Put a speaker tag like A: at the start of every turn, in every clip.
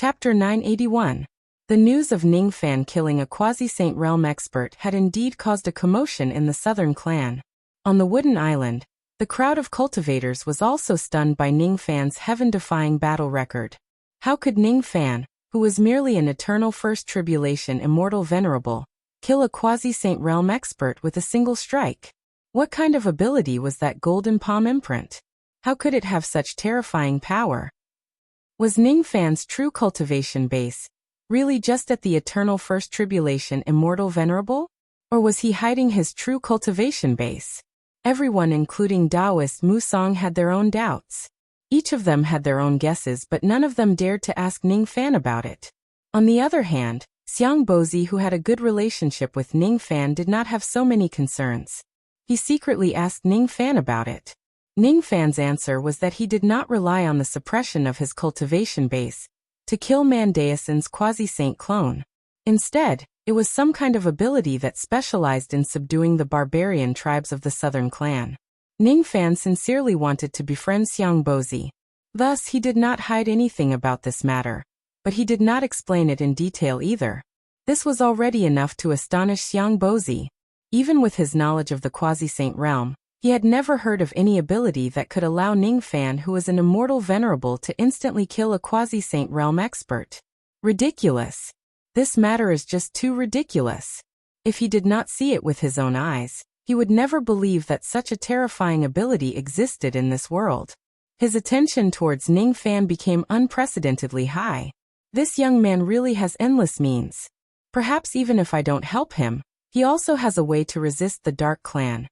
A: Chapter 981. The news of Ning Fan killing a quasi-Saint Realm expert had indeed caused a commotion in the southern clan. On the wooden island, the crowd of cultivators was also stunned by Ning Fan's heaven-defying battle record. How could Ning Fan, who was merely an eternal first tribulation immortal venerable, kill a quasi-Saint Realm expert with a single strike? What kind of ability was that golden palm imprint? How could it have such terrifying power? Was Ning Fan's true cultivation base really just at the eternal first tribulation immortal venerable? Or was he hiding his true cultivation base? Everyone including Taoist Musang had their own doubts. Each of them had their own guesses, but none of them dared to ask Ning Fan about it. On the other hand, Xiang Bozi, who had a good relationship with Ning Fan, did not have so many concerns. He secretly asked Ning Fan about it. Ning Fan's answer was that he did not rely on the suppression of his cultivation base to kill Mandaeuson's quasi-saint clone. Instead, it was some kind of ability that specialized in subduing the barbarian tribes of the southern clan. Ning Fan sincerely wanted to befriend Xiang Bozi. Thus, he did not hide anything about this matter. But he did not explain it in detail either. This was already enough to astonish Xiang Bozi. Even with his knowledge of the quasi-saint realm, he had never heard of any ability that could allow Ning Fan, who was an immortal venerable, to instantly kill a quasi-saint realm expert. Ridiculous. This matter is just too ridiculous. If he did not see it with his own eyes, he would never believe that such a terrifying ability existed in this world. His attention towards Ning Fan became unprecedentedly high. This young man really has endless means. Perhaps even if I don't help him, he also has a way to resist the Dark Clan.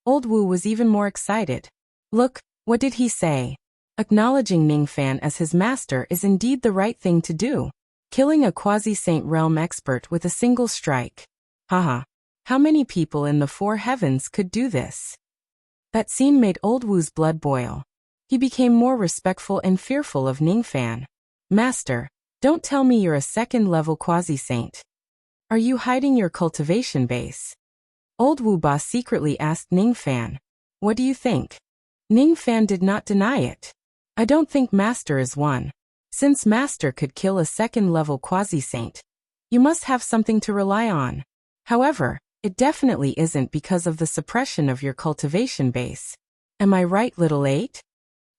A: Old Wu was even more excited. Look, what did he say? Acknowledging Ning Fan as his master is indeed the right thing to do. Killing a quasi-saint realm expert with a single strike. Haha. How many people in the four heavens could do this? That scene made Old Wu's blood boil. He became more respectful and fearful of Ning Fan. Master, don't tell me you're a second-level quasi-saint. Are you hiding your cultivation base? Old Wu Ba secretly asked Ning Fan. What do you think? Ning Fan did not deny it. I don't think Master is one. Since Master could kill a second-level quasi-saint, you must have something to rely on. However, it definitely isn't because of the suppression of your cultivation base. Am I right, Little Eight?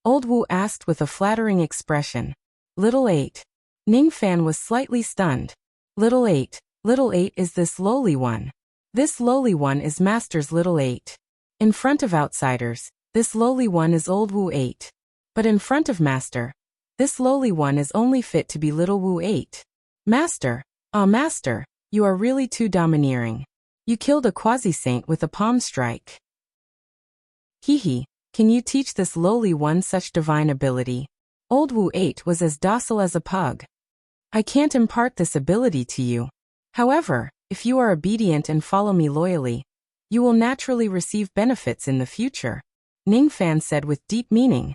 A: Old Wu asked with a flattering expression. Little Eight. Ning Fan was slightly stunned. Little Eight is this lowly one. This lowly one is Master's Little Eight. In front of outsiders, this lowly one is Old Wu 8. But in front of Master, this lowly one is only fit to be Little Wu 8. Master, Master, you are really too domineering. You killed a quasi-saint with a palm strike. Hee, can you teach this lowly one such divine ability? Old Wu 8 was as docile as a pug. I can't impart this ability to you. However, if you are obedient and follow me loyally, you will naturally receive benefits in the future, Ning Fan said with deep meaning.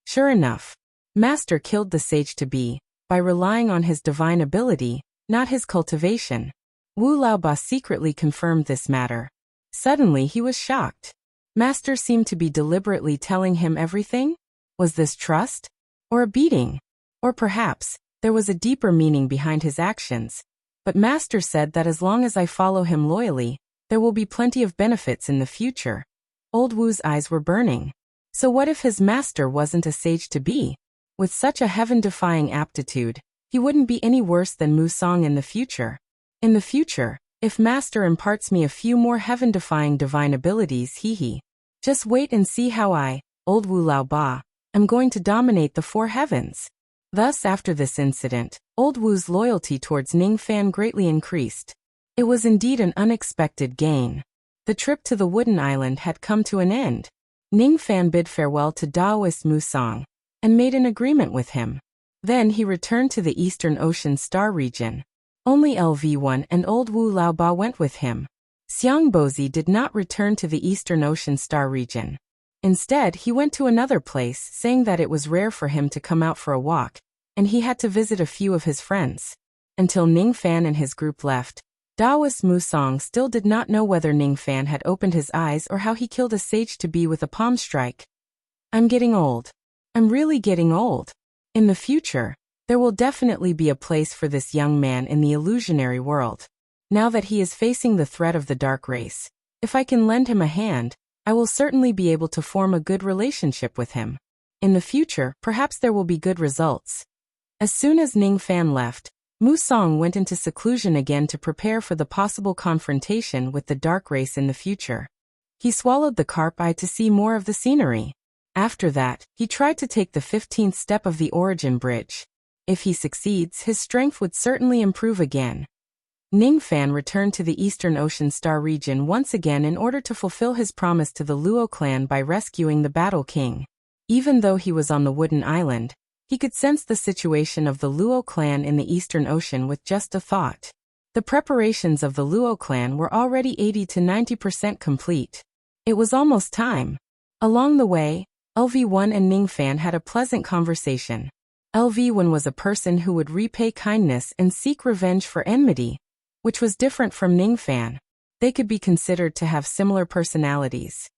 A: Sure enough, Master killed the sage-to-be by relying on his divine ability, not his cultivation. Wu Laoba secretly confirmed this matter. Suddenly he was shocked. Master seemed to be deliberately telling him everything? Was this trust? Or a beating? Or perhaps, there was a deeper meaning behind his actions. But Master said that as long as I follow him loyally, there will be plenty of benefits in the future. Old Wu's eyes were burning. So what if his master wasn't a sage-to-be? With such a heaven-defying aptitude, he wouldn't be any worse than Musang in the future. In the future, if Master imparts me a few more heaven-defying divine abilities, hee. Just wait and see how I, Old Wu Laoba, am going to dominate the four heavens. Thus, after this incident, Old Wu's loyalty towards Ning Fan greatly increased. It was indeed an unexpected gain. The trip to the wooden island had come to an end. Ning Fan bid farewell to Taoist Musang and made an agreement with him. Then he returned to the Eastern Ocean Star region. Only LV1 and Old Wu Laoba went with him. Xiang Bozi did not return to the Eastern Ocean Star region. Instead, he went to another place, saying that it was rare for him to come out for a walk, and he had to visit a few of his friends. Until Ning Fan and his group left, Taoist Musang still did not know whether Ning Fan had opened his eyes or how he killed a sage-to-be with a palm strike. I'm getting old. I'm really getting old. In the future, There will definitely be a place for this young man in the illusionary world. Now that he is facing the threat of the dark race, if I can lend him a hand, I will certainly be able to form a good relationship with him. In the future, perhaps there will be good results. As soon as Ning Fan left, Mu Song went into seclusion again to prepare for the possible confrontation with the dark race in the future. He swallowed the carp eye to see more of the scenery. After that, he tried to take the 15th step of the origin bridge. If he succeeds, his strength would certainly improve again. Ning Fan returned to the Eastern Ocean Star region once again in order to fulfill his promise to the Luo clan by rescuing the Battle King. Even though he was on the Wooden Island, he could sense the situation of the Luo clan in the Eastern Ocean with just a thought. The preparations of the Luo clan were already 80 to 90% complete. It was almost time. Along the way, LV1 and Ning Fan had a pleasant conversation. LV1 was a person who would repay kindness and seek revenge for enmity, which was different from Ning Fan. They could be considered to have similar personalities.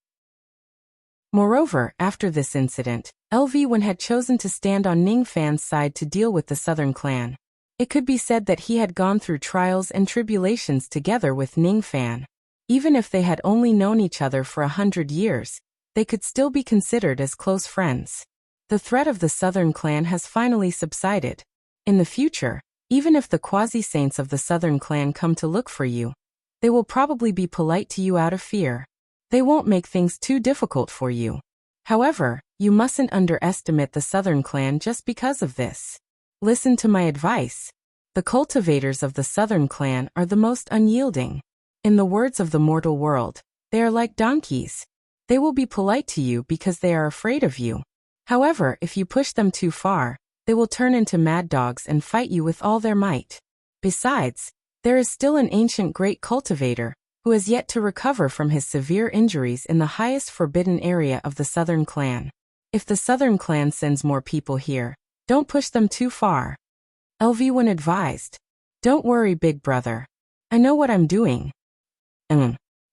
A: Moreover, after this incident, LV1 had chosen to stand on Ning Fan's side to deal with the Southern clan. It could be said that he had gone through trials and tribulations together with Ning Fan. Even if they had only known each other for 100 years, they could still be considered as close friends. The threat of the Southern clan has finally subsided. In the future, even if the quasi-saints of the Southern clan come to look for you, they will probably be polite to you out of fear. They won't make things too difficult for you. However, you mustn't underestimate the Southern clan just because of this. Listen to my advice. The cultivators of the Southern clan are the most unyielding. In the words of the mortal world, they are like donkeys. They will be polite to you because they are afraid of you. However, if you push them too far, they will turn into mad dogs and fight you with all their might. Besides, there is still an ancient great cultivator who has yet to recover from his severe injuries in the highest forbidden area of the Southern clan. If the Southern clan sends more people here, don't push them too far. LV1 advised. Don't worry, big brother. I know what I'm doing.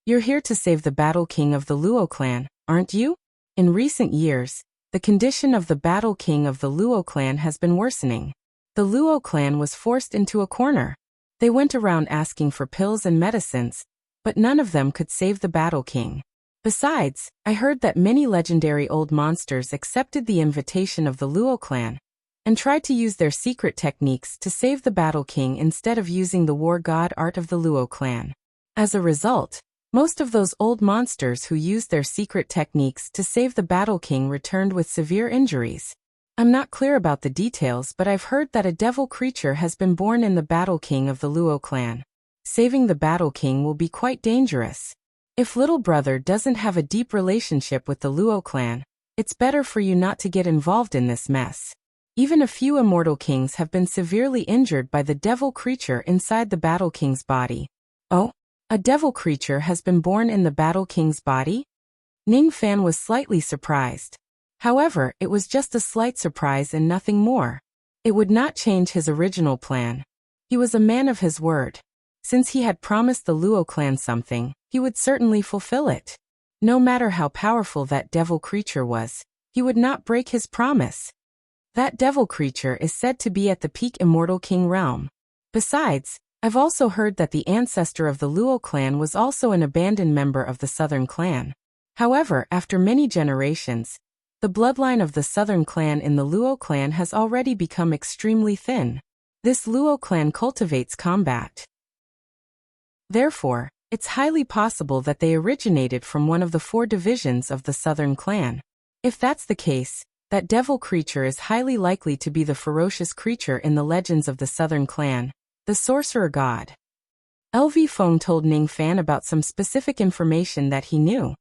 A: You're here to save the Battle King of the Luo clan, aren't you? In recent years, the condition of the Battle King of the Luo clan has been worsening. The Luo clan was forced into a corner. They went around asking for pills and medicines, but none of them could save the Battle King. Besides, I heard that many legendary old monsters accepted the invitation of the Luo clan and tried to use their secret techniques to save the Battle King instead of using the war god art of the Luo clan. As a result, most of those old monsters who used their secret techniques to save the Battle King returned with severe injuries. I'm not clear about the details, but I've heard that a devil creature has been born in the Battle King of the Luo clan. Saving the Battle King will be quite dangerous. If little brother doesn't have a deep relationship with the Luo clan, it's better for you not to get involved in this mess. Even a few immortal kings have been severely injured by the devil creature inside the Battle King's body. Oh? A devil creature has been born in the Battle King's body? Ning Fan was slightly surprised. However, it was just a slight surprise and nothing more. It would not change his original plan. He was a man of his word. Since he had promised the Luo clan something, he would certainly fulfill it. No matter how powerful that devil creature was, he would not break his promise. That devil creature is said to be at the peak Immortal King realm. Besides, I've also heard that the ancestor of the Luo clan was also an abandoned member of the Southern clan. However, after many generations, the bloodline of the Southern clan in the Luo clan has already become extremely thin. This Luo clan cultivates combat. Therefore, it's highly possible that they originated from one of the 4 divisions of the Southern clan. If that's the case, that devil creature is highly likely to be the ferocious creature in the legends of the Southern clan, the sorcerer god. LV Feng told Ning Fan about some specific information that he knew.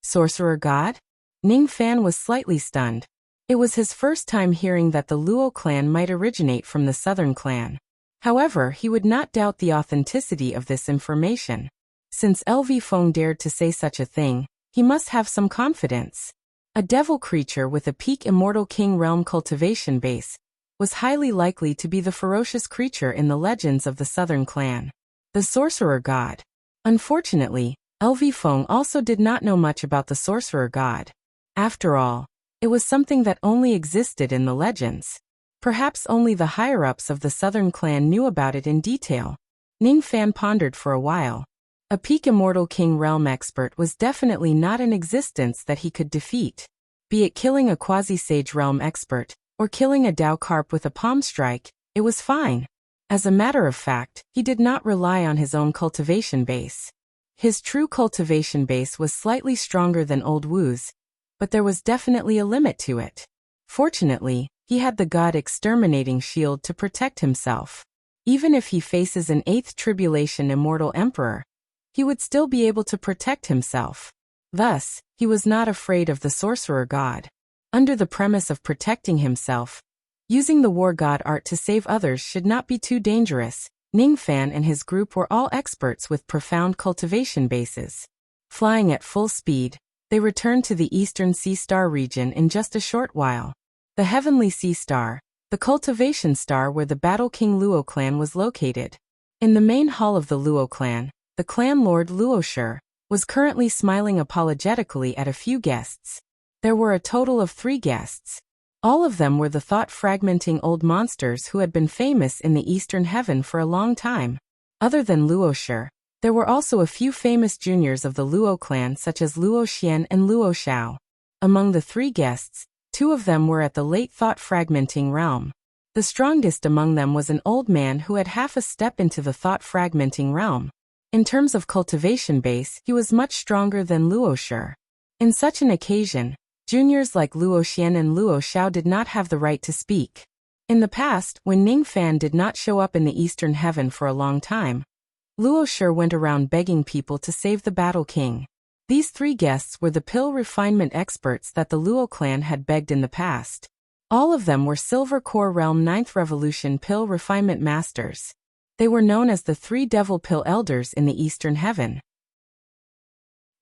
A: Sorcerer god? Ning Fan was slightly stunned. It was his first time hearing that the Luo clan might originate from the Southern clan. However, he would not doubt the authenticity of this information. Since LV Feng dared to say such a thing, he must have some confidence. A devil creature with a peak Immortal King realm cultivation base was highly likely to be the ferocious creature in the legends of the Southern clan, the sorcerer god. Unfortunately, LV Feng also did not know much about the sorcerer god. After all, it was something that only existed in the legends. Perhaps only the higher-ups of the southern clan knew about it in detail. Ning Fan pondered for a while. A peak immortal king realm expert was definitely not in existence that he could defeat. Be it killing a quasi-sage realm expert, or killing a Dao carp with a palm strike, it was fine. As a matter of fact, he did not rely on his own cultivation base. His true cultivation base was slightly stronger than Old Wu's, but there was definitely a limit to it. Fortunately, he had the God Exterminating Shield to protect himself. Even if he faces an 8th Tribulation Immortal Emperor, he would still be able to protect himself. Thus, he was not afraid of the Sorcerer God. Under the premise of protecting himself, using the War God art to save others should not be too dangerous. Ning Fan and his group were all experts with profound cultivation bases. Flying at full speed, they returned to the Eastern Sea Star region in just a short while. The Heavenly Sea Star, the cultivation star where the Battle King Luo clan was located. In the main hall of the Luo clan, the clan lord Luoshi was currently smiling apologetically at a few guests. There were a total of 3 guests. All of them were the thought-fragmenting old monsters who had been famous in the Eastern Heaven for a long time. Other than Luoshi, there were also a few famous juniors of the Luo clan such as Luo Xian and Luo Xiao. Among the 3 guests, 2 of them were at the late thought-fragmenting realm. The strongest among them was an old man who had half a step into the thought-fragmenting realm. In terms of cultivation base, he was much stronger than Luoshi. In such an occasion, juniors like Luo Xian and Luo Xiao did not have the right to speak. In the past, when Ning Fan did not show up in the Eastern Heaven for a long time, Luoshi went around begging people to save the Battle King. These 3 guests were the pill refinement experts that the Luo clan had begged in the past. All of them were Silver Core Realm 9th Revolution pill refinement masters. They were known as the 3 Devil Pill Elders in the Eastern Heaven.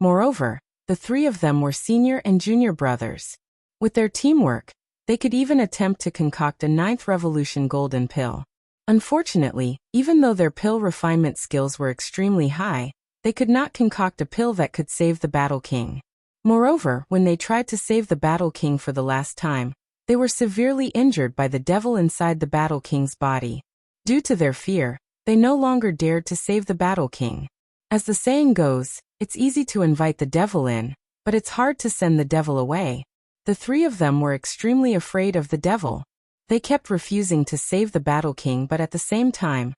A: Moreover, the 3 of them were senior and junior brothers. With their teamwork, they could even attempt to concoct a 9th Revolution golden pill. Unfortunately, even though their pill refinement skills were extremely high, they could not concoct a pill that could save the Battle King. Moreover, when they tried to save the Battle King for the last time, they were severely injured by the devil inside the Battle King's body. Due to their fear, they no longer dared to save the Battle King. As the saying goes, it's easy to invite the devil in, but it's hard to send the devil away. The 3 of them were extremely afraid of the devil. They kept refusing to save the Battle King, but at the same time,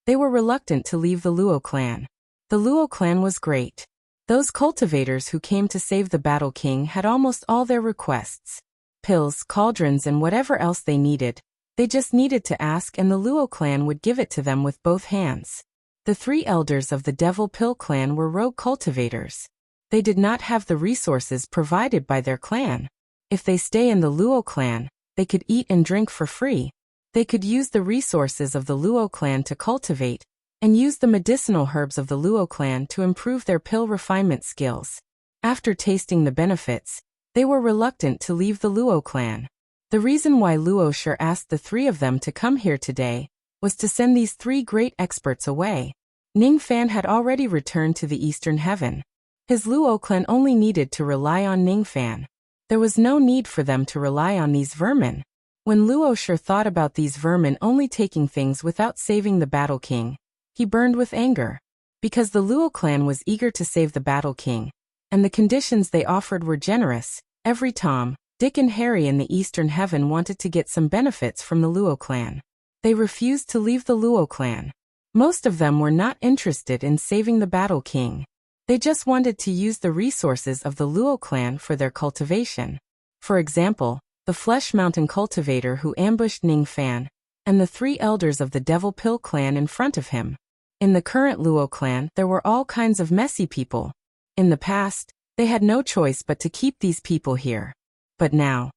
A: they were reluctant to leave the Luo clan. The Luo clan was great. Those cultivators who came to save the Battle King had almost all their requests. Pills, cauldrons and whatever else they needed. They just needed to ask and the Luo clan would give it to them with both hands. The 3 elders of the Devil Pill clan were rogue cultivators. They did not have the resources provided by their clan. If they stay in the Luo clan, they could eat and drink for free. They could use the resources of the Luo clan to cultivate, and use the medicinal herbs of the Luo clan to improve their pill refinement skills. After tasting the benefits, they were reluctant to leave the Luo clan. The reason why Luoshi asked the 3 of them to come here today was to send these 3 great experts away. Ning Fan had already returned to the Eastern Heaven. His Luo clan only needed to rely on Ning Fan. There was no need for them to rely on these vermin. When Luoshi thought about these vermin only taking things without saving the Battle King, he burned with anger. Because the Luo clan was eager to save the Battle King, and the conditions they offered were generous, every Tom, Dick and Harry in the Eastern Heaven wanted to get some benefits from the Luo clan. They refused to leave the Luo clan. Most of them were not interested in saving the Battle King. They just wanted to use the resources of the Luo clan for their cultivation. For example, the Flesh Mountain cultivator who ambushed Ning Fan, and the 3 elders of the Devil Pill clan in front of him. In the current Luo clan, there were all kinds of messy people. In the past, they had no choice but to keep these people here. But now,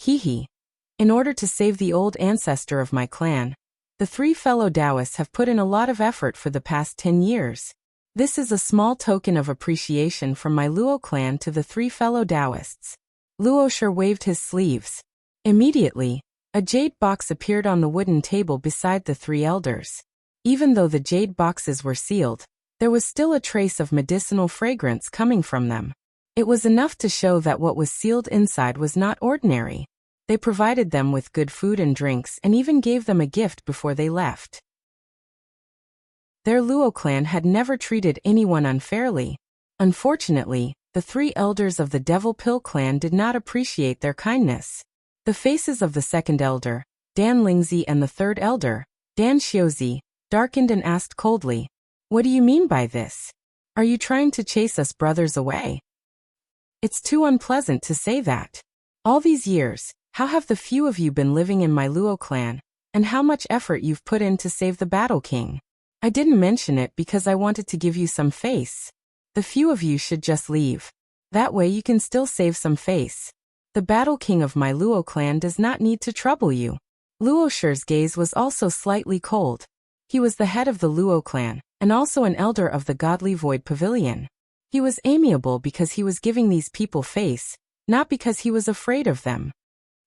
A: in order to save the old ancestor of my clan, the 3 fellow Taoists have put in a lot of effort for the past 10 years. This is a small token of appreciation from my Luo clan to the 3 fellow Taoists. Luoshi waved his sleeves. Immediately, a jade box appeared on the wooden table beside the 3 elders. Even though the jade boxes were sealed, there was still a trace of medicinal fragrance coming from them. It was enough to show that what was sealed inside was not ordinary. They provided them with good food and drinks and even gave them a gift before they left. Their Luo clan had never treated anyone unfairly. Unfortunately, the 3 elders of the Devil Pill clan did not appreciate their kindness. The faces of the second elder, Dan Lingzi, and the third elder, Dan Xiuzi, darkened and asked coldly, "What do you mean by this? Are you trying to chase us brothers away?" "It's too unpleasant to say that. All these years, how have the few of you been living in my Luo clan, and how much effort you've put in to save the Battle King? I didn't mention it because I wanted to give you some face. The few of you should just leave. That way you can still save some face. The Battle King of my Luo clan does not need to trouble you." Luo Shi's gaze was also slightly cold. He was the head of the Luo clan, and also an elder of the Godly Void Pavilion. He was amiable because he was giving these people face, not because he was afraid of them.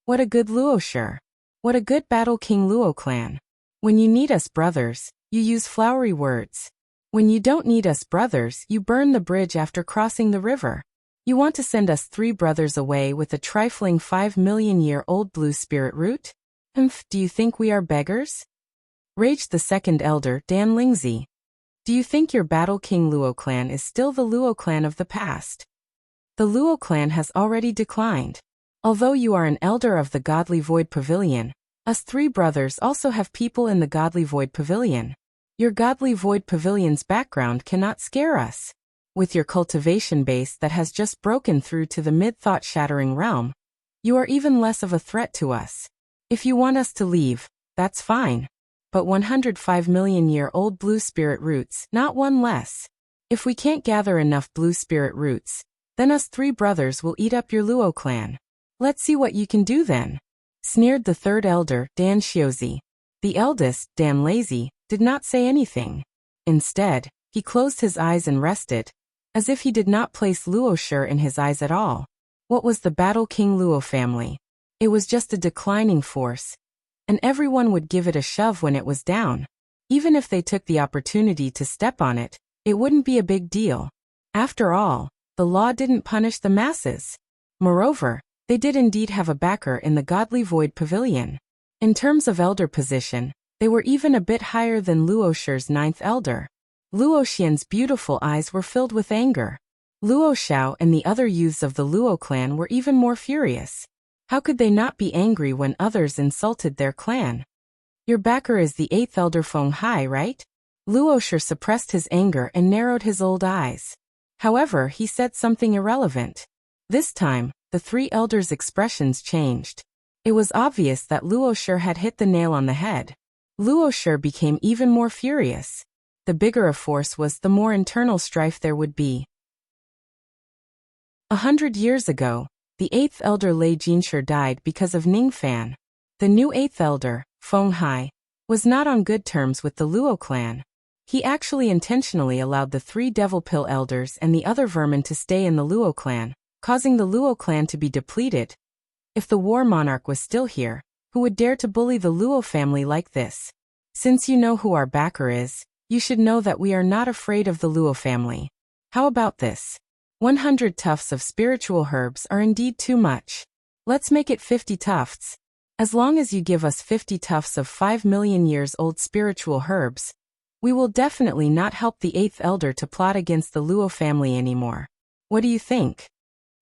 A: What a good Luo Shi. What a good Battle King Luo clan. When you need us brothers, you use flowery words. When you don't need us brothers, you burn the bridge after crossing the river. You want to send us 3 brothers away with a trifling 5 million-year-old blue spirit root? Do you think we are beggars? Raged the second elder, Dan Lingzi. Do you think your Battle King Luo clan is still the Luo clan of the past? The Luo clan has already declined. Although you are an elder of the Godly Void Pavilion, us 3 brothers also have people in the Godly Void Pavilion. Your Godly Void Pavilion's background cannot scare us. With your cultivation base that has just broken through to the mid-thought shattering realm, you are even less of a threat to us. If you want us to leave, that's fine. But 105 million-year-old blue spirit roots, not one less. If we can't gather enough blue spirit roots, then us 3 brothers will eat up your Luo clan. Let's see what you can do then. Sneered the third elder, Dan Xiuzi. The eldest, Dan Lazy, did not say anything. Instead, he closed his eyes and rested, as if he did not place Luo Shi in his eyes at all. What was the Battle King Luo family? It was just a declining force, and everyone would give it a shove when it was down. Even if they took the opportunity to step on it, it wouldn't be a big deal. After all, the law didn't punish the masses. Moreover, they did indeed have a backer in the Godly Void Pavilion. In terms of elder position, they were even a bit higher than Luo Shi's 9th elder. Luo Xian's beautiful eyes were filled with anger. Luo Xiao and the other youths of the Luo clan were even more furious. How could they not be angry when others insulted their clan? Your backer is the 8th elder Feng Hai, right? Luo Shi suppressed his anger and narrowed his old eyes. However, he said something irrelevant. This time, the 3 elders' expressions changed. It was obvious that Luo Shi had hit the nail on the head. Luo Shi became even more furious. The bigger a force was, the more internal strife there would be. 100 years ago, the 8th elder Lei Jinshi died because of Ningfan. The new 8th elder, Feng Hai, was not on good terms with the Luo clan. He actually intentionally allowed the 3 Devil Pill elders and the other vermin to stay in the Luo clan, causing the Luo clan to be depleted. If the war monarch was still here, who would dare to bully the Luo family like this? Since you know who our backer is, you should know that we are not afraid of the Luo family. How about this? 100 tufts of spiritual herbs are indeed too much. Let's make it 50 tufts. As long as you give us 50 tufts of 5 million years old spiritual herbs, we will definitely not help the 8th elder to plot against the Luo family anymore. What do you think?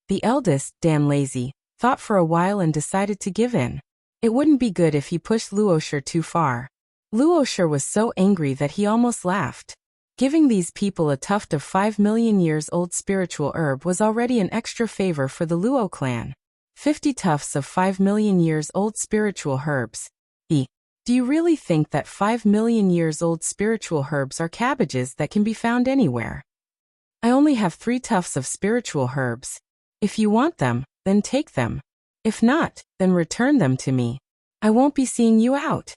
A: The eldest, Dan Lazy, thought for a while and decided to give in. It wouldn't be good if he pushed Luo Shi too far. Luo Shi was so angry that he almost laughed. Giving these people a tuft of 5 million years old spiritual herb was already an extra favor for the Luo clan. 50 tufts of 5 million years old spiritual herbs. Do you really think that 5 million years old spiritual herbs are cabbages that can be found anywhere? I only have 3 tufts of spiritual herbs. If you want them, then take them. If not, then return them to me. I won't be seeing you out.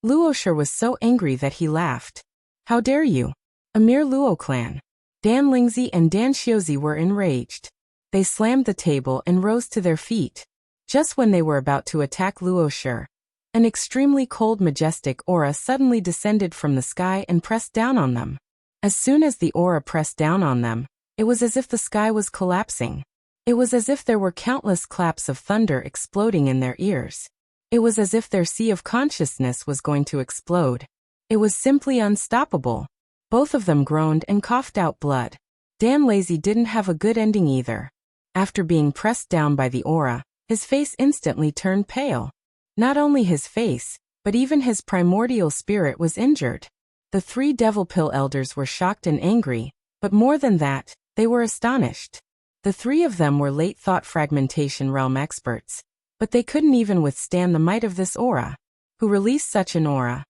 A: Luo Shi was so angry that he laughed. How dare you? A mere Luo clan. Dan Lingzi and Dan Xiuzi were enraged. They slammed the table and rose to their feet. Just when they were about to attack Luo Shi, an extremely cold majestic aura suddenly descended from the sky and pressed down on them. As soon as the aura pressed down on them, it was as if the sky was collapsing. It was as if there were countless claps of thunder exploding in their ears. It was as if their sea of consciousness was going to explode. It was simply unstoppable. Both of them groaned and coughed out blood. Dan Lazy didn't have a good ending either. After being pressed down by the aura, his face instantly turned pale. Not only his face, but even his primordial spirit was injured. The 3 Devil Pill Elders were shocked and angry, but more than that, they were astonished. The 3 of them were late thought fragmentation realm experts, but they couldn't even withstand the might of this aura. Who released such an aura?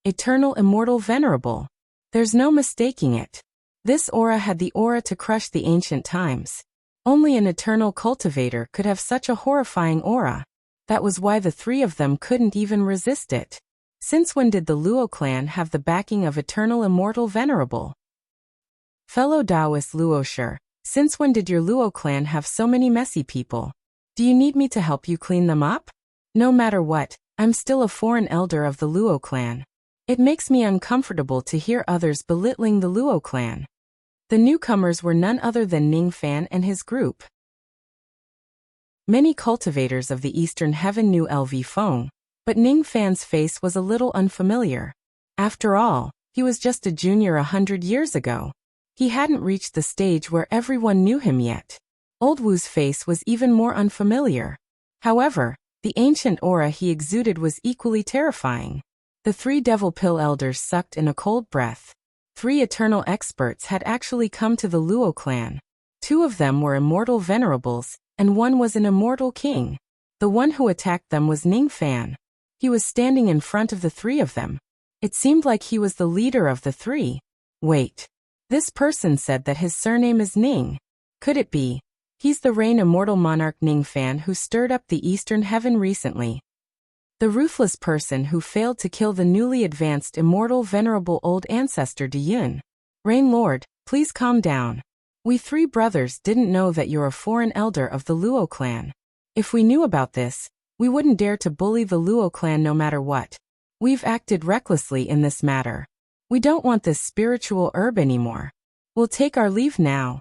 A: Eternal, immortal, venerable. There's no mistaking it. This aura had the aura to crush the ancient times. Only an eternal cultivator could have such a horrifying aura. That was why the 3 of them couldn't even resist it. Since when did the Luo clan have the backing of eternal, immortal, venerable? Fellow Taoist Luosher, since when did your Luo clan have so many messy people? Do you need me to help you clean them up? No matter what, I'm still a foreign elder of the Luo clan. It makes me uncomfortable to hear others belittling the Luo clan. The newcomers were none other than Ning Fan and his group. Many cultivators of the Eastern Heaven knew LV Feng, but Ning Fan's face was a little unfamiliar. After all, he was just a junior 100 years ago. He hadn't reached the stage where everyone knew him yet. Old Wu's face was even more unfamiliar. However, the ancient aura he exuded was equally terrifying. The 3 Devil Pill Elders sucked in a cold breath. 3 eternal experts had actually come to the Luo clan. 2 of them were immortal venerables, and 1 was an immortal king. The one who attacked them was Ning Fan. He was standing in front of the 3 of them. It seemed like he was the leader of the 3. Wait. This person said that his surname is Ning. Could it be? He's the reign immortal monarch Ning Fan who stirred up the Eastern Heaven recently. The ruthless person who failed to kill the newly advanced immortal venerable old ancestor De Yun. Rain Lord, please calm down. We 3 brothers didn't know that you're a foreign elder of the Luo clan. If we knew about this, we wouldn't dare to bully the Luo clan no matter what. We've acted recklessly in this matter. We don't want this spiritual herb anymore. We'll take our leave now.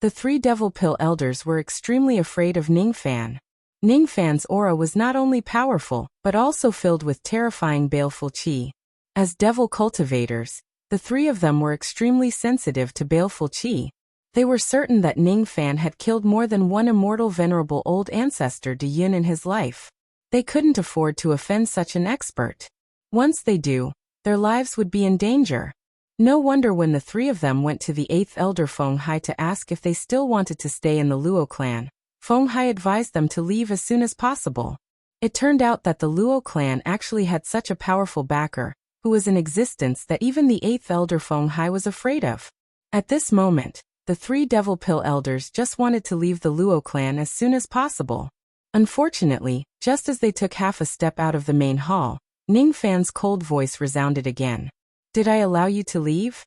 A: The 3 Devil Pill Elders were extremely afraid of Ning Fan. Ning Fan's aura was not only powerful, but also filled with terrifying baleful qi. As devil cultivators, the 3 of them were extremely sensitive to baleful qi. They were certain that Ning Fan had killed more than 1 immortal venerable old ancestor De Yun in his life. They couldn't afford to offend such an expert. Once they do, their lives would be in danger. No wonder when the 3 of them went to the 8th Elder Feng Hai to ask if they still wanted to stay in the Luo clan. Feng Hai advised them to leave as soon as possible. It turned out that the Luo clan actually had such a powerful backer, who was in existence that even the 8th Elder Feng Hai was afraid of. At this moment, the 3 Devil Pill Elders just wanted to leave the Luo clan as soon as possible. Unfortunately, just as they took half a step out of the main hall, Ning Fan's cold voice resounded again. Did I allow you to leave?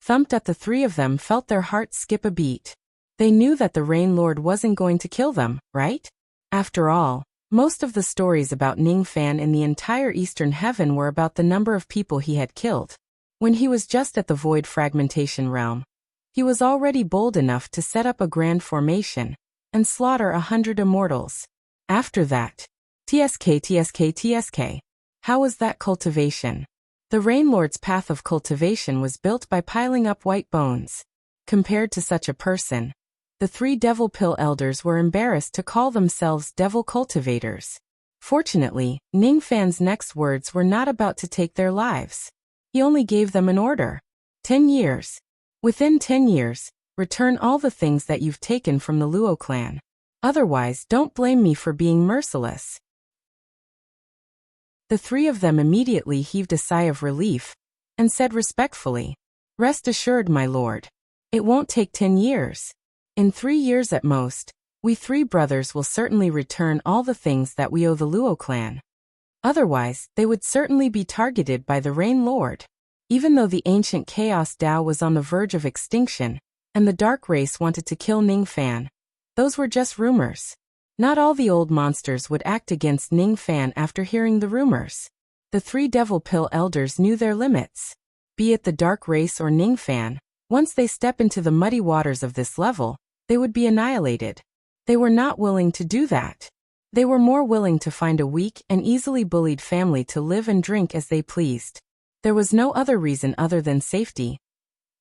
A: Thumped at the 3 of them felt their hearts skip a beat. They knew that the Rain Lord wasn't going to kill them, right? After all, most of the stories about Ning Fan in the entire Eastern Heaven were about the number of people he had killed. When he was just at the Void Fragmentation Realm, he was already bold enough to set up a grand formation and slaughter 100 immortals. After that, TSK. How was that cultivation? The Rain Lord's path of cultivation was built by piling up white bones. Compared to such a person, the 3 Devil Pill Elders were embarrassed to call themselves devil cultivators. Fortunately, Ning Fan's next words were not about to take their lives. He only gave them an order. 10 years. Within 10 years, return all the things that you've taken from the Luo clan. Otherwise, don't blame me for being merciless. The 3 of them immediately heaved a sigh of relief and said respectfully, "Rest assured, my lord. It won't take 10 years. In 3 years at most, we 3 brothers will certainly return all the things that we owe the Luo clan. Otherwise, they would certainly be targeted by the Rain Lord." Even though the ancient Chaos Dao was on the verge of extinction, and the Dark Race wanted to kill Ning Fan, those were just rumors. Not all the old monsters would act against Ning Fan after hearing the rumors. The 3 Devil Pill Elders knew their limits. Be it the Dark Race or Ning Fan, once they step into the muddy waters of this level, they would be annihilated. They were not willing to do that. They were more willing to find a weak and easily bullied family to live and drink as they pleased. There was no other reason other than safety.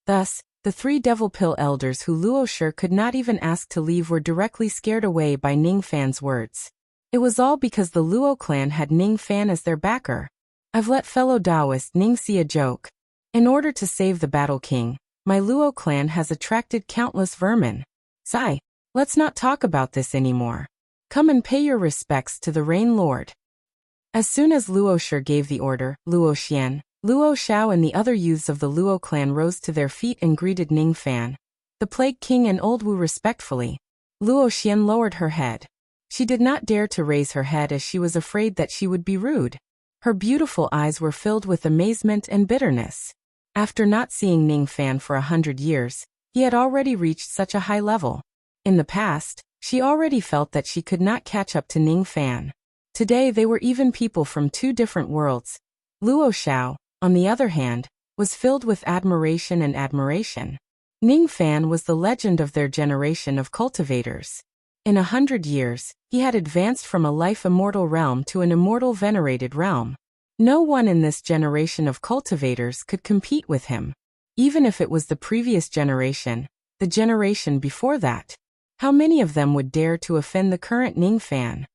A: Thus, the 3 devil pill elders who Luo Shi could not even ask to leave were directly scared away by Ning Fan's words. It was all because the Luo clan had Ning Fan as their backer. I've let fellow Taoist Ning see a joke. In order to save the Battle King, my Luo clan has attracted countless vermin. Sigh, let's not talk about this anymore. Come and pay your respects to the Rain Lord. As soon as Luo Shi gave the order, Luo Xian, Luo Xiao and the other youths of the Luo clan rose to their feet and greeted Ning Fan, the Plague King and Old Wu respectfully. Luo Xian lowered her head. She did not dare to raise her head as she was afraid that she would be rude. Her beautiful eyes were filled with amazement and bitterness. After not seeing Ning Fan for 100 years, he had already reached such a high level. In the past, she already felt that she could not catch up to Ning Fan. Today they were even people from 2 different worlds. Luo Xiao, on the other hand, was filled with admiration and admiration. Ning Fan was the legend of their generation of cultivators. In 100 years, he had advanced from a life-immortal realm to an immortal venerated realm. No one in this generation of cultivators could compete with him. Even if it was the previous generation, the generation before that. How many of them would dare to offend the current Ning Fan?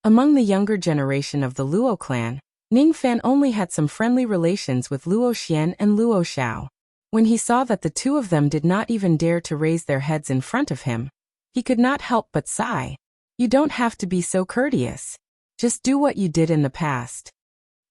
A: Among the younger generation of the Luo clan, Ning Fan only had some friendly relations with Luo Xian and Luo Xiao. When he saw that the 2 of them did not even dare to raise their heads in front of him, he could not help but sigh. You don't have to be so courteous. Just do what you did in the past.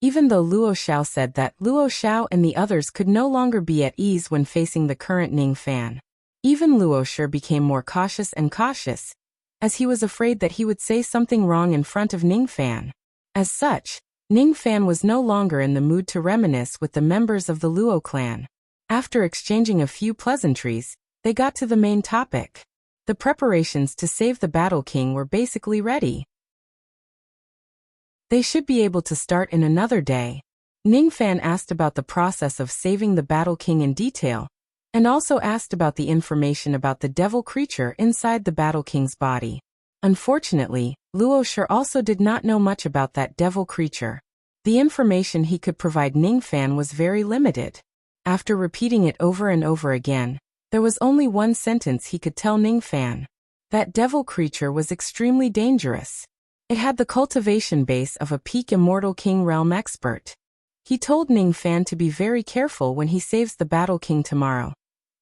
A: Even though Luo Xiao said that Luo Xiao and the others could no longer be at ease when facing the current Ning Fan, even Luo Shi became more cautious and cautious, as he was afraid that he would say something wrong in front of Ning Fan. As such, Ning Fan was no longer in the mood to reminisce with the members of the Luo clan. After exchanging a few pleasantries, they got to the main topic. The preparations to save the Battle King were basically ready. They should be able to start in another day. Ning Fan asked about the process of saving the Battle King in detail, and also asked about the information about the devil creature inside the Battle King's body. Unfortunately, Luo Shi also did not know much about that devil creature. The information he could provide Ning Fan was very limited. After repeating it over and over again, there was only one sentence he could tell Ning Fan. That devil creature was extremely dangerous. It had the cultivation base of a peak immortal king realm expert. He told Ning Fan to be very careful when he saves the Battle King tomorrow.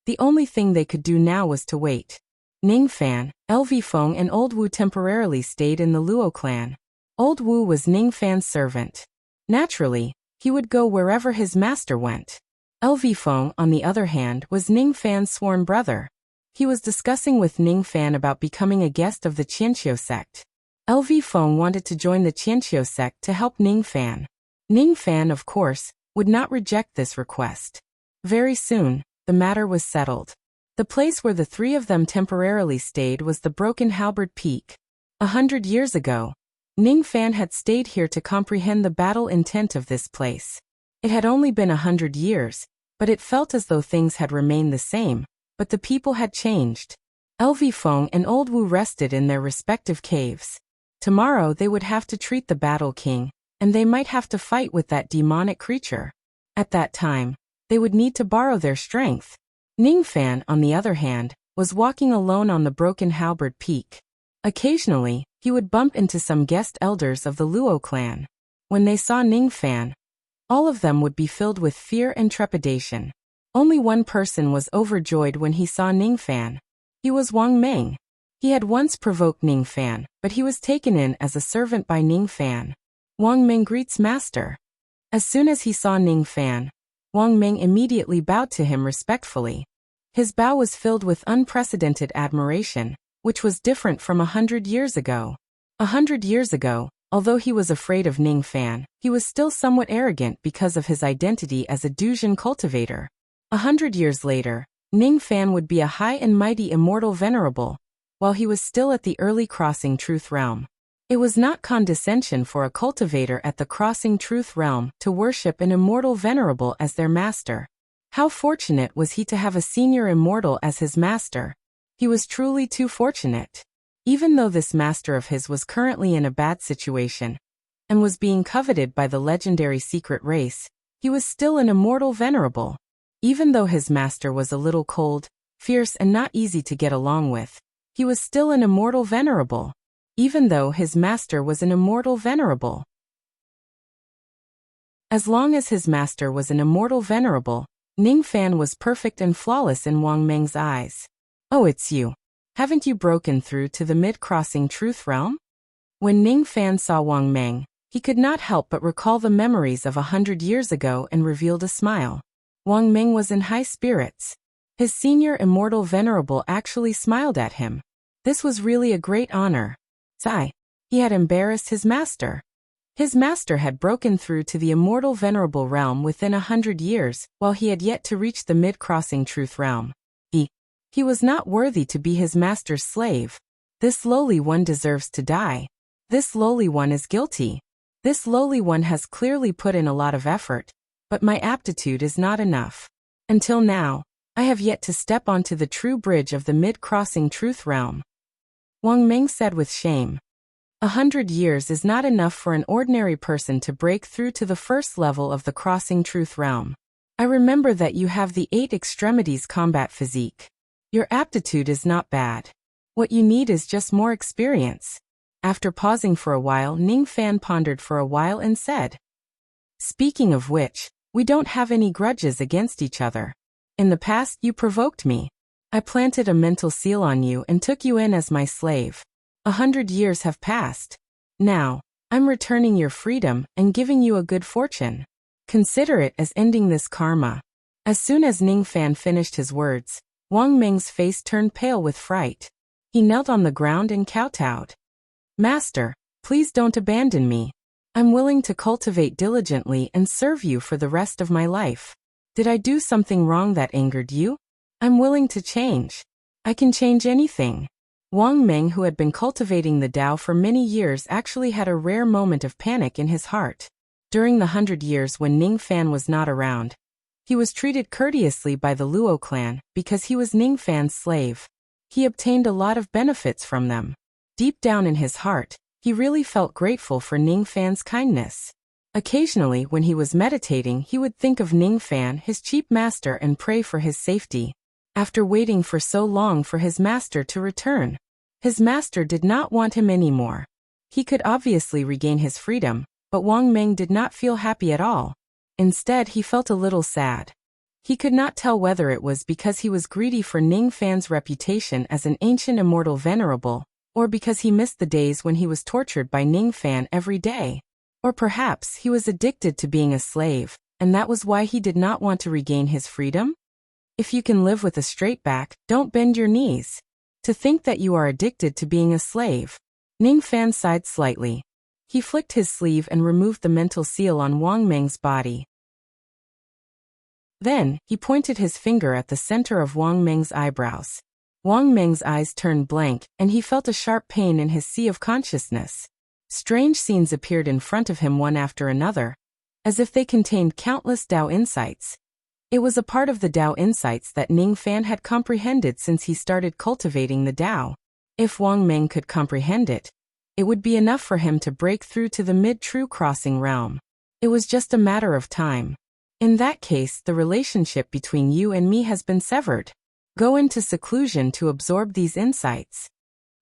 A: The only thing they could do now was to wait. Ning Fan, LV Feng and Old Wu temporarily stayed in the Luo clan. Old Wu was Ning Fan's servant. Naturally, he would go wherever his master went. LV Feng, on the other hand, was Ning Fan's sworn brother. He was discussing with Ning Fan about becoming a guest of the Qianqiu sect. LV Feng wanted to join the Qianqiu sect to help Ning Fan. Ning Fan, of course, would not reject this request. Very soon, the matter was settled. The place where the 3 of them temporarily stayed was the Broken Halberd Peak. 100 years ago, Ning Fan had stayed here to comprehend the battle intent of this place. It had only been 100 years, but it felt as though things had remained the same, but the people had changed. LV Feng and Old Wu rested in their respective caves. Tomorrow they would have to treat the Battle King, and they might have to fight with that demonic creature. At that time, they would need to borrow their strength. Ning Fan, on the other hand, was walking alone on the Broken Halberd Peak. Occasionally, he would bump into some guest elders of the Luo clan. When they saw Ning Fan, all of them would be filled with fear and trepidation. Only one person was overjoyed when he saw Ning Fan. He was Wang Meng. He had once provoked Ning Fan, but he was taken in as a servant by Ning Fan. Wang Meng greets master. As soon as he saw Ning Fan, Wang Meng immediately bowed to him respectfully. His bow was filled with unprecedented admiration, which was different from 100 years ago. 100 years ago, although he was afraid of Ning Fan, he was still somewhat arrogant because of his identity as a Duzhen cultivator. 100 years later, Ning Fan would be a high and mighty immortal venerable, while he was still at the early Crossing Truth realm. It was not condescension for a cultivator at the Crossing Truth realm to worship an immortal venerable as their master. How fortunate was he to have a senior immortal as his master? He was truly too fortunate. Even though this master of his was currently in a bad situation and was being coveted by the legendary secret race, he was still an immortal venerable. Even though his master was a little cold, fierce and not easy to get along with, he was still an immortal venerable. Even though his master was an immortal venerable. As long as his master was an immortal venerable, Ning Fan was perfect and flawless in Wang Meng's eyes. Oh, it's you. Haven't you broken through to the mid-crossing truth realm? When Ning Fan saw Wang Meng, he could not help but recall the memories of 100 years ago and revealed a smile. Wang Meng was in high spirits. His senior immortal venerable actually smiled at him. This was really a great honor. Sigh. He had embarrassed his master. His master had broken through to the immortal venerable realm within 100 years, while he had yet to reach the mid-crossing truth realm. He was not worthy to be his master's slave. This lowly one deserves to die. This lowly one is guilty. This lowly one has clearly put in a lot of effort, but my aptitude is not enough. Until now, I have yet to step onto the true bridge of the mid-crossing truth realm. Wang Meng said with shame. 100 years is not enough for an ordinary person to break through to the first level of the crossing truth realm. I remember that you have the 8 extremities combat physique. Your aptitude is not bad. What you need is just more experience. After pausing for a while, Ning Fan pondered for a while and said, Speaking of which, we don't have any grudges against each other. In the past you provoked me. I planted a mental seal on you and took you in as my slave. 100 years have passed. Now, I'm returning your freedom and giving you a good fortune. Consider it as ending this karma. As soon as Ning Fan finished his words, Wang Meng's face turned pale with fright. He knelt on the ground and kowtowed. Master, please don't abandon me. I'm willing to cultivate diligently and serve you for the rest of my life. Did I do something wrong that angered you? I'm willing to change. I can change anything. Wang Meng, who had been cultivating the Tao for many years, actually had a rare moment of panic in his heart. During the 100 years when Ning Fan was not around, he was treated courteously by the Luo clan because he was Ning Fan's slave. He obtained a lot of benefits from them. Deep down in his heart, he really felt grateful for Ning Fan's kindness. Occasionally, when he was meditating, he would think of Ning Fan, his cheap master, and pray for his safety. After waiting for so long for his master to return, his master did not want him anymore. He could obviously regain his freedom, but Wang Meng did not feel happy at all. Instead, he felt a little sad. He could not tell whether it was because he was greedy for Ning Fan's reputation as an ancient immortal venerable, or because he missed the days when he was tortured by Ning Fan every day. Or perhaps he was addicted to being a slave, and that was why he did not want to regain his freedom? If you can live with a straight back, don't bend your knees. To think that you are addicted to being a slave. Ning Fan sighed slightly. He flicked his sleeve and removed the mental seal on Wang Meng's body. Then, he pointed his finger at the center of Wang Meng's eyebrows. Wang Meng's eyes turned blank, and he felt a sharp pain in his sea of consciousness. Strange scenes appeared in front of him one after another, as if they contained countless Tao insights. It was a part of the Tao insights that Ning Fan had comprehended since he started cultivating the Tao. If Wang Meng could comprehend it, it would be enough for him to break through to the mid-true crossing realm. It was just a matter of time. In that case, the relationship between you and me has been severed. Go into seclusion to absorb these insights.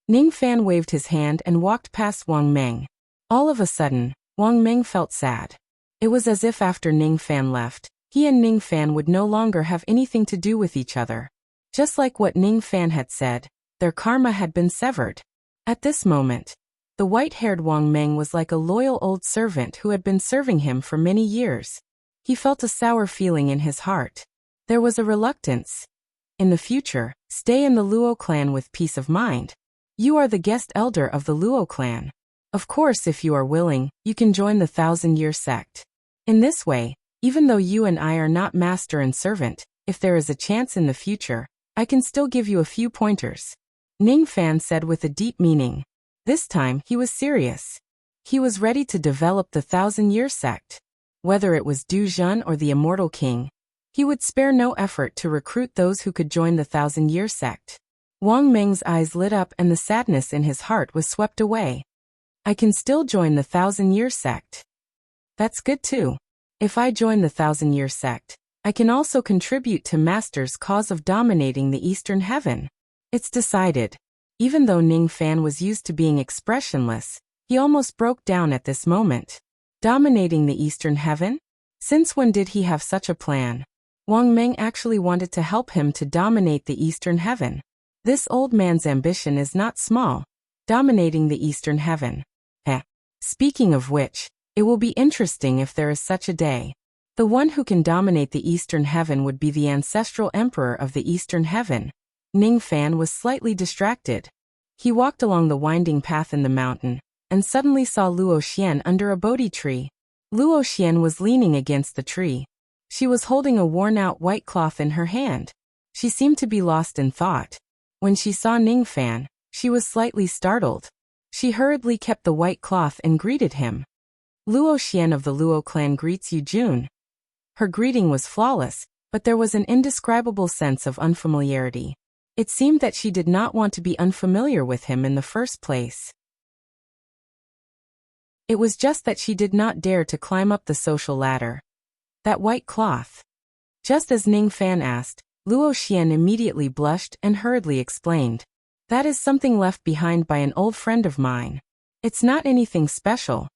A: Ning Fan waved his hand and walked past Wang Meng. All of a sudden, Wang Meng felt sad. It was as if after Ning Fan left, he and Ning Fan would no longer have anything to do with each other. Just like what Ning Fan had said, their karma had been severed. At this moment, the white-haired Wang Meng was like a loyal old servant who had been serving him for many years. He felt a sour feeling in his heart. There was a reluctance. In the future, stay in the Luo clan with peace of mind. You are the guest elder of the Luo clan. Of course, if you are willing, you can join the 1,000-year sect. In this way, even though you and I are not master and servant, if there is a chance in the future, I can still give you a few pointers. Ning Fan said with a deep meaning. This time, he was serious. He was ready to develop the 1,000-year sect. Whether it was Du Jun or the Immortal King, he would spare no effort to recruit those who could join the 1,000-year sect. Wang Meng's eyes lit up and the sadness in his heart was swept away. I can still join the 1,000-year sect. That's good too. If I join the 1,000-year sect, I can also contribute to Master's cause of dominating the Eastern Heaven. It's decided. Even though Ning Fan was used to being expressionless, he almost broke down at this moment. Dominating the Eastern Heaven? Since when did he have such a plan? Wang Meng actually wanted to help him to dominate the Eastern Heaven. This old man's ambition is not small. Dominating the Eastern Heaven. Speaking of which, it will be interesting if there is such a day. The one who can dominate the Eastern Heaven would be the ancestral emperor of the Eastern Heaven. Ning Fan was slightly distracted. He walked along the winding path in the mountain, and suddenly saw Luo Xian under a Bodhi tree. Luo Xian was leaning against the tree. She was holding a worn-out white cloth in her hand. She seemed to be lost in thought. When she saw Ning Fan, she was slightly startled. She hurriedly kept the white cloth and greeted him. Luo Xian of the Luo clan greets you, Jun. Her greeting was flawless, but there was an indescribable sense of unfamiliarity. It seemed that she did not want to be unfamiliar with him in the first place. It was just that she did not dare to climb up the social ladder. That white cloth. Just as Ning Fan asked, Luo Xian immediately blushed and hurriedly explained. That is something left behind by an old friend of mine. It's not anything special.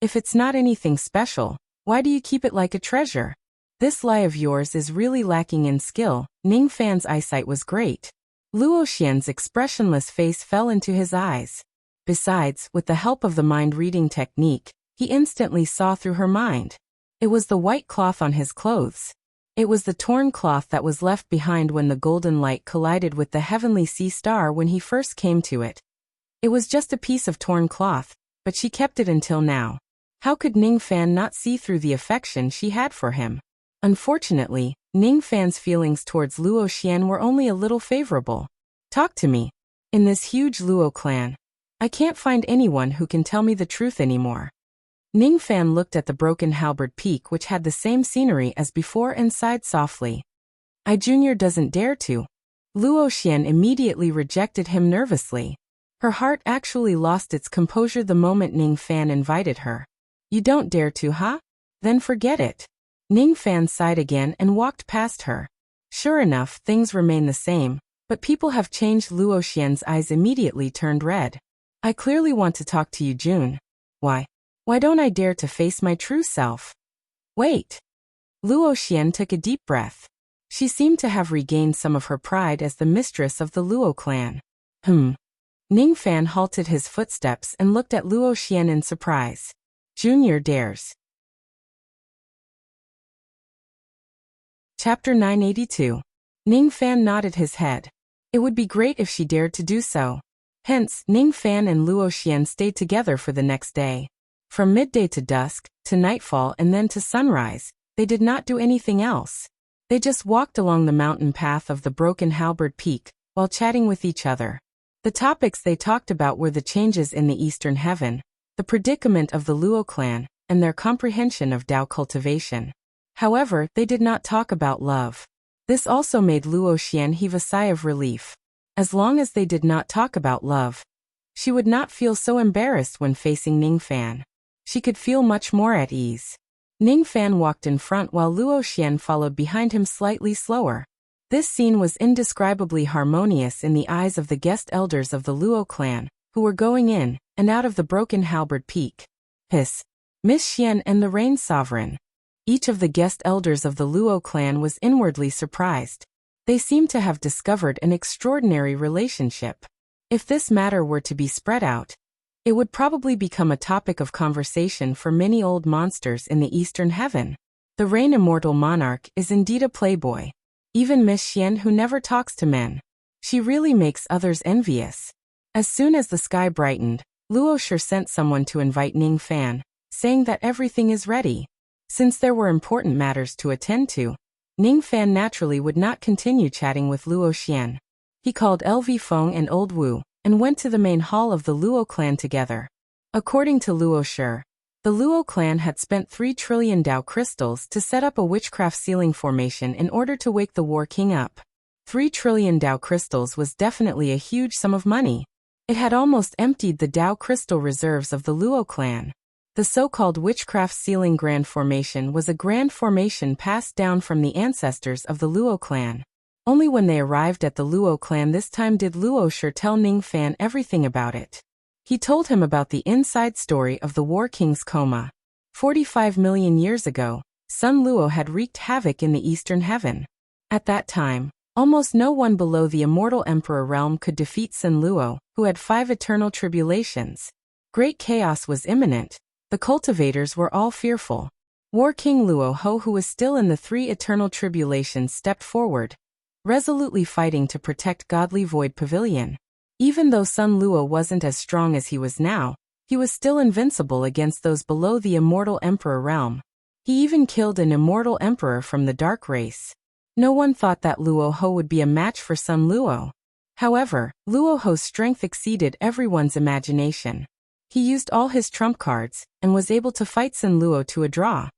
A: If it's not anything special, why do you keep it like a treasure? This lie of yours is really lacking in skill. Ning Fan's eyesight was great. Luo Xian's expressionless face fell into his eyes. Besides, with the help of the mind-reading technique, he instantly saw through her mind. It was the white cloth on his clothes. It was the torn cloth that was left behind when the golden light collided with the heavenly sea star when he first came to it. It was just a piece of torn cloth, but she kept it until now. How could Ning Fan not see through the affection she had for him? Unfortunately, Ning Fan's feelings towards Luo Xian were only a little favorable. Talk to me. In this huge Luo clan, I can't find anyone who can tell me the truth anymore. Ning Fan looked at the broken halberd peak which had the same scenery as before and sighed softly. I Junior doesn't dare to. Luo Xian immediately rejected him nervously. Her heart actually lost its composure the moment Ning Fan invited her. You don't dare to, huh? Then forget it. Ning Fan sighed again and walked past her. Sure enough, things remain the same, but people have changed. Luo Xian's eyes immediately turned red. I clearly want to talk to you, Jun. Why don't I dare to face my true self? Wait. Luo Xian took a deep breath. She seemed to have regained some of her pride as the mistress of the Luo clan. Ning Fan halted his footsteps and looked at Luo Xian in surprise. Junior dares. Chapter 982. Ning Fan nodded his head. It would be great if she dared to do so. Hence, Ning Fan and Luo Xian stayed together for the next day. From midday to dusk, to nightfall and then to sunrise, they did not do anything else. They just walked along the mountain path of the broken halberd peak, while chatting with each other. The topics they talked about were the changes in the Eastern Heaven, the predicament of the Luo clan, and their comprehension of Dao cultivation. However, they did not talk about love. This also made Luo Xian heave a sigh of relief. As long as they did not talk about love, she would not feel so embarrassed when facing Ning Fan. She could feel much more at ease. Ning Fan walked in front while Luo Xian followed behind him slightly slower. This scene was indescribably harmonious in the eyes of the guest elders of the Luo clan, who were going in and out of the broken halberd peak. Miss Xian and the Rain Sovereign. Each of the guest elders of the Luo clan was inwardly surprised. They seemed to have discovered an extraordinary relationship. If this matter were to be spread out, it would probably become a topic of conversation for many old monsters in the Eastern Heaven. The Rain Immortal Monarch is indeed a playboy. Even Miss Xian, who never talks to men. She really makes others envious. As soon as the sky brightened, Luo Shi sent someone to invite Ning Fan, saying that everything is ready. Since there were important matters to attend to, Ning Fan naturally would not continue chatting with Luo Xian. He called LV Feng and Old Wu, and went to the main hall of the Luo clan together. According to Luo Shi, the Luo clan had spent 3 trillion Dao crystals to set up a witchcraft ceiling formation in order to wake the War King up. 3 trillion Dao crystals was definitely a huge sum of money. It had almost emptied the Dao crystal reserves of the Luo clan. The so-called witchcraft ceiling grand formation was a grand formation passed down from the ancestors of the Luo clan. Only when they arrived at the Luo clan this time did Luo Shi tell Ning Fan everything about it. He told him about the inside story of the War King's coma. 45 million years ago, Sun Luo had wreaked havoc in the Eastern Heaven. At that time, almost no one below the immortal Emperor realm could defeat Sun Luo, who had 5 eternal tribulations. Great chaos was imminent. The cultivators were all fearful. War King Luo Ho, who was still in the 3 eternal tribulations, stepped forward, resolutely fighting to protect Godly Void Pavilion. Even though Sun Luo wasn't as strong as he was now, he was still invincible against those below the immortal Emperor realm. He even killed an immortal emperor from the dark race. No one thought that Luo Ho would be a match for Sun Luo. However, Luo Ho's strength exceeded everyone's imagination. He used all his trump cards, and was able to fight Sun Luo to a draw.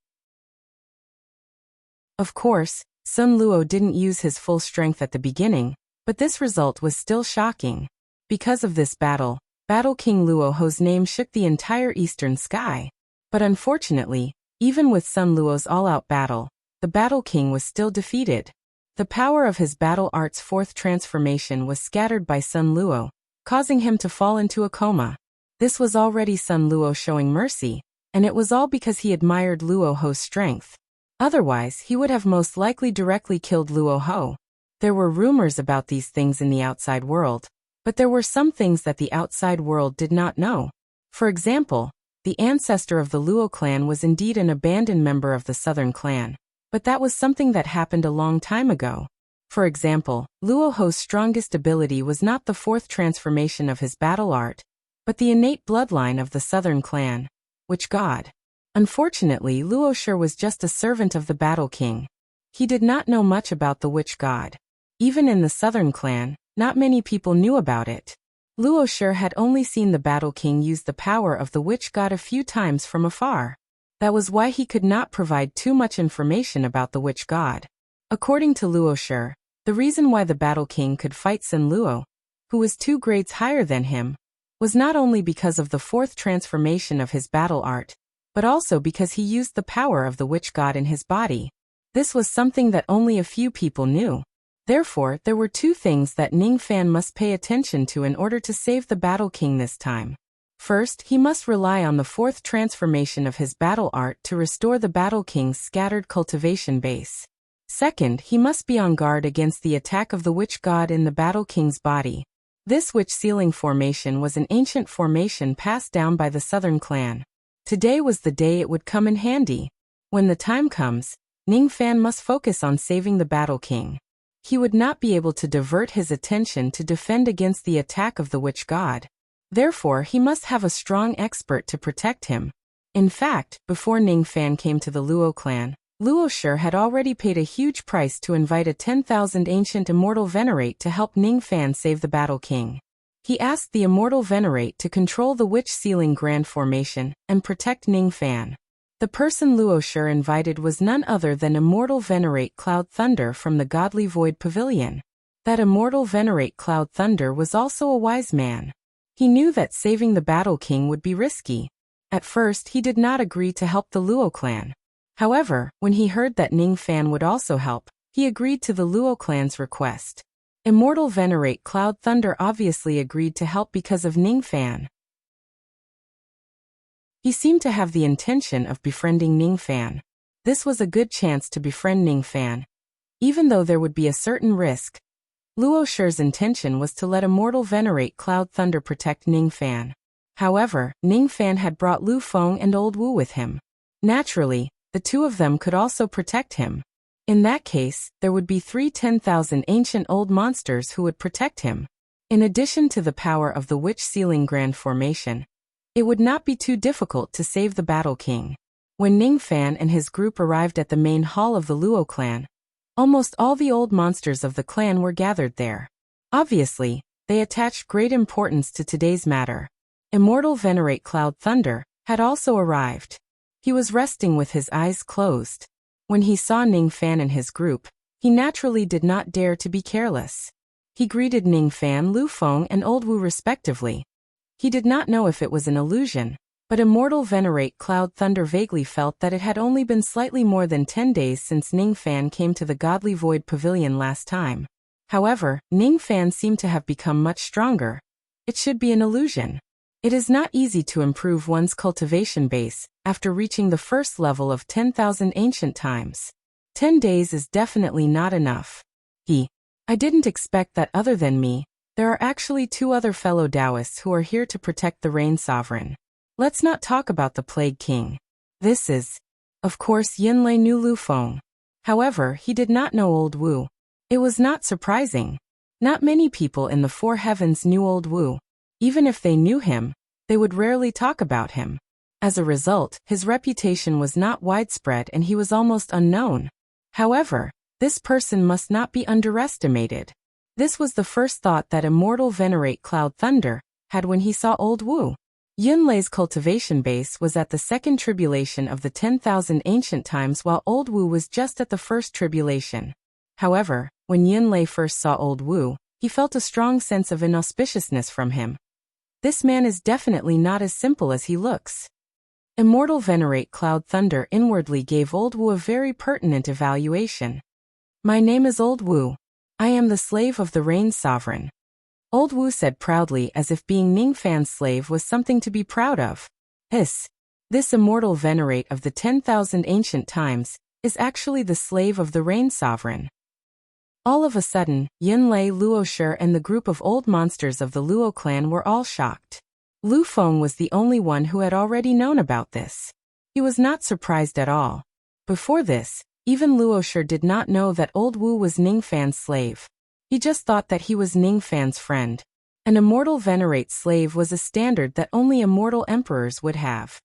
A: Of course, Sun Luo didn't use his full strength at the beginning, but this result was still shocking. Because of this battle, Battle King Luo Ho's name shook the entire eastern sky. But unfortunately, even with Sun Luo's all-out battle, the Battle King was still defeated. The power of his battle art's 4th transformation was scattered by Sun Luo, causing him to fall into a coma. This was already Sun Luo showing mercy, and it was all because he admired Luo Ho's strength. Otherwise, he would have most likely directly killed Luo Ho. There were rumors about these things in the outside world, but there were some things that the outside world did not know. For example, the ancestor of the Luo clan was indeed an abandoned member of the southern clan, but that was something that happened a long time ago. For example, Luo Ho's strongest ability was not the 4th transformation of his battle art, but the innate bloodline of the southern clan, Witch God. Unfortunately, Luo Shi was just a servant of the Battle King. He did not know much about the Witch God. Even in the southern clan, not many people knew about it. Luo Shi had only seen the Battle King use the power of the Witch God a few times from afar. That was why he could not provide too much information about the Witch God. According to Luo Shi, the reason why the Battle King could fight Sun Luo, who was 2 grades higher than him, was not only because of the 4th transformation of his battle art, but also because he used the power of the Witch God in his body. This was something that only a few people knew. Therefore, there were 2 things that Ning Fan must pay attention to in order to save the Battle King this time. First, he must rely on the 4th transformation of his battle art to restore the Battle King's scattered cultivation base. Second, he must be on guard against the attack of the Witch God in the Battle King's body. This witch ceiling formation was an ancient formation passed down by the southern clan. Today was the day it would come in handy. When the time comes, Ning Fan must focus on saving the Battle King. He would not be able to divert his attention to defend against the attack of the Witch God. Therefore, he must have a strong expert to protect him. In fact, before Ning Fan came to the Luo clan, Luo Shi had already paid a huge price to invite a 10,000 ancient immortal venerate to help Ning Fan save the Battle King. He asked the immortal venerate to control the witch ceiling grand formation and protect Ning Fan. The person Luo Shi invited was none other than immortal venerate Cloud Thunder from the Godly Void Pavilion. That immortal venerate Cloud Thunder was also a wise man. He knew that saving the Battle King would be risky. At first, he did not agree to help the Luo clan. However, when he heard that Ning Fan would also help, he agreed to the Luo clan's request. Immortal Venerate Cloud Thunder obviously agreed to help because of Ning Fan. He seemed to have the intention of befriending Ning Fan. This was a good chance to befriend Ning Fan. Even though there would be a certain risk, Luo Shi's intention was to let Immortal Venerate Cloud Thunder protect Ning Fan. However, Ning Fan had brought Lu Feng and Old Wu with him. Naturally, the 2 of them could also protect him. In that case, there would be 3 10,000 ancient old monsters who would protect him. In addition to the power of the Witch Ceiling Grand Formation, it would not be too difficult to save the Battle King. When Ning Fan and his group arrived at the main hall of the Luo clan, almost all the old monsters of the clan were gathered there. Obviously, they attached great importance to today's matter. Immortal Venerate Cloud Thunder had also arrived. He was resting with his eyes closed. When he saw Ning Fan and his group, He naturally did not dare to be careless. He greeted Ning Fan, Lu Feng, and Old Wu respectively. He did not know if it was an illusion, but Immortal Venerate Cloud Thunder vaguely felt that it had only been slightly more than 10 days since Ning Fan came to the Godly Void Pavilion last time. However, Ning Fan seemed to have become much stronger. It should be an illusion. It is not easy to improve one's cultivation base after reaching the first level of 10,000 ancient times. 10 days is definitely not enough. I didn't expect that. Other than me, there are actually 2 other fellow Taoists who are here to protect the Rain Sovereign. Let's not talk about the Plague King. This is, of course, Yinlei knew Lu Feng. However, he did not know Old Wu. It was not surprising. Not many people in the 4 heavens knew Old Wu. Even if they knew him, they would rarely talk about him. As a result, his reputation was not widespread and he was almost unknown. However, this person must not be underestimated. This was the first thought that Immortal Venerate Cloud Thunder had when he saw Old Wu. Yunlei's cultivation base was at the second tribulation of the 10,000 ancient times while Old Wu was just at the first tribulation. However, when Yunlei first saw Old Wu, he felt a strong sense of inauspiciousness from him. This man is definitely not as simple as he looks. Immortal Venerate Cloud Thunder inwardly gave Old Wu a very pertinent evaluation. My name is Old Wu. I am the slave of the Rain Sovereign. Old Wu said proudly as if being Ning Fan's slave was something to be proud of. This Immortal Venerate of the 10,000 ancient times is actually the slave of the Rain Sovereign. All of a sudden, Yunlei, Luoshi, and the group of old monsters of the Luo clan were all shocked. Lu Feng was the only one who had already known about this. He was not surprised at all. Before this, even Luoshi did not know that Old Wu was Ning Fan's slave. He just thought that he was Ning Fan's friend. An Immortal Venerate slave was a standard that only immortal emperors would have.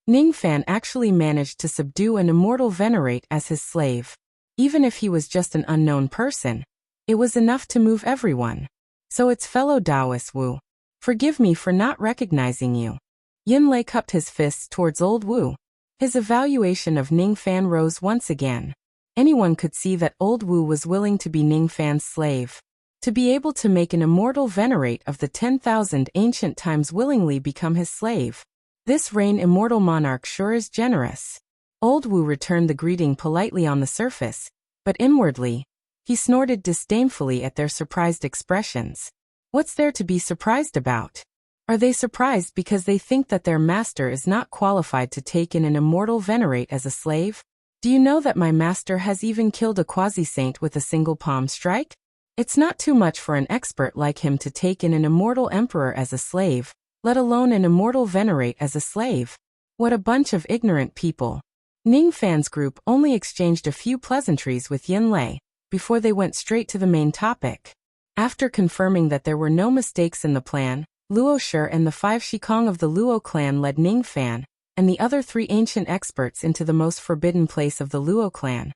A: Ning Fan actually managed to subdue an Immortal Venerate as his slave. Even if he was just an unknown person, it was enough to move everyone. So it's fellow Taoist Wu. Forgive me for not recognizing you. Yunlei cupped his fists towards Old Wu. His evaluation of Ning Fan rose once again. Anyone could see that Old Wu was willing to be Ning Fan's slave. To be able to make an Immortal Venerate of the 10,000 ancient times willingly become his slave. This Rain Immortal Monarch sure is generous. Old Wu returned the greeting politely on the surface, but inwardly, he snorted disdainfully at their surprised expressions. What's there to be surprised about? Are they surprised because they think that their master is not qualified to take in an Immortal Venerate as a slave? Do you know that my master has even killed a quasi-saint with a single palm strike? It's not too much for an expert like him to take in an Immortal Emperor as a slave, let alone an Immortal Venerate as a slave. What a bunch of ignorant people. Ning Fan's group only exchanged a few pleasantries with Yunlei before they went straight to the main topic. After confirming that there were no mistakes in the plan, Luoshi and the 5 Shikong of the Luo clan led Ning Fan and the other 3 ancient experts into the most forbidden place of the Luo clan,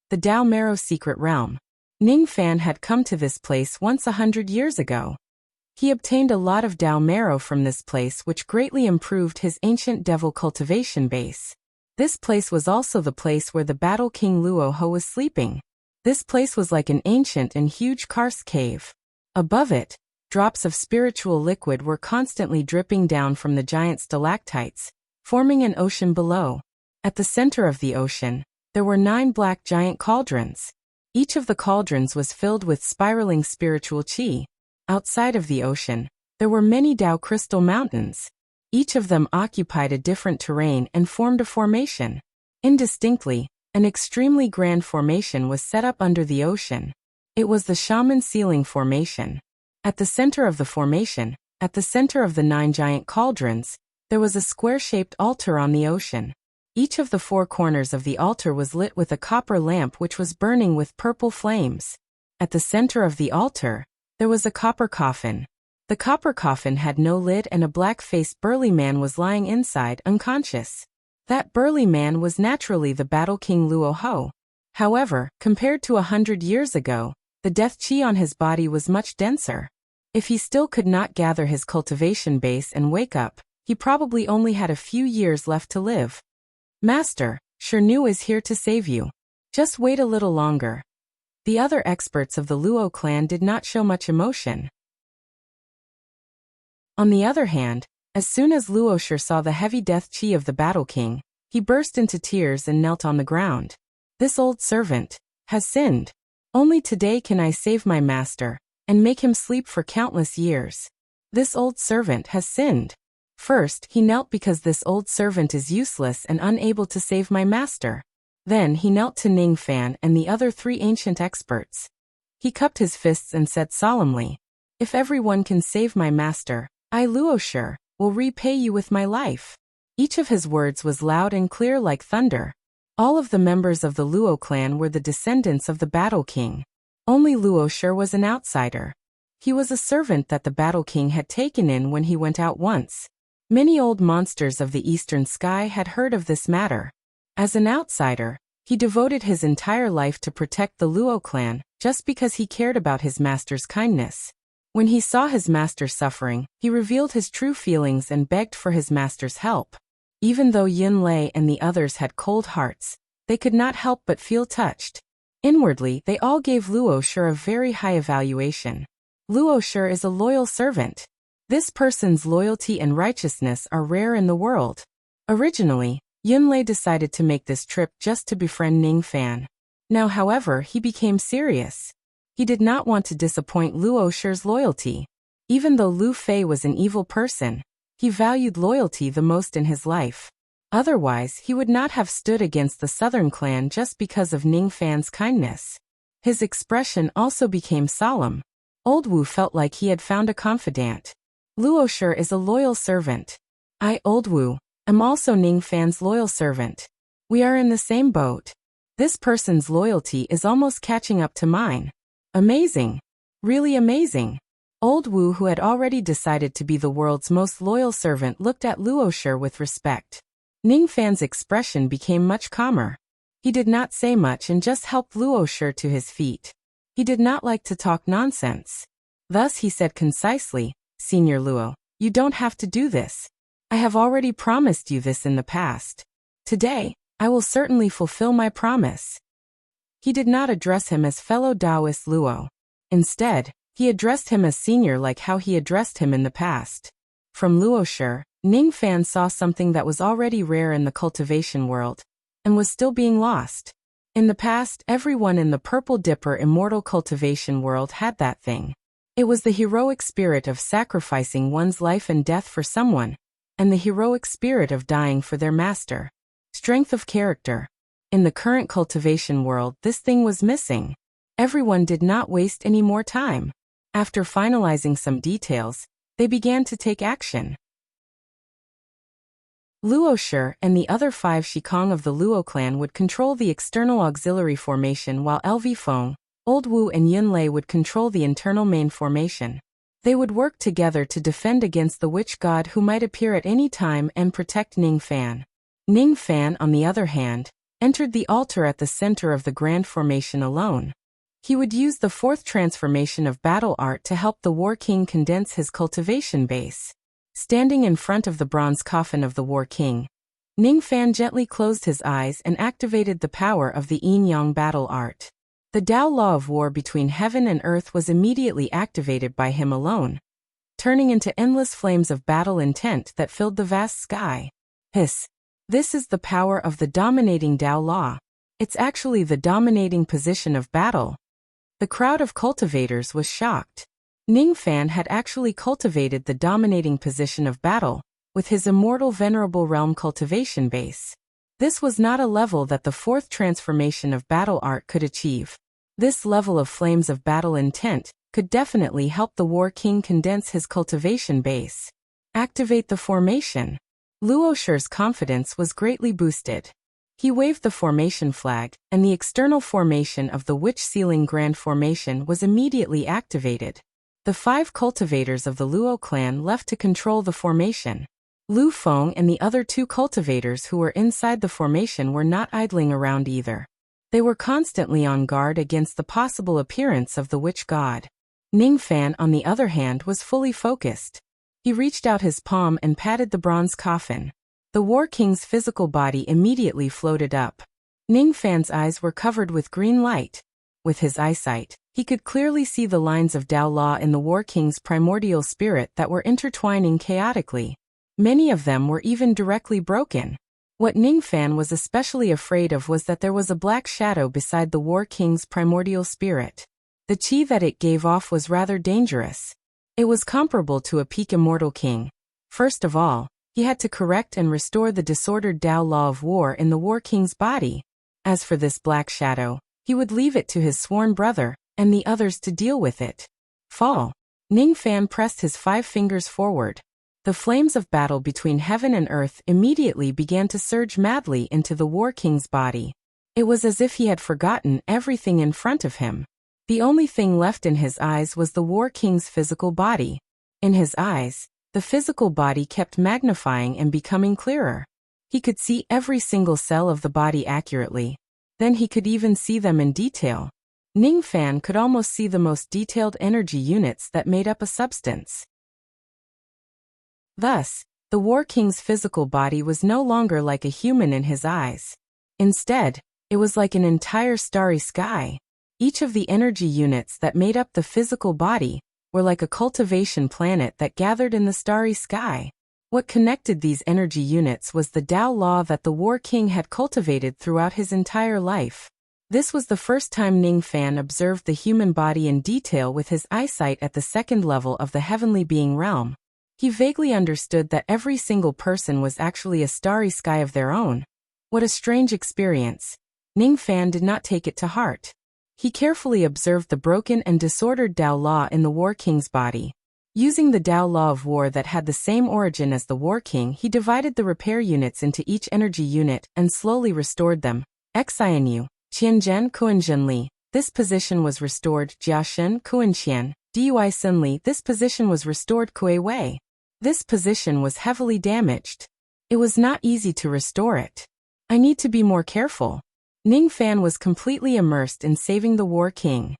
A: the Dao Marrow secret realm. Ning Fan had come to this place once 100 years ago. He obtained a lot of Dao Marrow from this place, which greatly improved his ancient devil cultivation base. This place was also the place where the Battle King Luo Ho was sleeping. This place was like an ancient and huge karst cave. Above it, drops of spiritual liquid were constantly dripping down from the giant stalactites, forming an ocean below. At the center of the ocean, there were 9 black giant cauldrons. Each of the cauldrons was filled with spiraling spiritual qi. Outside of the ocean, there were many Dao crystal mountains. Each of them occupied a different terrain and formed a formation. Indistinctly, an extremely grand formation was set up under the ocean. It was the Shaman Ceiling Formation. At the center of the formation, at the center of the 9 giant cauldrons, there was a square-shaped altar on the ocean. Each of the 4 corners of the altar was lit with a copper lamp which was burning with purple flames. At the center of the altar, there was a copper coffin. The copper coffin had no lid and a black-faced burly man was lying inside, unconscious. That burly man was naturally the Battle King Luo Ho. However, compared to 100 years ago, the death qi on his body was much denser. If he still could not gather his cultivation base and wake up, he probably only had a few years left to live. Master, Shirnu is here to save you. Just wait a little longer. The other experts of the Luo clan did not show much emotion. On the other hand, as soon as Luo saw the heavy death chi of the Battle King, he burst into tears and knelt on the ground. This old servant has sinned. Only today can I save my master and make him sleep for countless years. This old servant has sinned. First, he knelt because this old servant is useless and unable to save my master. Then he knelt to Ning Fan and the other 3 ancient experts. He cupped his fists and said solemnly, "If everyone can save my master, I, Luo, will repay you with my life." Each of his words was loud and clear like thunder. All of the members of the Luo clan were the descendants of the Battle King. Only Luo was an outsider. He was a servant that the Battle King had taken in when he went out once. Many old monsters of the eastern sky had heard of this matter. As an outsider, he devoted his entire life to protect the Luo clan, just because he cared about his master's kindness. When he saw his master suffering, he revealed his true feelings and begged for his master's help. Even though Yunlei and the others had cold hearts, they could not help but feel touched. Inwardly, they all gave Luo a very high evaluation. Luo is a loyal servant. This person's loyalty and righteousness are rare in the world. Originally, Yunlei decided to make this trip just to befriend Ning Fan. Now, however, he became serious. He did not want to disappoint Luo's loyalty. Even though Lu Fei was an evil person, he valued loyalty the most in his life. Otherwise, he would not have stood against the Southern clan just because of Ning Fan's kindness. His expression also became solemn. Old Wu felt like he had found a confidant. Luo is a loyal servant. I, Old Wu, am also Ning Fan's loyal servant. We are in the same boat. This person's loyalty is almost catching up to mine. Amazing. Really amazing. Old Wu, who had already decided to be the world's most loyal servant, looked at Luo with respect. Ning Fan's expression became much calmer. He did not say much and just helped Luo to his feet. He did not like to talk nonsense. Thus he said concisely, "Senior Luo, you don't have to do this. I have already promised you this in the past. Today, I will certainly fulfill my promise." He did not address him as fellow Taoist Luo. Instead, he addressed him as senior like how he addressed him in the past. From Luo, Ning Fan saw something that was already rare in the cultivation world, and was still being lost. In the past, everyone in the Purple Dipper immortal cultivation world had that thing. It was the heroic spirit of sacrificing one's life and death for someone, and the heroic spirit of dying for their master. Strength of character. In the current cultivation world, this thing was missing. Everyone did not waste any more time. After finalizing some details, they began to take action. Luo and the other 5 Shikong of the Luo clan would control the external auxiliary formation, while LV Feng, Old Wu and Yunlei would control the internal main formation. They would work together to defend against the witch god who might appear at any time and protect Ning Fan. Ning Fan, on the other hand, entered the altar at the center of the grand formation alone. He would use the 4th transformation of battle art to help the War King condense his cultivation base. Standing in front of the bronze coffin of the War King, Ning Fan gently closed his eyes and activated the power of the Yin-Yang battle art. The Tao law of war between heaven and earth was immediately activated by him alone, turning into endless flames of battle intent that filled the vast sky. Hiss. This is the power of the dominating Tao law. It's actually the dominating position of battle. The crowd of cultivators was shocked. Ning Fan had actually cultivated the dominating position of battle, with his immortal venerable realm cultivation base. This was not a level that the 4th transformation of battle art could achieve. This level of flames of battle intent could definitely help the War King condense his cultivation base. Activate the formation. Luo's confidence was greatly boosted. He waved the formation flag, and the external formation of the Witch Ceiling Grand Formation was immediately activated. The 5 cultivators of the Luo clan left to control the formation. Lu Feng and the other 2 cultivators who were inside the formation were not idling around either. They were constantly on guard against the possible appearance of the witch god. Ning Fan, on the other hand, was fully focused. He reached out his palm and patted the bronze coffin. The War King's physical body immediately floated up. Ning Fan's eyes were covered with green light. With his eyesight, he could clearly see the lines of Tao Law in the War King's primordial spirit that were intertwining chaotically. Many of them were even directly broken. What Ning Fan was especially afraid of was that there was a black shadow beside the War King's primordial spirit. The qi that it gave off was rather dangerous. It was comparable to a peak immortal king. First of all, he had to correct and restore the disordered Tao Law of war in the War King's body. As for this black shadow, he would leave it to his sworn brother and the others to deal with it. Fall. Ning Fan pressed his 5 fingers forward. The flames of battle between heaven and earth immediately began to surge madly into the War King's body. It was as if he had forgotten everything in front of him. The only thing left in his eyes was the War King's physical body. In his eyes, the physical body kept magnifying and becoming clearer. He could see every single cell of the body accurately. Then he could even see them in detail. Ning Fan could almost see the most detailed energy units that made up a substance. Thus, the War King's physical body was no longer like a human in his eyes. Instead, it was like an entire starry sky. Each of the energy units that made up the physical body were like a cultivation planet that gathered in the starry sky. What connected these energy units was the Tao Law that the War King had cultivated throughout his entire life. This was the first time Ning Fan observed the human body in detail with his eyesight at the second level of the heavenly being realm. He vaguely understood that every single person was actually a starry sky of their own. What a strange experience. Ning Fan did not take it to heart. He carefully observed the broken and disordered Tao Law in the War King's body. Using the Tao Law of war that had the same origin as the War King, he divided the repair units into each energy unit and slowly restored them. Xianyu, Qianzhen Kuanzhenli, this position was restored. Jiashen Kuanqian, Dui Sinli, this position was restored. Kui Wei. This position was heavily damaged. It was not easy to restore it. I need to be more careful. Ning Fan was completely immersed in saving the War King.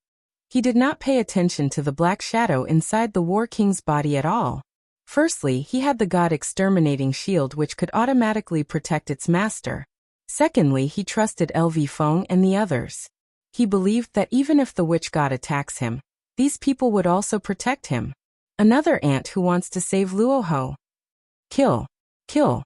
A: He did not pay attention to the black shadow inside the War King's body at all. Firstly, he had the God Exterminating Shield which could automatically protect its master. Secondly, he trusted LV Feng and the others. He believed that even if the witch god attacks him, these people would also protect him. Another ant who wants to save Luoho. Kill. Kill.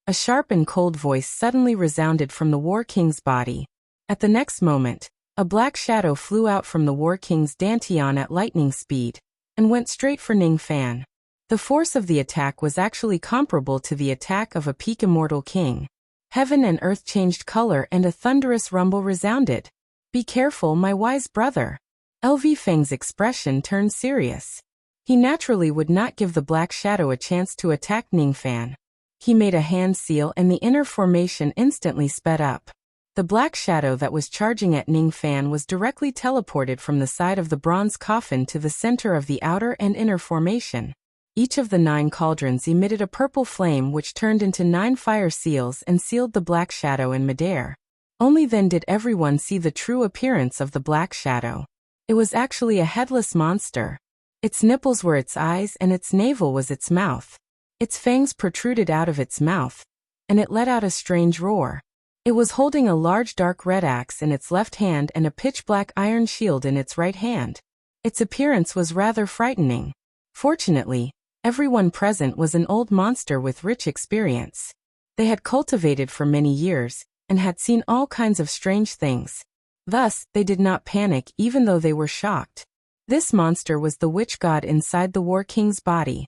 A: A sharp and cold voice suddenly resounded from the War King's body. At the next moment, a black shadow flew out from the War King's dantian at lightning speed, and went straight for Ning Fan. The force of the attack was actually comparable to the attack of a peak immortal king. Heaven and earth changed color and a thunderous rumble resounded. Be careful, my wise brother. LV Feng's expression turned serious. He naturally would not give the black shadow a chance to attack Ning Fan. He made a hand seal and the inner formation instantly sped up. The black shadow that was charging at Ning Fan was directly teleported from the side of the bronze coffin to the center of the outer and inner formation. Each of the 9 cauldrons emitted a purple flame which turned into 9 fire seals and sealed the black shadow in midair. Only then did everyone see the true appearance of the black shadow. It was actually a headless monster. Its nipples were its eyes and its navel was its mouth. Its fangs protruded out of its mouth, and it let out a strange roar. It was holding a large dark red axe in its left hand and a pitch-black iron shield in its right hand. Its appearance was rather frightening. Fortunately, everyone present was an old monster with rich experience. They had cultivated for many years, and had seen all kinds of strange things. Thus, they did not panic even though they were shocked. This monster was the witch god inside the War King's body.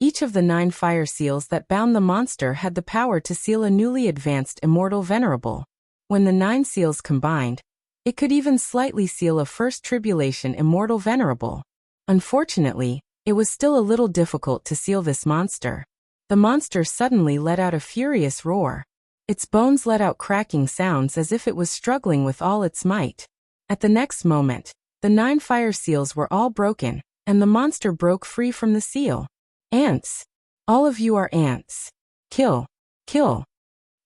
A: Each of the 9 fire seals that bound the monster had the power to seal a newly advanced immortal venerable. When the 9 seals combined, it could even slightly seal a first tribulation immortal venerable. Unfortunately, it was still a little difficult to seal this monster. The monster suddenly let out a furious roar. Its bones let out cracking sounds as if it was struggling with all its might. At the next moment, the 9 fire seals were all broken, and the monster broke free from the seal. Ants. All of you are ants. Kill. Kill.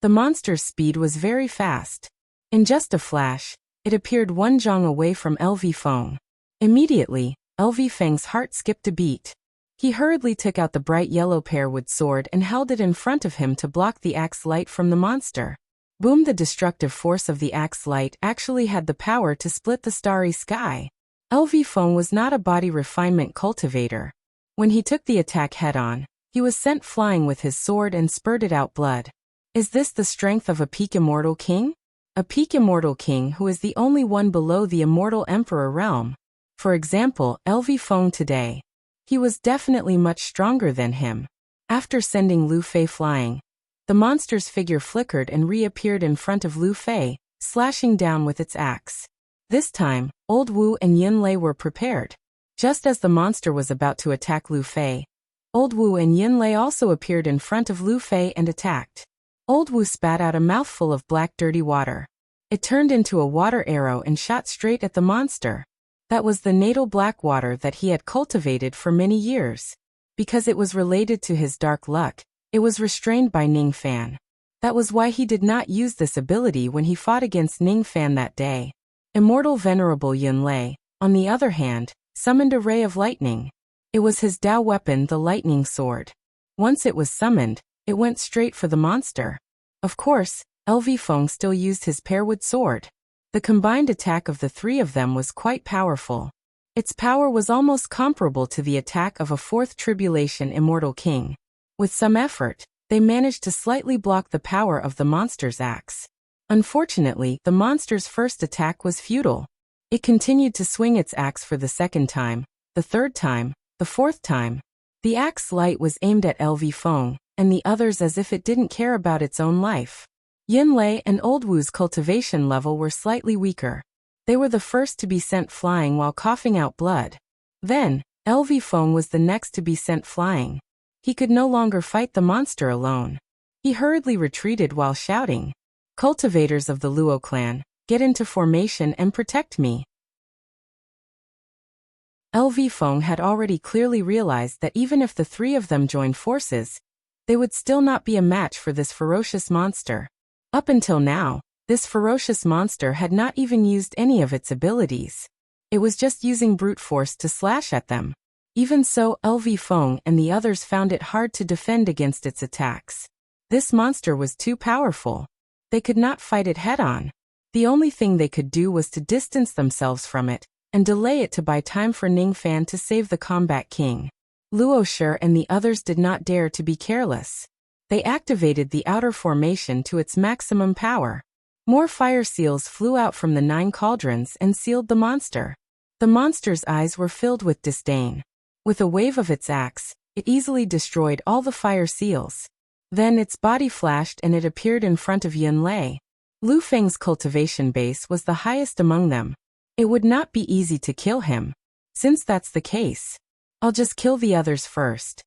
A: The monster's speed was very fast. In just a flash, it appeared 1 zhang away from LV Feng. Immediately, LV Feng's heart skipped a beat. He hurriedly took out the bright yellow pearwood sword and held it in front of him to block the axe light from the monster. Boom! The destructive force of the axe light actually had the power to split the starry sky. LV Feng was not a body refinement cultivator. When he took the attack head-on, he was sent flying with his sword and spurted out blood. Is this the strength of a peak immortal king? A peak immortal king who is the only one below the immortal emperor realm. For example, LV Feng today. He was definitely much stronger than him. After sending Lu Fei flying, the monster's figure flickered and reappeared in front of Lu Fei, slashing down with its axe. This time, Old Wu and Yin Lei were prepared. Just as the monster was about to attack Lu Fei, Old Wu and Yin Lei also appeared in front of Lu Fei and attacked. Old Wu spat out a mouthful of black dirty water. It turned into a water arrow and shot straight at the monster. That was the natal black water that he had cultivated for many years. Because it was related to his dark luck, it was restrained by Ning Fan. That was why he did not use this ability when he fought against Ning Fan that day. Immortal Venerable Yun Lei, on the other hand, summoned a ray of lightning. It was his Dao weapon, the lightning sword. Once it was summoned, it went straight for the monster. Of course, LV Feng still used his pearwood sword. The combined attack of the three of them was quite powerful. Its power was almost comparable to the attack of a fourth tribulation immortal king. With some effort, they managed to slightly block the power of the monster's axe. Unfortunately, the monster's first attack was futile. It continued to swing its axe for the second time, the third time, the fourth time. The axe light was aimed at LV Feng, and the others as if it didn't care about its own life. Yin Lei and Old Wu's cultivation level were slightly weaker. They were the first to be sent flying while coughing out blood. Then, LV Feng was the next to be sent flying. He could no longer fight the monster alone. He hurriedly retreated while shouting, "Cultivators of the Luo clan, get into formation and protect me." LV Feng had already clearly realized that even if the three of them joined forces, they would still not be a match for this ferocious monster. Up until now, this ferocious monster had not even used any of its abilities. It was just using brute force to slash at them. Even so, LV Feng and the others found it hard to defend against its attacks. This monster was too powerful. They could not fight it head-on. The only thing they could do was to distance themselves from it, and delay it to buy time for Ning Fan to save the combat king. Luo Shi and the others did not dare to be careless. They activated the outer formation to its maximum power. More fire seals flew out from the 9 cauldrons and sealed the monster. The monster's eyes were filled with disdain. With a wave of its axe, it easily destroyed all the fire seals. Then its body flashed and it appeared in front of Yun Lei. Lu Feng's cultivation base was the highest among them. It would not be easy to kill him. Since that's the case, I'll just kill the others first.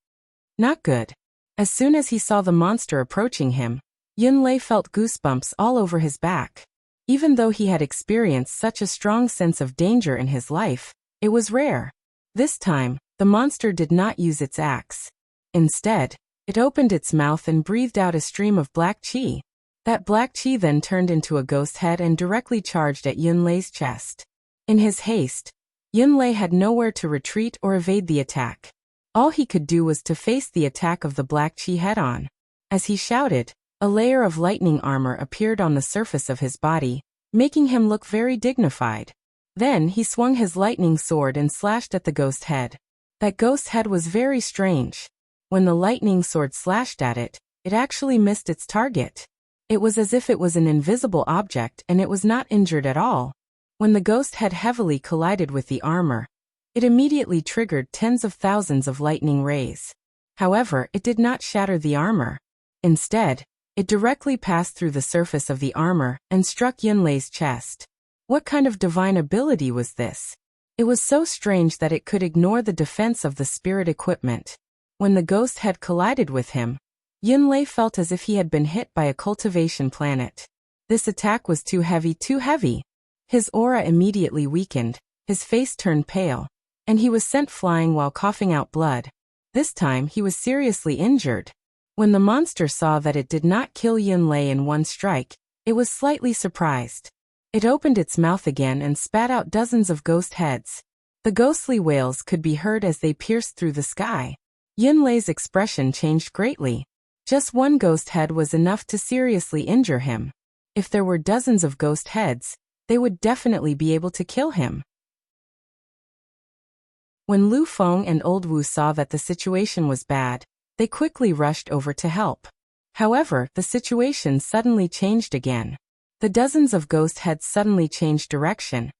A: Not good. As soon as he saw the monster approaching him, Yun Lei felt goosebumps all over his back. Even though he had experienced such a strong sense of danger in his life, it was rare. This time, the monster did not use its axe. Instead, it opened its mouth and breathed out a stream of black qi. That black qi then turned into a ghost head and directly charged at Yun Lei's chest. In his haste, Yun Lei had nowhere to retreat or evade the attack. All he could do was to face the attack of the black qi head-on. As he shouted, a layer of lightning armor appeared on the surface of his body, making him look very dignified. Then he swung his lightning sword and slashed at the ghost head. That ghost head was very strange. When the lightning sword slashed at it, it actually missed its target. It was as if it was an invisible object and it was not injured at all. When the ghost head heavily collided with the armor, it immediately triggered tens of thousands of lightning rays. However, it did not shatter the armor. Instead, it directly passed through the surface of the armor and struck Yun Lei's chest. What kind of divine ability was this? It was so strange that it could ignore the defense of the spirit equipment. When the ghost head collided with him, Yun Lei felt as if he had been hit by a cultivation planet. This attack was too heavy, too heavy. His aura immediately weakened, his face turned pale, and he was sent flying while coughing out blood. This time he was seriously injured. When the monster saw that it did not kill Yun Lei in one strike, it was slightly surprised. It opened its mouth again and spat out dozens of ghost heads. The ghostly wails could be heard as they pierced through the sky. Yun Lei's expression changed greatly. Just one ghost head was enough to seriously injure him. If there were dozens of ghost heads, they would definitely be able to kill him. When Lu Feng and Old Wu saw that the situation was bad, they quickly rushed over to help. However, the situation suddenly changed again. The dozens of ghost heads suddenly changed direction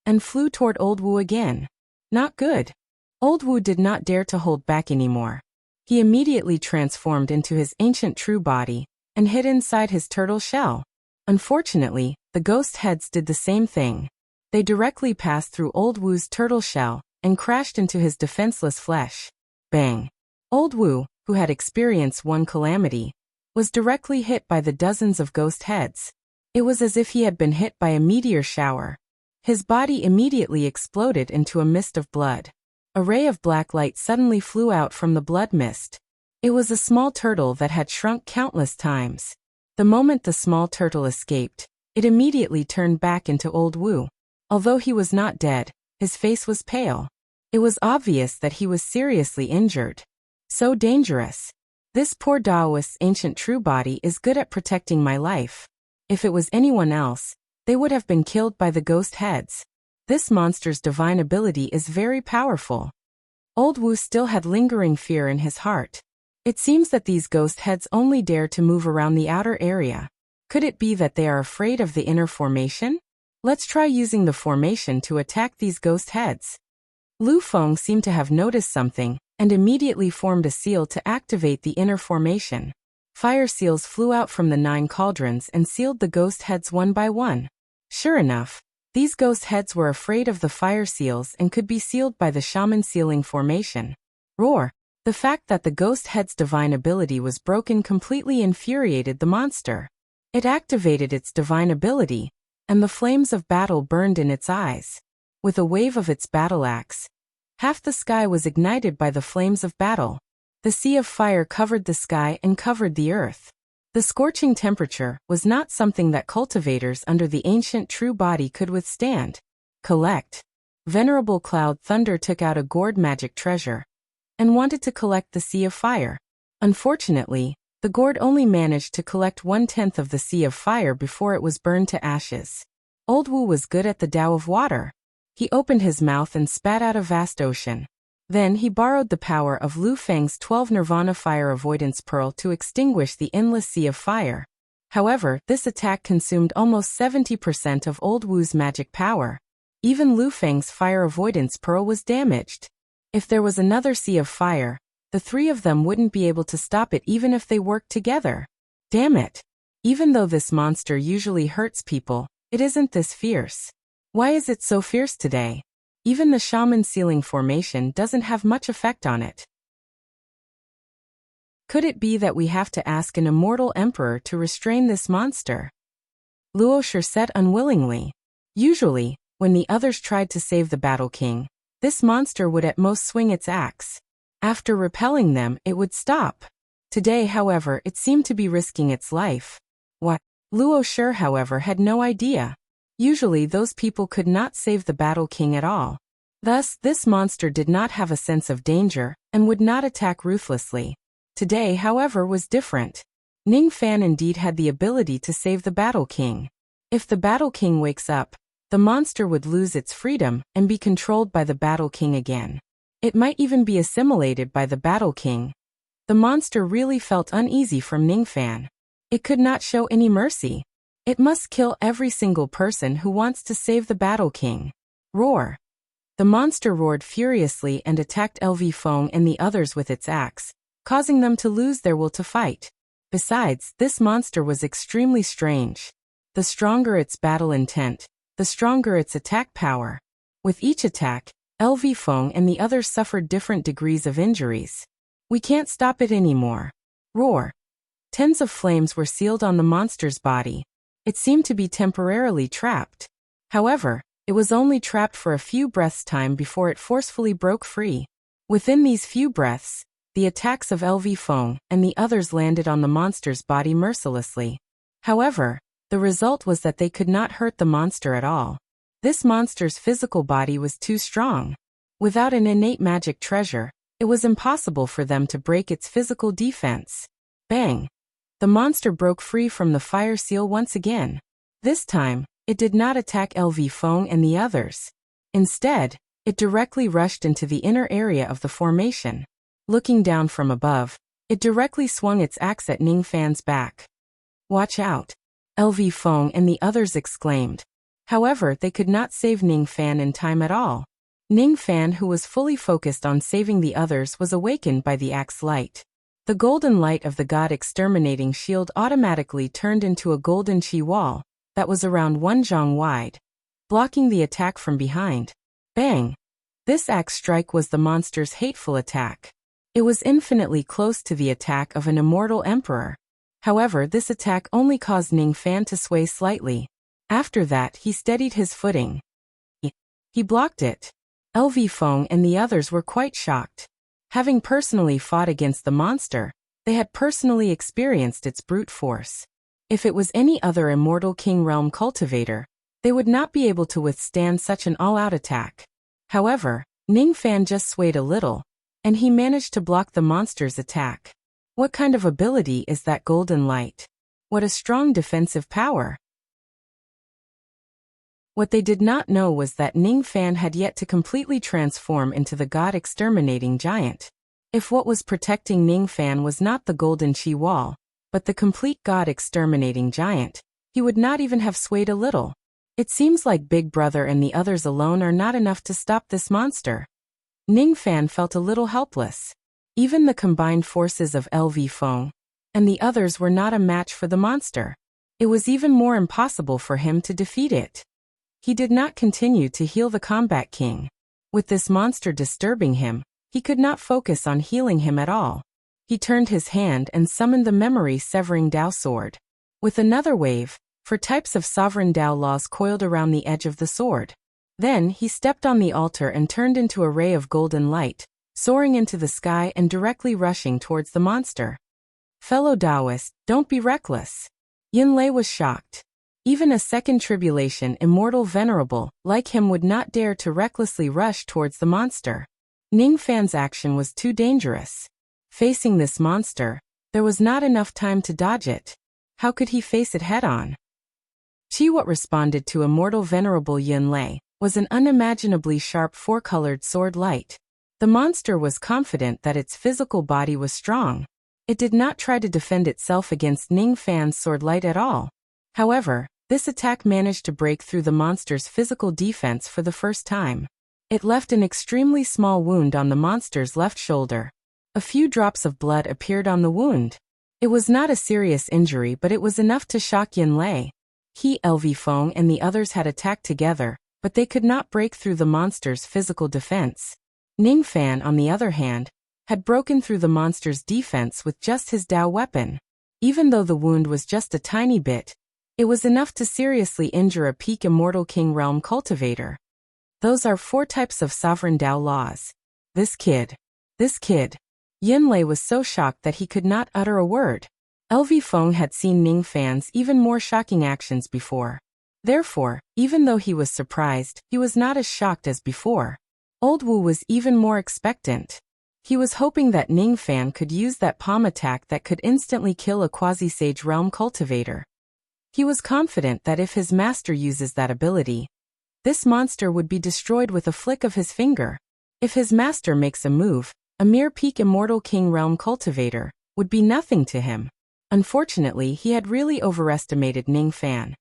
A: and flew toward Old Wu again. Not good. Old Wu did not dare to hold back anymore. He immediately transformed into his ancient true body and hid inside his turtle shell. Unfortunately, the ghost heads did the same thing. They directly passed through Old Wu's turtle shell and crashed into his defenseless flesh. Bang! Old Wu, who had experienced one calamity, was directly hit by the dozens of ghost heads. It was as if he had been hit by a meteor shower. His body immediately exploded into a mist of blood. A ray of black light suddenly flew out from the blood mist. It was a small turtle that had shrunk countless times. The moment the small turtle escaped, it immediately turned back into Old Wu. Although he was not dead, his face was pale. It was obvious that he was seriously injured. So dangerous. This poor Daoist's ancient true body is good at protecting my life. If it was anyone else, they would have been killed by the ghost heads. This monster's divine ability is very powerful. Old Wu still had lingering fear in his heart. It seems that these ghost heads only dare to move around the outer area. Could it be that they are afraid of the inner formation? Let's try using the formation to attack these ghost heads. Lu Feng seemed to have noticed something and immediately formed a seal to activate the inner formation. Fire seals flew out from the 9 cauldrons and sealed the ghost heads one by one. Sure enough, these ghost heads were afraid of the fire seals and could be sealed by the shaman sealing formation. Roar! The fact that the ghost head's divine ability was broken completely infuriated the monster. It activated its divine ability, and the flames of battle burned in its eyes. With a wave of its battle axe, half the sky was ignited by the flames of battle. The sea of fire covered the sky and covered the earth. The scorching temperature was not something that cultivators under the ancient true body could withstand. Collect. Venerable Cloud Thunder took out a gourd magic treasure and wanted to collect the sea of fire. Unfortunately, the gourd only managed to collect 1/10 of the sea of fire before it was burned to ashes. Old Wu was good at the Tao of water. He opened his mouth and spat out a vast ocean. Then he borrowed the power of Lu Feng's 12 Nirvana Fire Avoidance Pearl to extinguish the endless sea of fire. However, this attack consumed almost 70% of Old Wu's magic power. Even Lu Feng's Fire Avoidance Pearl was damaged. If there was another sea of fire, the 3 of them wouldn't be able to stop it even if they worked together. Damn it! Even though this monster usually hurts people, it isn't this fierce. Why is it so fierce today? Even the shaman sealing formation doesn't have much effect on it. Could it be that we have to ask an immortal emperor to restrain this monster? Luosher said unwillingly. Usually, when the others tried to save the Battle King, this monster would at most swing its axe. After repelling them, it would stop. Today, however, it seemed to be risking its life. What? Luosher, however, had no idea. Usually those people could not save the Battle King at all. Thus, this monster did not have a sense of danger and would not attack ruthlessly. Today, however, was different. Ning Fan indeed had the ability to save the Battle King. If the Battle King wakes up, the monster would lose its freedom and be controlled by the Battle King again. It might even be assimilated by the Battle King. The monster really felt uneasy from Ning Fan. It could not show any mercy. It must kill every single person who wants to save the Battle King. Roar! The monster roared furiously and attacked LV Feng and the others with its axe, causing them to lose their will to fight. Besides, this monster was extremely strange. The stronger its battle intent, the stronger its attack power. With each attack, LV Feng and the others suffered different degrees of injuries. We can't stop it anymore. Roar! Tens of flames were sealed on the monster's body. It seemed to be temporarily trapped. However, it was only trapped for a few breaths' time before it forcefully broke free. Within these few breaths, the attacks of LV Feng and the others landed on the monster's body mercilessly. However, the result was that they could not hurt the monster at all. This monster's physical body was too strong. Without an innate magic treasure, it was impossible for them to break its physical defense. Bang! The monster broke free from the fire seal once again. This time, it did not attack LV Feng and the others. Instead, it directly rushed into the inner area of the formation. Looking down from above, it directly swung its axe at Ning Fan's back. "Watch out!" LV Feng and the others exclaimed. However, they could not save Ning Fan in time at all. Ning Fan, who was fully focused on saving the others, was awakened by the axe light. The golden light of the god exterminating shield automatically turned into a golden chi wall that was around 1 zhang wide, blocking the attack from behind. Bang! This axe strike was the monster's hateful attack. It was infinitely close to the attack of an immortal emperor. However, this attack only caused Ning Fan to sway slightly. After that, he steadied his footing. He blocked it. LV Feng and the others were quite shocked. Having personally fought against the monster, they had personally experienced its brute force. If it was any other immortal king realm cultivator, they would not be able to withstand such an all-out attack. However, Ning Fan just swayed a little, and he managed to block the monster's attack. What kind of ability is that golden light? What a strong defensive power! What they did not know was that Ning Fan had yet to completely transform into the god-exterminating giant. If what was protecting Ning Fan was not the golden chi wall, but the complete god-exterminating giant, he would not even have swayed a little. It seems like Big Brother and the others alone are not enough to stop this monster. Ning Fan felt a little helpless. Even the combined forces of LV Feng and the others were not a match for the monster. It was even more impossible for him to defeat it. He did not continue to heal the combat king. With this monster disturbing him, he could not focus on healing him at all. He turned his hand and summoned the memory-severing Dao sword. With another wave, for types of sovereign Dao laws coiled around the edge of the sword. Then he stepped on the altar and turned into a ray of golden light, soaring into the sky and directly rushing towards the monster. Fellow Taoist, don't be reckless. Yunlei was shocked. Even a second tribulation immortal venerable like him would not dare to recklessly rush towards the monster. Ning Fan's action was too dangerous. Facing this monster, there was not enough time to dodge it. How could he face it head-on? What responded to immortal venerable Yunlei was an unimaginably sharp four-colored sword light. The monster was confident that its physical body was strong. It did not try to defend itself against Ning Fan's sword light at all. However, this attack managed to break through the monster's physical defense for the first time. It left an extremely small wound on the monster's left shoulder. A few drops of blood appeared on the wound. It was not a serious injury, but it was enough to shock Yunlei. He, LV Feng and the others had attacked together, but they could not break through the monster's physical defense. Ning Fan, on the other hand, had broken through the monster's defense with just his Dao weapon. Even though the wound was just a tiny bit, it was enough to seriously injure a peak immortal king realm cultivator. Those are 4 types of sovereign Dao laws. This kid. Yunlei was so shocked that he could not utter a word. LV Feng had seen Ning Fan's even more shocking actions before. Therefore, even though he was surprised, he was not as shocked as before. Old Wu was even more expectant. He was hoping that Ning Fan could use that palm attack that could instantly kill a quasi-sage realm cultivator. He was confident that if his master uses that ability, this monster would be destroyed with a flick of his finger. If his master makes a move, a mere peak immortal king realm cultivator would be nothing to him. Unfortunately, he had really overestimated Ning Fan.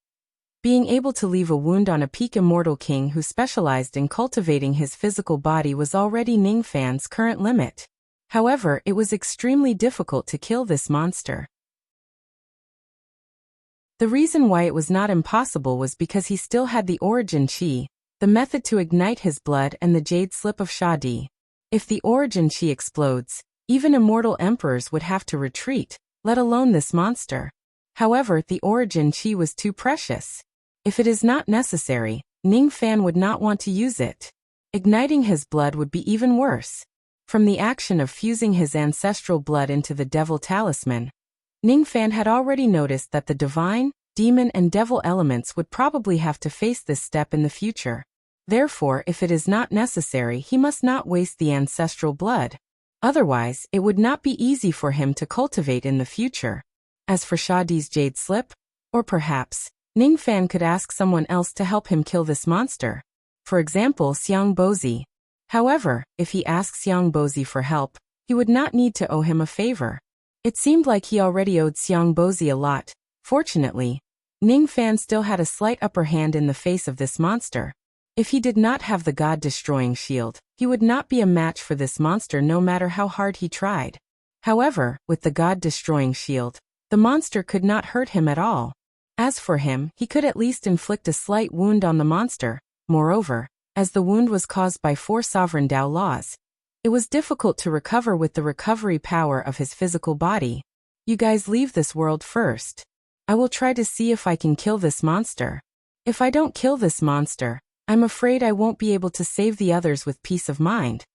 A: Being able to leave a wound on a peak immortal king who specialized in cultivating his physical body was already Ning Fan's current limit. However, it was extremely difficult to kill this monster. The reason why it was not impossible was because he still had the origin chi, the method to ignite his blood, and the jade slip of Shadi. If the origin chi explodes, even immortal emperors would have to retreat, let alone this monster. However, the origin chi was too precious. If it is not necessary, Ning Fan would not want to use it. Igniting his blood would be even worse. From the action of fusing his ancestral blood into the devil talisman, Ning Fan had already noticed that the divine, demon and devil elements would probably have to face this step in the future. Therefore, if it is not necessary, he must not waste the ancestral blood. Otherwise, it would not be easy for him to cultivate in the future. As for Shadi's jade slip, or perhaps, Ning Fan could ask someone else to help him kill this monster. For example, Xiang Bozi. However, if he asks Xiang Bozi for help, he would not need to owe him a favor. It seemed like he already owed Xiang Bozi a lot. Fortunately, Ning Fan still had a slight upper hand in the face of this monster. If he did not have the God-destroying shield, he would not be a match for this monster no matter how hard he tried. However, with the God-destroying shield, the monster could not hurt him at all. As for him, he could at least inflict a slight wound on the monster. Moreover, as the wound was caused by 4 sovereign Tao laws, it was difficult to recover with the recovery power of his physical body. You guys leave this world first. I will try to see if I can kill this monster. If I don't kill this monster, I'm afraid I won't be able to save the others with peace of mind.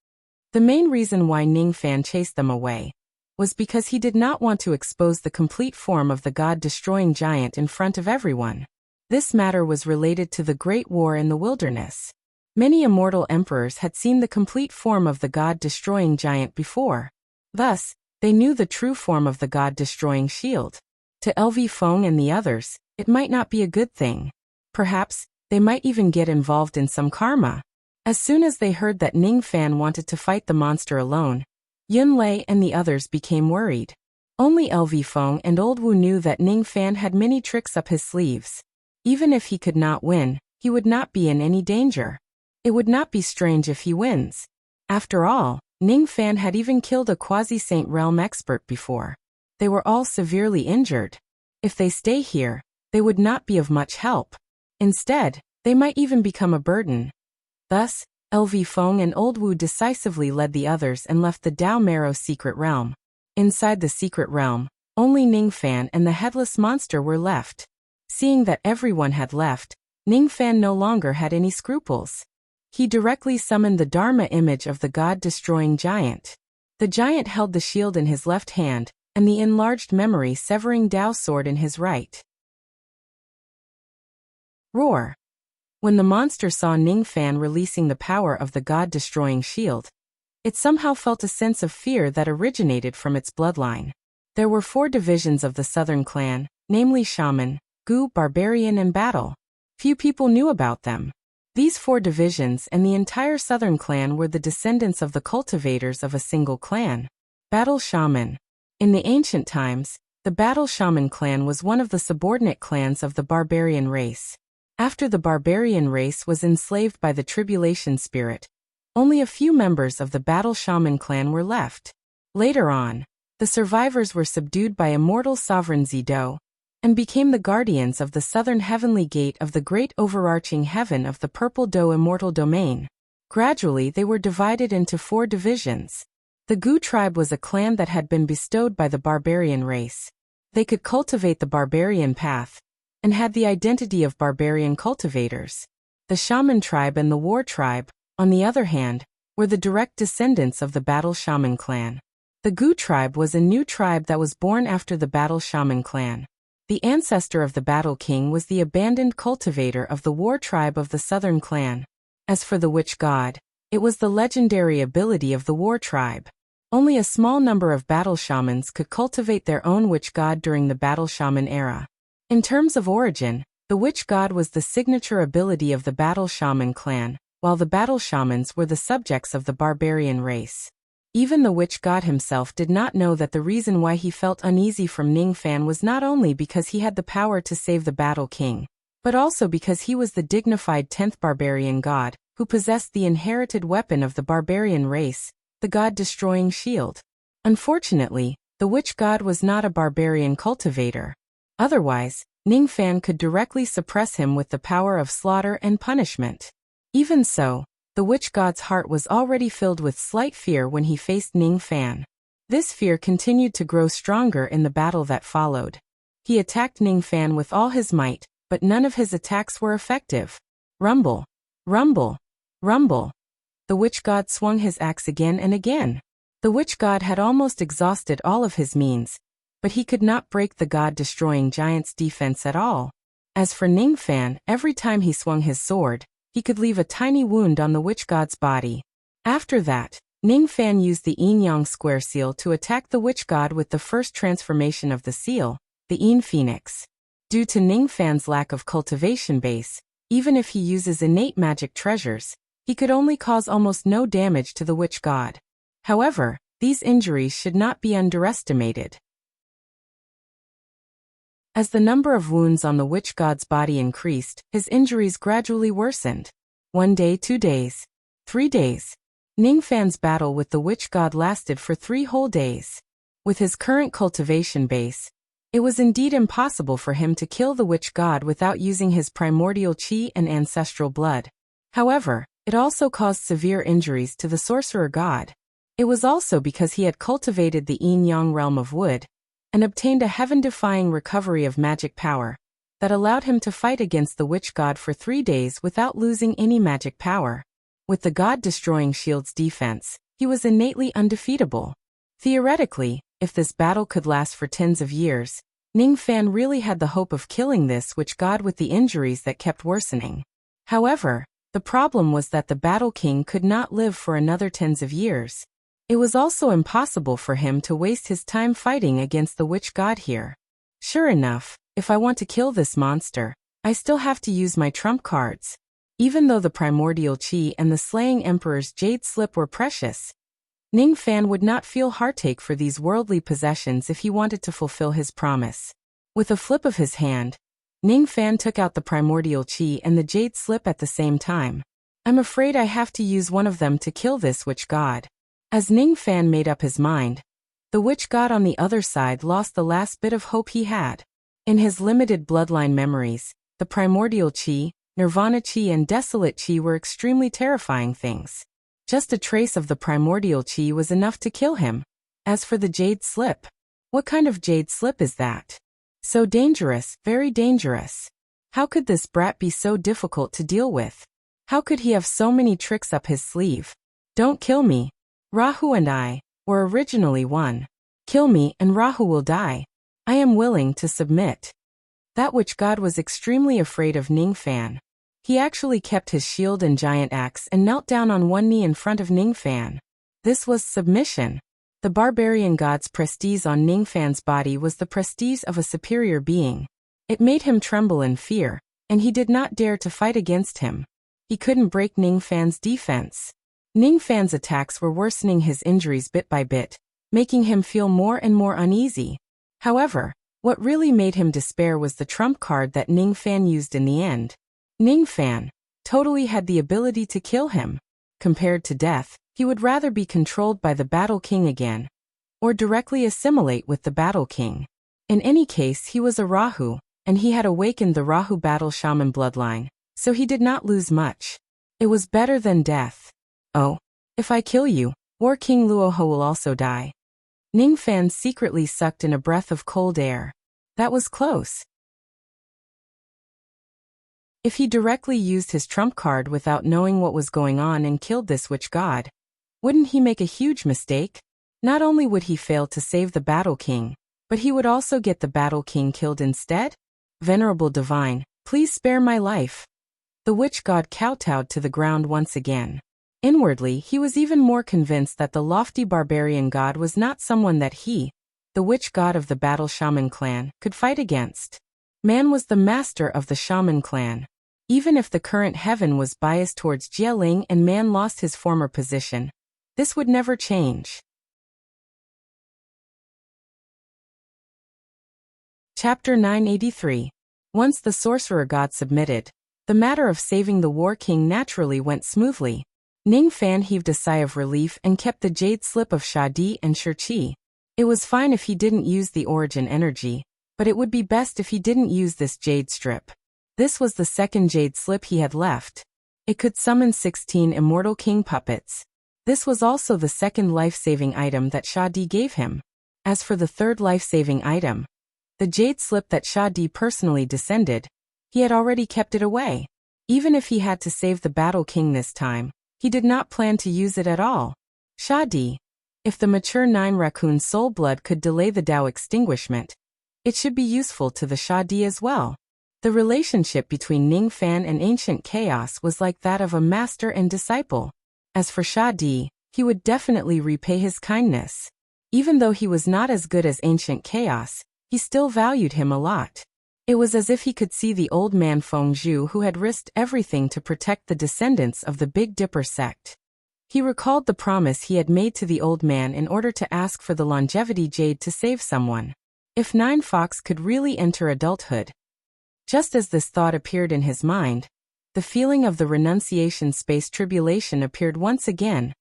A: The main reason why Ning Fan chased them away was because he did not want to expose the complete form of the God-destroying giant in front of everyone. This matter was related to the Great War in the wilderness. Many immortal emperors had seen the complete form of the God-destroying giant before. Thus, they knew the true form of the God-destroying shield. To LV Feng and the others, it might not be a good thing. Perhaps, they might even get involved in some karma. As soon as they heard that Ning Fan wanted to fight the monster alone, Yun Lei and the others became worried. Only LV Feng and Old Wu knew that Ning Fan had many tricks up his sleeves. Even if he could not win, he would not be in any danger. It would not be strange if he wins. After all, Ning Fan had even killed a quasi-Saint Realm expert before. They were all severely injured. If they stay here, they would not be of much help. Instead, they might even become a burden. Thus, LV Feng and Old Wu decisively led the others and left the Dao Marrow secret realm. Inside the secret realm, only Ning Fan and the headless monster were left. Seeing that everyone had left, Ning Fan no longer had any scruples. He directly summoned the Dharma image of the God-destroying giant. The giant held the shield in his left hand, and the enlarged memory-severing Dao sword in his right. Roar! When the monster saw Ning Fan releasing the power of the God-destroying shield, it somehow felt a sense of fear that originated from its bloodline. There were 4 divisions of the Southern Clan, namely Shaman, Gu, Barbarian and Battle. Few people knew about them. These 4 divisions and the entire Southern Clan were the descendants of the cultivators of a single clan. Battle Shaman. In the ancient times, the Battle Shaman clan was one of the subordinate clans of the Barbarian race. After the Barbarian race was enslaved by the Tribulation Spirit, only a few members of the Battle Shaman clan were left. Later on, the survivors were subdued by immortal sovereign Zido, and became the guardians of the southern heavenly gate of the great overarching heaven of the Purple Do immortal domain. Gradually they were divided into 4 divisions. The Gu tribe was a clan that had been bestowed by the barbarian race. They could cultivate the barbarian path, and had the identity of barbarian cultivators. The Shaman tribe and the War tribe, on the other hand, were the direct descendants of the Battle Shaman clan. The Gu tribe was a new tribe that was born after the Battle Shaman clan. The ancestor of the Battle King was the abandoned cultivator of the War tribe of the Southern Clan. As for the Witch God, it was the legendary ability of the War tribe. Only a small number of Battle Shamans could cultivate their own Witch God during the Battle Shaman era. In terms of origin, the Witch God was the signature ability of the Battle Shaman clan, while the Battle Shamans were the subjects of the barbarian race. Even the Witch God himself did not know that the reason why he felt uneasy from Ning Fan was not only because he had the power to save the Battle King, but also because he was the dignified 10th barbarian god, who possessed the inherited weapon of the barbarian race, the God-destroying shield. Unfortunately, the Witch God was not a barbarian cultivator. Otherwise, Ning Fan could directly suppress him with the power of slaughter and punishment. Even so, the Witch God's heart was already filled with slight fear when he faced Ning Fan. This fear continued to grow stronger in the battle that followed. He attacked Ning Fan with all his might, but none of his attacks were effective. Rumble! Rumble! Rumble! The Witch God swung his axe again and again. The Witch God had almost exhausted all of his means, but he could not break the God-destroying giant's defense at all. As for Ning Fan, every time he swung his sword, he could leave a tiny wound on the Witch God's body. After that, Ning Fan used the Yin-Yang square seal to attack the Witch God with the first transformation of the seal, the Yin Phoenix. Due to Ning Fan's lack of cultivation base, even if he uses innate magic treasures, he could only cause almost no damage to the witch god. However, these injuries should not be underestimated. As the number of wounds on the witch god's body increased, his injuries gradually worsened. 1 day, 2 days, 3 days. Ning Fan's battle with the witch god lasted for 3 whole days. With his current cultivation base, it was indeed impossible for him to kill the witch god without using his primordial qi and ancestral blood. However, it also caused severe injuries to the sorcerer god. It was also because he had cultivated the yin-yang realm of wood and obtained a heaven-defying recovery of magic power that allowed him to fight against the witch god for 3 days without losing any magic power. With the god-destroying shield's defense, he was innately undefeatable. Theoretically, if this battle could last for tens of years, Ning Fan really had the hope of killing this witch god with the injuries that kept worsening. However, the problem was that the Battle King could not live for another tens of years. It was also impossible for him to waste his time fighting against the witch god here. Sure enough, if I want to kill this monster, I still have to use my trump cards. Even though the primordial qi and the slaying emperor's jade slip were precious, Ning Fan would not feel heartache for these worldly possessions if he wanted to fulfill his promise. With a flip of his hand, Ning Fan took out the primordial qi and the jade slip at the same time. I'm afraid I have to use one of them to kill this witch god. As Ning Fan made up his mind, the witch god on the other side lost the last bit of hope he had. In his limited bloodline memories, the primordial qi, nirvana qi and desolate qi were extremely terrifying things. Just a trace of the primordial qi was enough to kill him. As for the jade slip, what kind of jade slip is that? So dangerous, very dangerous. How could this brat be so difficult to deal with? How could he have so many tricks up his sleeve? Don't kill me. Rahu and I were originally one. Kill me and Rahu will die. I am willing to submit. That witch god was extremely afraid of Ning Fan. He actually kept his shield and giant axe and knelt down on one knee in front of Ning Fan. This was submission. The barbarian god's prestige on Ning Fan's body was the prestige of a superior being. It made him tremble in fear, and he did not dare to fight against him. He couldn't break Ning Fan's defense. Ning Fan's attacks were worsening his injuries bit by bit, making him feel more and more uneasy. However, what really made him despair was the trump card that Ning Fan used in the end. Ning Fan totally had the ability to kill him. Compared to death, he would rather be controlled by the Battle King again, or directly assimilate with the Battle King. In any case, he was a Rahu, and he had awakened the Rahu Battle Shaman bloodline, so he did not lose much. It was better than death. Oh, if I kill you, War King Luoho will also die. Ning Fan secretly sucked in a breath of cold air. That was close. If he directly used his trump card without knowing what was going on and killed this witch god, wouldn't he make a huge mistake? Not only would he fail to save the Battle King, but he would also get the Battle King killed instead? Venerable Divine, please spare my life. The witch god kowtowed to the ground once again. Inwardly, he was even more convinced that the lofty barbarian god was not someone that he, the witch god of the Battle Shaman clan, could fight against. Man was the master of the Shaman clan. Even if the current heaven was biased towards Jieling and man lost his former position, this would never change. Chapter 983. Once the sorcerer god submitted, the matter of saving the War King naturally went smoothly. Ning Fan heaved a sigh of relief and kept the jade slip of Shadi and Shirchi. It was fine if he didn't use the origin energy, but it would be best if he didn't use this jade strip. This was the second jade slip he had left. It could summon 16 immortal king puppets. This was also the second life-saving item that Shadi gave him. As for the third life-saving item, the jade slip that Shadi personally descended, he had already kept it away. Even if he had to save the Battle King this time, he did not plan to use it at all. Shadi. If the mature 9 raccoon soul blood could delay the Tao extinguishment, it should be useful to the Shadi as well. The relationship between Ning Fan and Ancient Chaos was like that of a master and disciple. As for Shadi, he would definitely repay his kindness. Even though he was not as good as Ancient Chaos, he still valued him a lot. It was as if he could see the old man Feng Zhu who had risked everything to protect the descendants of the Big Dipper sect. He recalled the promise he had made to the old man in order to ask for the longevity jade to save someone. If Nine Fox could really enter adulthood. Just as this thought appeared in his mind, the feeling of the renunciation space tribulation appeared once again.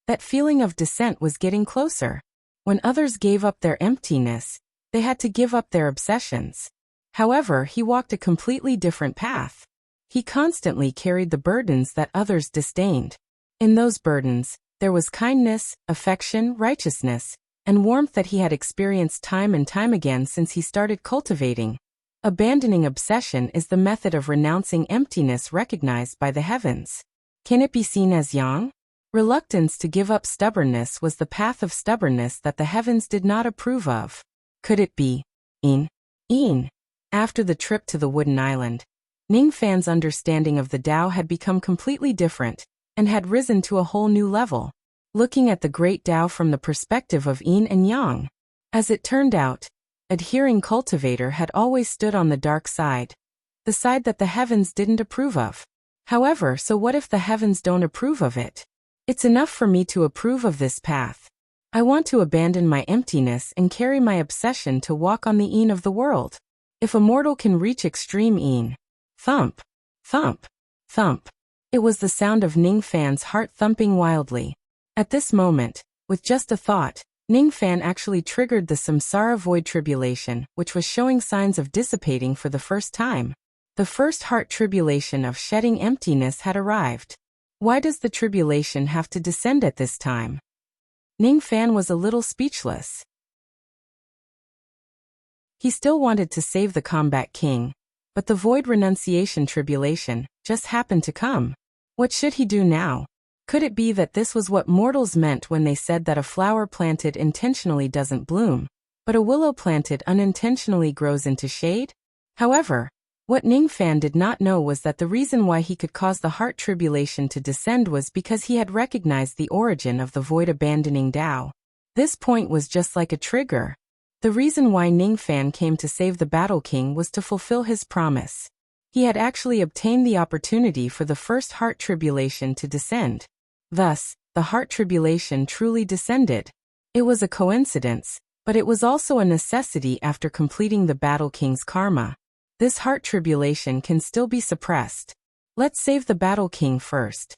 A: That feeling of descent was getting closer. When others gave up their emptiness, they had to give up their obsessions. However, he walked a completely different path. He constantly carried the burdens that others disdained. In those burdens, there was kindness, affection, righteousness, and warmth that he had experienced time and time again since he started cultivating. Abandoning obsession is the method of renouncing emptiness recognized by the heavens. Can it be seen as yang? Reluctance to give up stubbornness was the path of stubbornness that the heavens did not approve of. Could it be yin? After the trip to the Wooden Island, Ningfan's understanding of the Tao had become completely different and had risen to a whole new level, looking at the great Tao from the perspective of yin and yang. As it turned out, adhering cultivator had always stood on the dark side, the side that the heavens didn't approve of. However, so what if the heavens don't approve of it? It's enough for me to approve of this path. I want to abandon my emptiness and carry my obsession to walk on the yin of the world. If a mortal can reach extreme yin. Thump, thump, thump. It was the sound of Ningfan's heart thumping wildly. At this moment, with just a thought, Ningfan actually triggered the samsara void tribulation, which was showing signs of dissipating for the first time. The first heart tribulation of shedding emptiness had arrived. Why does the tribulation have to descend at this time? Ningfan was a little speechless. He still wanted to save the combat king, but the void renunciation tribulation just happened to come. What should he do now? Could it be that this was what mortals meant when they said that a flower planted intentionally doesn't bloom, but a willow planted unintentionally grows into shade? However, what Ningfan did not know was that the reason why he could cause the heart tribulation to descend was because he had recognized the origin of the void abandoning Tao. This point was just like a trigger. The reason why Ningfan came to save the Battle King was to fulfill his promise. He had actually obtained the opportunity for the first heart tribulation to descend. Thus, the heart tribulation truly descended. It was a coincidence, but it was also a necessity after completing the Battle King's karma. This heart tribulation can still be suppressed. Let's save the Battle King first.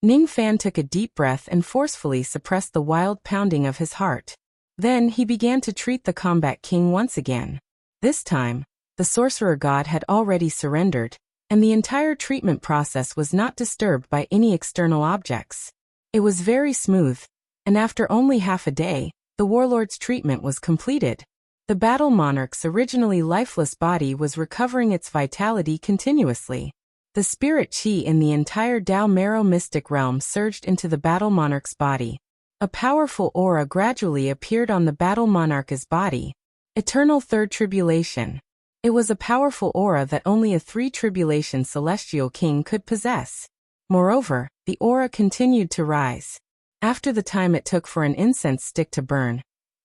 A: Ningfan took a deep breath and forcefully suppressed the wild pounding of his heart. Then he began to treat the combat king once again. This time, the sorcerer god had already surrendered, and the entire treatment process was not disturbed by any external objects. It was very smooth, and after only half a day, the warlord's treatment was completed. The battle monarch's originally lifeless body was recovering its vitality continuously. The spirit chi in the entire Dao Marrow mystic realm surged into the battle monarch's body. A powerful aura gradually appeared on the battle monarch's body. Eternal Third Tribulation. It was a powerful aura that only a three-tribulation celestial king could possess. Moreover, the aura continued to rise. After the time it took for an incense stick to burn,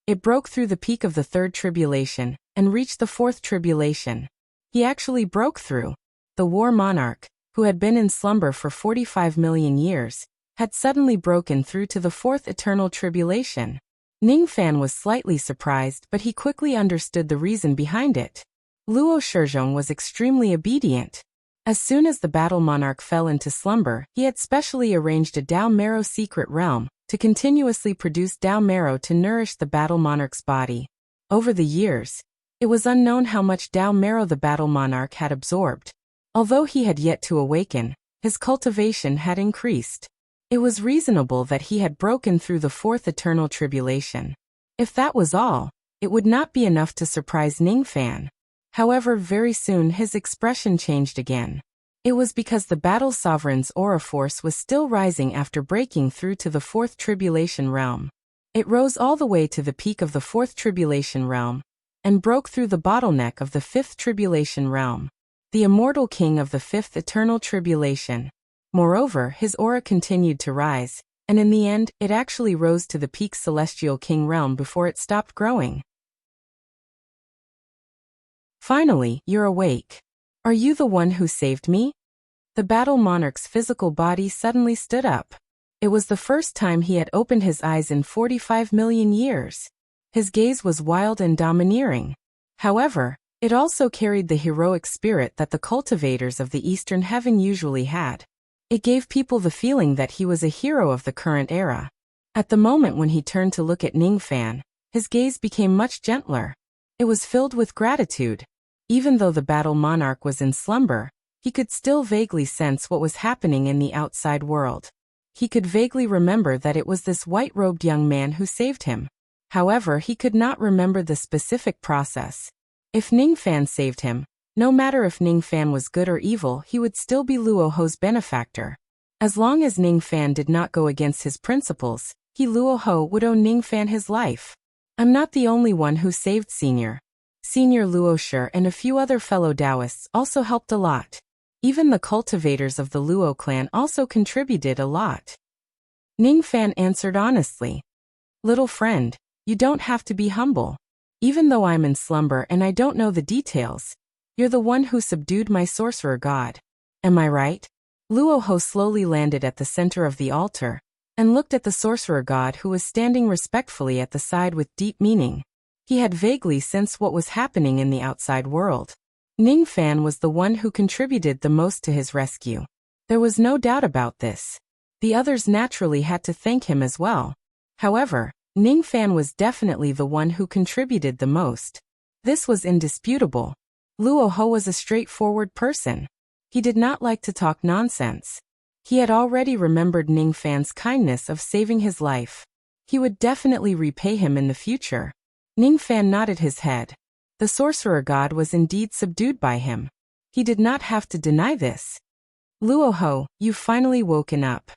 A: it broke through the peak of the third tribulation and reached the fourth tribulation. He actually broke through. The war monarch, who had been in slumber for 45 million years, had suddenly broken through to the fourth eternal tribulation. Ningfan was slightly surprised, but he quickly understood the reason behind it. Luo Shizhong was extremely obedient. As soon as the battle monarch fell into slumber, he had specially arranged a Dao Marrow secret realm to continuously produce Dao Marrow to nourish the battle monarch's body. Over the years, it was unknown how much Dao Marrow the battle monarch had absorbed. Although he had yet to awaken, his cultivation had increased. It was reasonable that he had broken through the fourth eternal tribulation. If that was all, it would not be enough to surprise Ningfan. However, very soon his expression changed again. It was because the battle sovereign's aura force was still rising after breaking through to the fourth tribulation realm. It rose all the way to the peak of the fourth tribulation realm, and broke through the bottleneck of the fifth tribulation realm. The immortal king of the fifth eternal tribulation. Moreover, his aura continued to rise, and in the end, it actually rose to the peak celestial king realm before it stopped growing. Finally, you're awake. Are you the one who saved me? The battle monarch's physical body suddenly stood up. It was the first time he had opened his eyes in 45 million years. His gaze was wild and domineering. However, it also carried the heroic spirit that the cultivators of the Eastern Heaven usually had. It gave people the feeling that he was a hero of the current era. At the moment when he turned to look at Ningfan, his gaze became much gentler. It was filled with gratitude. Even though the battle monarch was in slumber, he could still vaguely sense what was happening in the outside world. He could vaguely remember that it was this white-robed young man who saved him. However, he could not remember the specific process. If Ningfan saved him, no matter if Ningfan was good or evil, he would still be Luoho's benefactor. As long as Ningfan did not go against his principles, Luoho would owe Ningfan his life. I'm not the only one who saved Senior Luoshi and a few other fellow Taoists also helped a lot. Even the cultivators of the Luo clan also contributed a lot. Ningfan answered honestly. Little friend, you don't have to be humble. Even though I'm in slumber and I don't know the details, you're the one who subdued my sorcerer god. Am I right? Luoho slowly landed at the center of the altar and looked at the sorcerer god who was standing respectfully at the side with deep meaning. He had vaguely sensed what was happening in the outside world. Ningfan was the one who contributed the most to his rescue. There was no doubt about this. The others naturally had to thank him as well. However, Ningfan was definitely the one who contributed the most. This was indisputable. Luoho was a straightforward person. He did not like to talk nonsense. He had already remembered Ningfan's kindness of saving his life. He would definitely repay him in the future. Ningfan nodded his head. The sorcerer god was indeed subdued by him. He did not have to deny this. Luoho, you've finally woken up.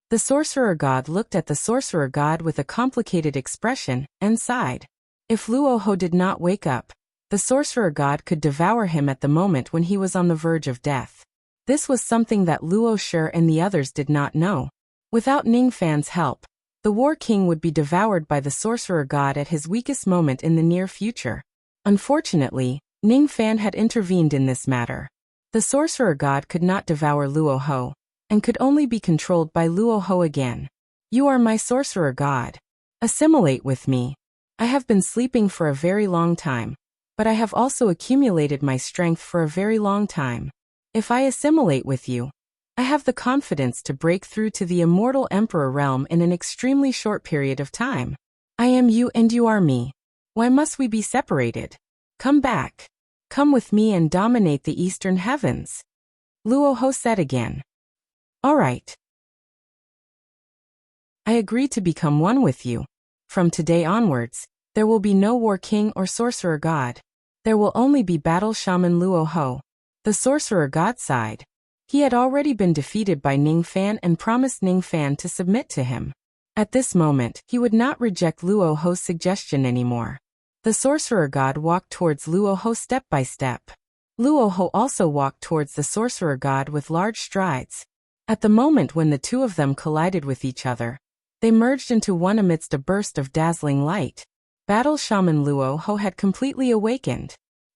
A: The sorcerer god looked at the sorcerer god with a complicated expression and sighed. If Luoho did not wake up, the sorcerer god could devour him at the moment when he was on the verge of death. This was something that Luoshi and the others did not know. Without Ningfan's help, the War King would be devoured by the sorcerer god at his weakest moment in the near future. Unfortunately, Ningfan had intervened in this matter. The sorcerer god could not devour Luoho, and could only be controlled by Luoho again. You are my sorcerer god. Assimilate with me. I have been sleeping for a very long time, but I have also accumulated my strength for a very long time. If I assimilate with you, I have the confidence to break through to the immortal emperor realm in an extremely short period of time. I am you and you are me. Why must we be separated? Come back. Come with me and dominate the eastern heavens. Luoho said again. All right. I agree to become one with you. From today onwards, there will be no war king or sorcerer god. There will only be battle shaman Luoho. The sorcerer god sighed. He had already been defeated by Ningfan and promised Ningfan to submit to him. At this moment, he would not reject Luoho's suggestion anymore. The sorcerer god walked towards Luoho step by step. Luoho also walked towards the sorcerer god with large strides. At the moment when the two of them collided with each other, they merged into one amidst a burst of dazzling light. Battle Shaman Luoho had completely awakened.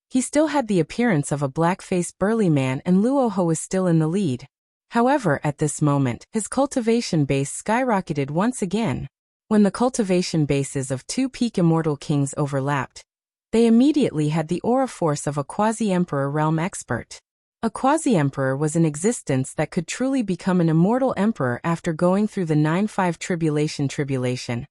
A: He still had the appearance of a black-faced burly man and Luoho was still in the lead. However, at this moment, his cultivation base skyrocketed once again. When the cultivation bases of two peak immortal kings overlapped, they immediately had the aura force of a quasi-emperor realm expert. A quasi-emperor was an existence that could truly become an immortal emperor after going through the 9-5 tribulation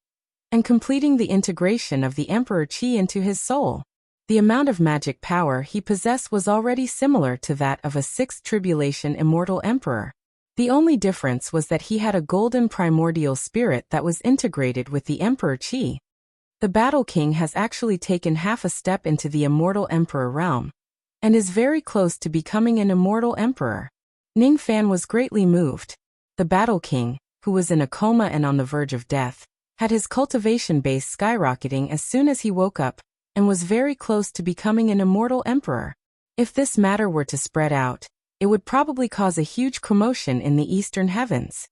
A: and completing the integration of the emperor chi into his soul. The amount of magic power he possessed was already similar to that of a 6th tribulation immortal emperor. The only difference was that he had a golden primordial spirit that was integrated with the emperor chi. The Battle King has actually taken half a step into the immortal emperor realm, and is very close to becoming an immortal emperor. Ningfan was greatly moved. The Battle King, who was in a coma and on the verge of death, had his cultivation base skyrocketing as soon as he woke up, and was very close to becoming an immortal emperor. If this matter were to spread out, it would probably cause a huge commotion in the eastern heavens.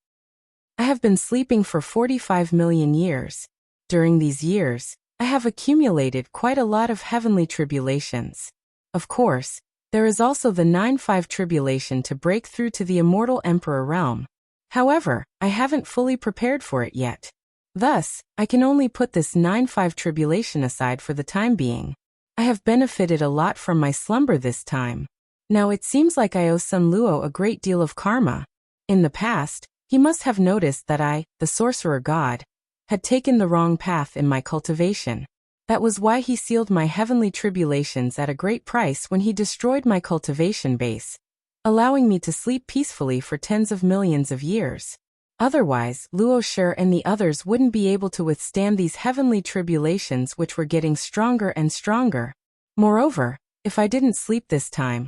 A: I have been sleeping for 45 million years. During these years, I have accumulated quite a lot of heavenly tribulations. Of course, there is also the 9-5 tribulation to break through to the immortal emperor realm. However, I haven't fully prepared for it yet. Thus, I can only put this 9-5 tribulation aside for the time being. I have benefited a lot from my slumber this time. Now it seems like I owe Sun Luo a great deal of karma. In the past, he must have noticed that I, the sorcerer god, had taken the wrong path in my cultivation. That was why he sealed my heavenly tribulations at a great price when he destroyed my cultivation base, allowing me to sleep peacefully for tens of millions of years. Otherwise, Luo Shi and the others wouldn't be able to withstand these heavenly tribulations which were getting stronger and stronger. Moreover, if I didn't sleep this time,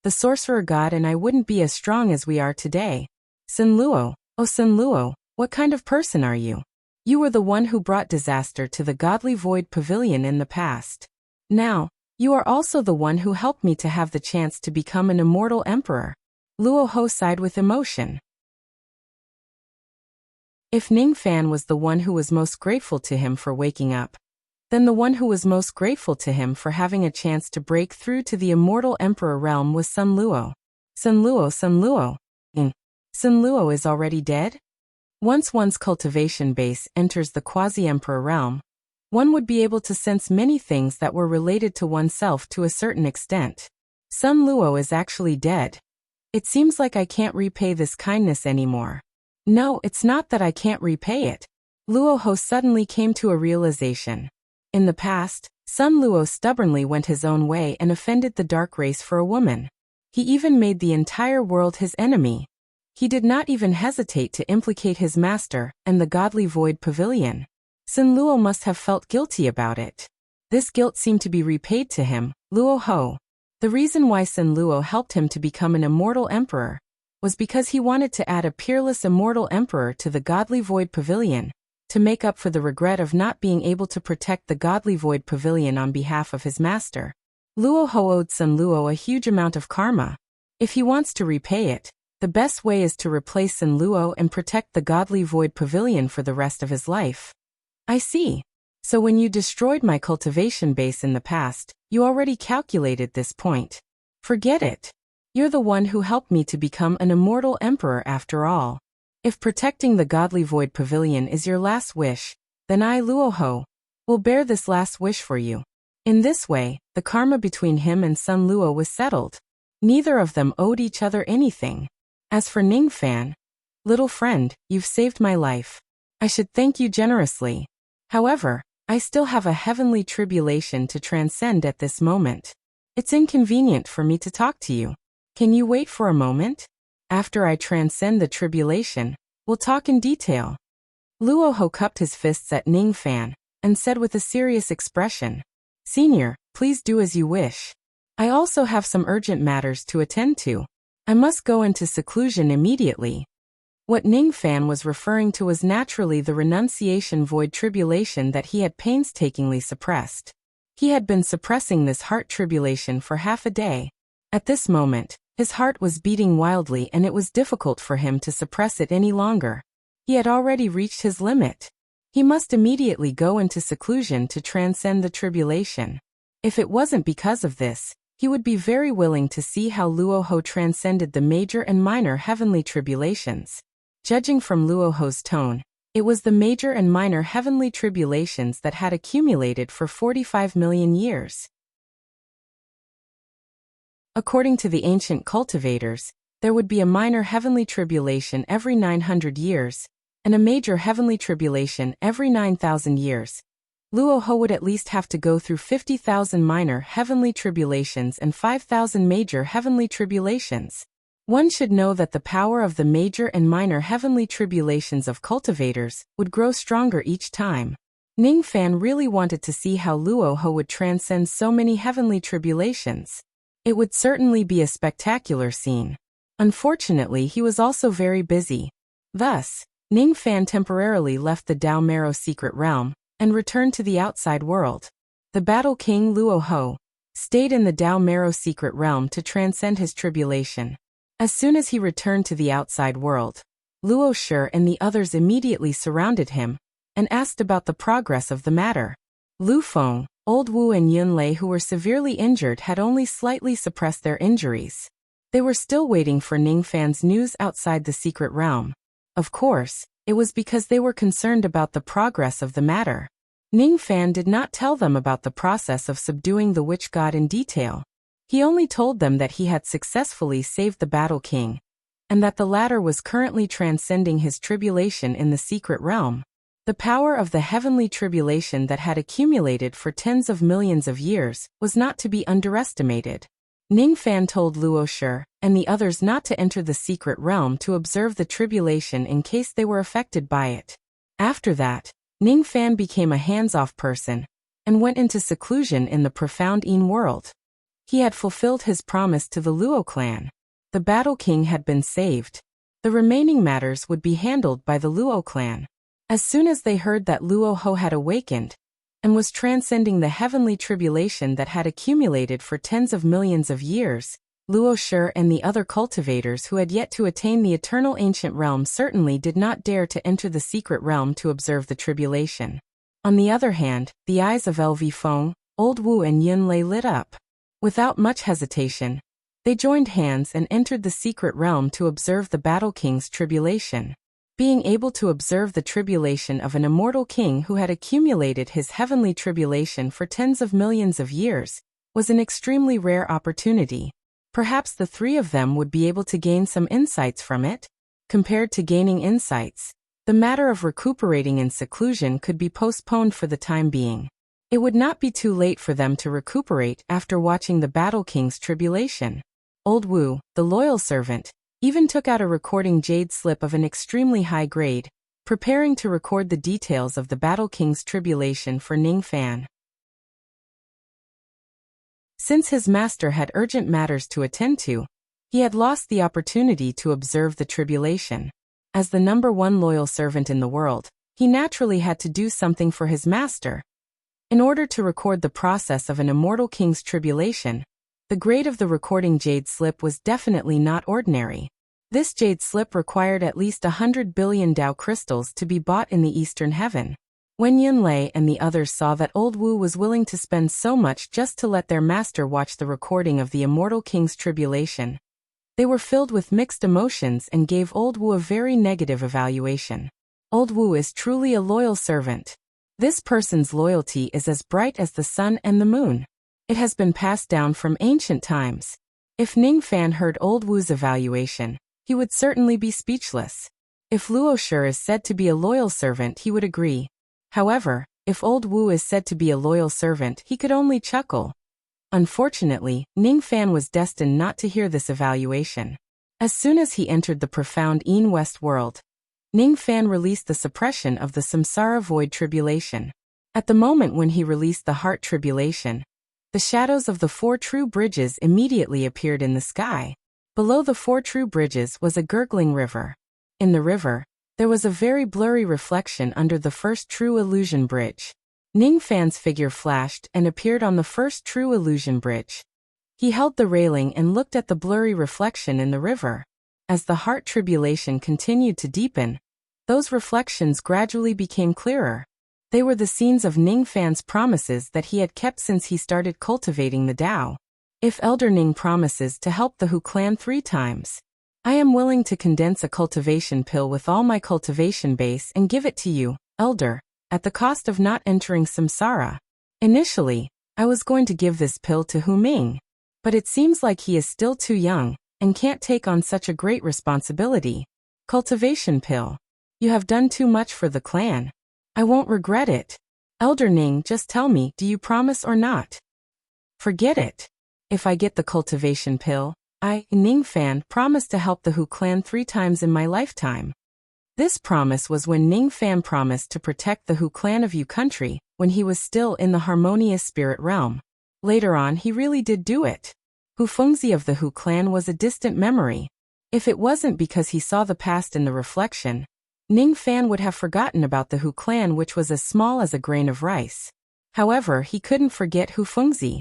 A: the sorcerer god and I wouldn't be as strong as we are today. Sun Luo, oh Sun Luo, what kind of person are you? You were the one who brought disaster to the godly void pavilion in the past. Now, you are also the one who helped me to have the chance to become an immortal emperor. Luo Ho sighed with emotion. If Ning Fan was the one who was most grateful to him for waking up, then the one who was most grateful to him for having a chance to break through to the immortal emperor realm was Sun Luo. Sun Luo, Sun Luo. Sun Luo is already dead? Once one's cultivation base enters the quasi-emperor realm, one would be able to sense many things that were related to oneself to a certain extent. Sun Luo is actually dead. It seems like I can't repay this kindness anymore. No, it's not that I can't repay it. Luo Ho suddenly came to a realization. In the past, Sun Luo stubbornly went his own way and offended the dark race for a woman. He even made the entire world his enemy. He did not even hesitate to implicate his master and the godly void pavilion. Sun Luo must have felt guilty about it. This guilt seemed to be repaid to him, Luo Ho. The reason why Sun Luo helped him to become an immortal emperor was because he wanted to add a peerless immortal emperor to the godly void pavilion, to make up for the regret of not being able to protect the godly void pavilion on behalf of his master. Luo Ho owed Sun Luo a huge amount of karma. If he wants to repay it, the best way is to replace Sun Luo and protect the godly void pavilion for the rest of his life. I see. So when you destroyed my cultivation base in the past, you already calculated this point. Forget it. You're the one who helped me to become an immortal emperor after all. If protecting the godly void pavilion is your last wish, then I, Luo Ho, will bear this last wish for you. In this way, the karma between him and Sun Luo was settled. Neither of them owed each other anything. As for Ning Fan, little friend, you've saved my life. I should thank you generously. However, I still have a heavenly tribulation to transcend at this moment. It's inconvenient for me to talk to you. Can you wait for a moment? After I transcend the tribulation, we'll talk in detail. Luo Ho cupped his fists at Ning Fan and said with a serious expression, Senior, please do as you wish. I also have some urgent matters to attend to. I must go into seclusion immediately. What Ning Fan was referring to was naturally the renunciation void tribulation that he had painstakingly suppressed. He had been suppressing this heart tribulation for half a day. At this moment, his heart was beating wildly and it was difficult for him to suppress it any longer. He had already reached his limit. He must immediately go into seclusion to transcend the tribulation. If it wasn't because of this, he would be very willing to see how Luo Ho transcended the major and minor heavenly tribulations. Judging from Luo Ho's tone, it was the major and minor heavenly tribulations that had accumulated for 45 million years. According to the ancient cultivators, there would be a minor heavenly tribulation every 900 years, and a major heavenly tribulation every 9,000 years. Luo Ho would at least have to go through 50,000 minor heavenly tribulations and 5,000 major heavenly tribulations. One should know that the power of the major and minor heavenly tribulations of cultivators would grow stronger each time. Ning Fan really wanted to see how Luo Ho would transcend so many heavenly tribulations. It would certainly be a spectacular scene. Unfortunately, he was also very busy. Thus, Ning Fan temporarily left the Dao Marrow secret realm and returned to the outside world. The Battle King Luo Ho stayed in the Dao Marrow secret realm to transcend his tribulation. As soon as he returned to the outside world, Luo Shi and the others immediately surrounded him and asked about the progress of the matter. Lu Feng, Old Wu and Yunlei, who were severely injured, had only slightly suppressed their injuries. They were still waiting for Ningfan's news outside the secret realm. Of course, it was because they were concerned about the progress of the matter. Ningfan did not tell them about the process of subduing the witch god in detail. He only told them that he had successfully saved the Battle King, and that the latter was currently transcending his tribulation in the secret realm. The power of the heavenly tribulation that had accumulated for tens of millions of years was not to be underestimated. Ningfan told Luo Shi and the others not to enter the secret realm to observe the tribulation in case they were affected by it. After that, Ningfan became a hands-off person and went into seclusion in the profound Yin world. He had fulfilled his promise to the Luo clan. The Battle King had been saved. The remaining matters would be handled by the Luo clan. As soon as they heard that Luo Ho had awakened and was transcending the heavenly tribulation that had accumulated for tens of millions of years, Luo Shi and the other cultivators who had yet to attain the eternal ancient realm certainly did not dare to enter the secret realm to observe the tribulation. On the other hand, the eyes of LV Feng, Old Wu and Yunlei lit up. Without much hesitation, they joined hands and entered the secret realm to observe the Battle King's tribulation. Being able to observe the tribulation of an immortal king who had accumulated his heavenly tribulation for tens of millions of years was an extremely rare opportunity. Perhaps the three of them would be able to gain some insights from it. Compared to gaining insights, the matter of recuperating in seclusion could be postponed for the time being. It would not be too late for them to recuperate after watching the Battle King's tribulation. Old Wu, the loyal servant, even took out a recording jade slip of an extremely high grade, preparing to record the details of the Battle King's tribulation for Ningfan. Since his master had urgent matters to attend to, he had lost the opportunity to observe the tribulation. As the #1 loyal servant in the world, he naturally had to do something for his master. In order to record the process of an immortal king's tribulation, the grade of the recording jade slip was definitely not ordinary. This jade slip required at least 100 billion Dao crystals to be bought in the Eastern Heaven. When Yunlei and the others saw that Old Wu was willing to spend so much just to let their master watch the recording of the immortal king's tribulation, they were filled with mixed emotions and gave Old Wu a very negative evaluation. Old Wu is truly a loyal servant. This person's loyalty is as bright as the sun and the moon. It has been passed down from ancient times. If Ningfan heard Old Wu's evaluation, he would certainly be speechless. If Luo Shi is said to be a loyal servant, he would agree. However, if Old Wu is said to be a loyal servant, he could only chuckle. Unfortunately, Ningfan was destined not to hear this evaluation. As soon as he entered the profound Yin West world, Ningfan released the suppression of the Samsara Void Tribulation. At the moment when he released the Heart Tribulation, the shadows of the 4 true bridges immediately appeared in the sky. Below the 4 true bridges was a gurgling river. In the river, there was a very blurry reflection under the first true illusion bridge. Ningfan's figure flashed and appeared on the first true illusion bridge. He held the railing and looked at the blurry reflection in the river. As the heart tribulation continued to deepen, those reflections gradually became clearer. They were the scenes of Ningfan's promises that he had kept since he started cultivating the Tao. If Elder Ning promises to help the Hu clan 3 times, I am willing to condense a cultivation pill with all my cultivation base and give it to you, Elder, at the cost of not entering samsara. Initially, I was going to give this pill to Hu Ming, but it seems like he is still too young and can't take on such a great responsibility. Cultivation pill. You have done too much for the clan. I won't regret it. Elder Ning, just tell me, do you promise or not? Forget it. If I get the cultivation pill, I, Ningfan, promise to help the Hu clan 3 times in my lifetime. This promise was when Ningfan promised to protect the Hu clan of Yu country when he was still in the harmonious spirit realm. Later on he really did do it. Hu Fengzi of the Hu clan was a distant memory. If it wasn't because he saw the past in the reflection, Ningfan would have forgotten about the Hu clan, which was as small as a grain of rice. However, he couldn't forget Hu Fengzi.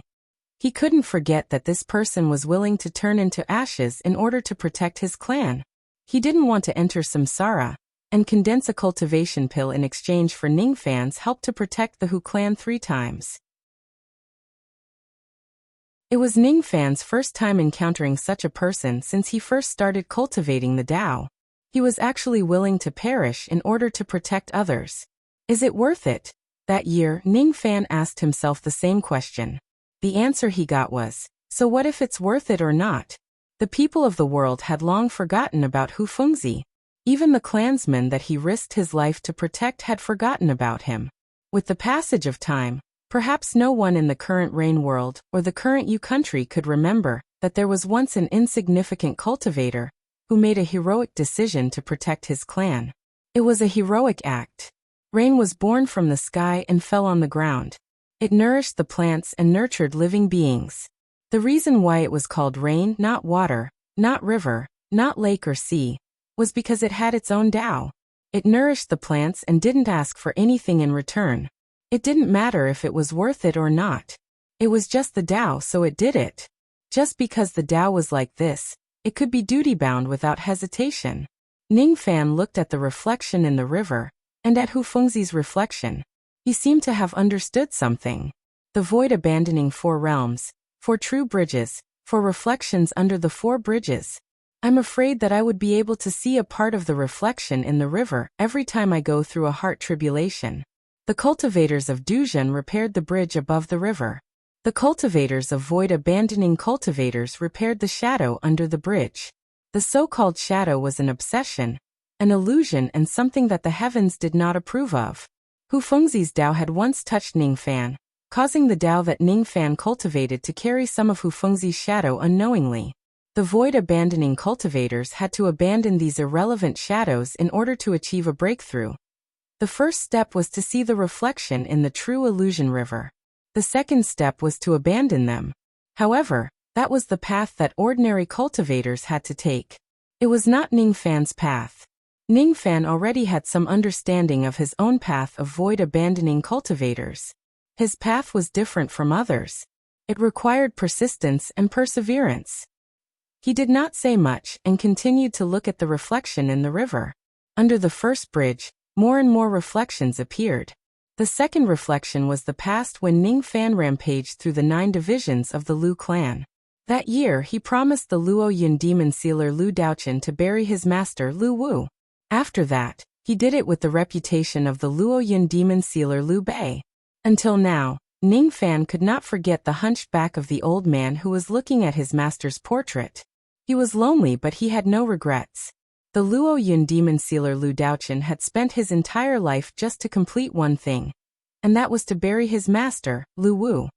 A: He couldn't forget that this person was willing to turn into ashes in order to protect his clan. He didn't want to enter samsara and condense a cultivation pill in exchange for Ningfan's help to protect the Hu clan 3 times. It was Ningfan's first time encountering such a person since he first started cultivating the Tao. He was actually willing to perish in order to protect others. Is it worth it? That year, Ningfan asked himself the same question. The answer he got was, so what if it's worth it or not? The people of the world had long forgotten about Hu Fengzi. Even the clansmen that he risked his life to protect had forgotten about him. With the passage of time, perhaps no one in the current Rain world or the current Yu country could remember that there was once an insignificant cultivator who made a heroic decision to protect his clan. It was a heroic act. Rain was born from the sky and fell on the ground. It nourished the plants and nurtured living beings. The reason why it was called rain, not water, not river, not lake or sea, was because it had its own Tao. It nourished the plants and didn't ask for anything in return. It didn't matter if it was worth it or not. It was just the Tao, so it did it. Just because the Tao was like this, it could be duty-bound without hesitation. Ningfan looked at the reflection in the river, and at Hu Fengzi's reflection. He seemed to have understood something. The void abandoning 4 realms, 4 true bridges, 4 reflections under the 4 bridges. I'm afraid that I would be able to see a part of the reflection in the river every time I go through a heart tribulation. The cultivators of Duzhen repaired the bridge above the river. The cultivators of void abandoning cultivators repaired the shadow under the bridge. The so-called shadow was an obsession, an illusion and something that the heavens did not approve of. Hu Fengzi's Tao had once touched Ningfan, causing the Tao that Ningfan cultivated to carry some of Hu Fengzi's shadow unknowingly. The void abandoning cultivators had to abandon these irrelevant shadows in order to achieve a breakthrough. The first step was to see the reflection in the true illusion river. The second step was to abandon them. However, that was the path that ordinary cultivators had to take. It was not Ningfan's path. Ningfan already had some understanding of his own path of void abandoning cultivators. His path was different from others. It required persistence and perseverance. He did not say much and continued to look at the reflection in the river. Under the first bridge, more and more reflections appeared. The second reflection was the past when Ningfan rampaged through the 9 divisions of the Lu clan. That year he promised the Luo Yun demon sealer Lu Daochen to bury his master Lu Wu. After that, he did it with the reputation of the Luo Yun demon sealer Lu Bei. Until now, Ningfan could not forget the hunched back of the old man who was looking at his master's portrait. He was lonely but he had no regrets. The Luo Yun demon sealer Lu Daochen had spent his entire life just to complete one thing, and that was to bury his master, Lu Wu.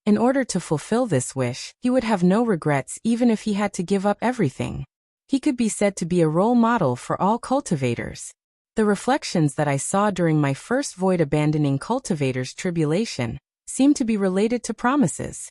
A: In order to fulfill this wish, he would have no regrets even if he had to give up everything. He could be said to be a role model for all cultivators. The reflections that I saw during my first void abandoning cultivator's tribulation seemed to be related to promises.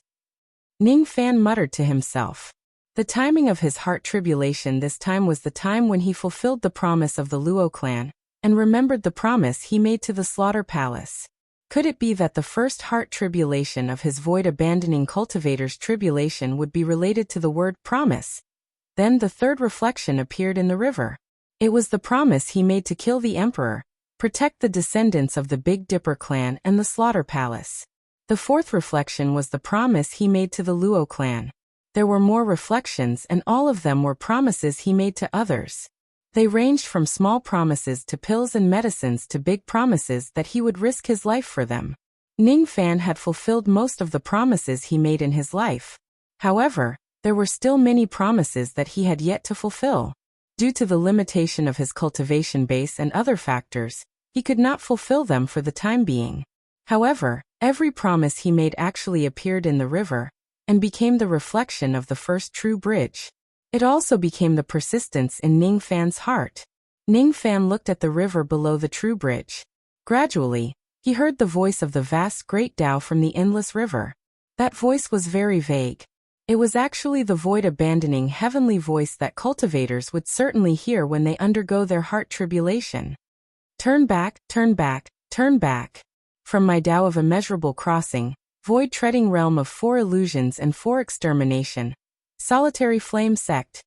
A: Ningfan muttered to himself. The timing of his heart tribulation this time was the time when he fulfilled the promise of the Luo clan, and remembered the promise he made to the slaughter palace. Could it be that the first heart tribulation of his void abandoning cultivator's tribulation would be related to the word promise? Then the third reflection appeared in the river. It was the promise he made to kill the emperor, protect the descendants of the Big Dipper clan and the slaughter palace. The fourth reflection was the promise he made to the Luo clan. There were more reflections and all of them were promises he made to others. They ranged from small promises to pills and medicines to big promises that he would risk his life for them. Ningfan had fulfilled most of the promises he made in his life. However, there were still many promises that he had yet to fulfill. Due to the limitation of his cultivation base and other factors, he could not fulfill them for the time being. However, every promise he made actually appeared in the river, and became the reflection of the first true bridge. It also became the persistence in Ningfan's heart. Ningfan looked at the river below the true bridge. Gradually, he heard the voice of the vast great Tao from the endless river. That voice was very vague. It was actually the void abandoning heavenly voice that cultivators would certainly hear when they undergo their heart tribulation. Turn back, turn back, turn back. From my Tao of immeasurable crossing, void treading realm of 4 illusions and 4 extermination, solitary flame sect.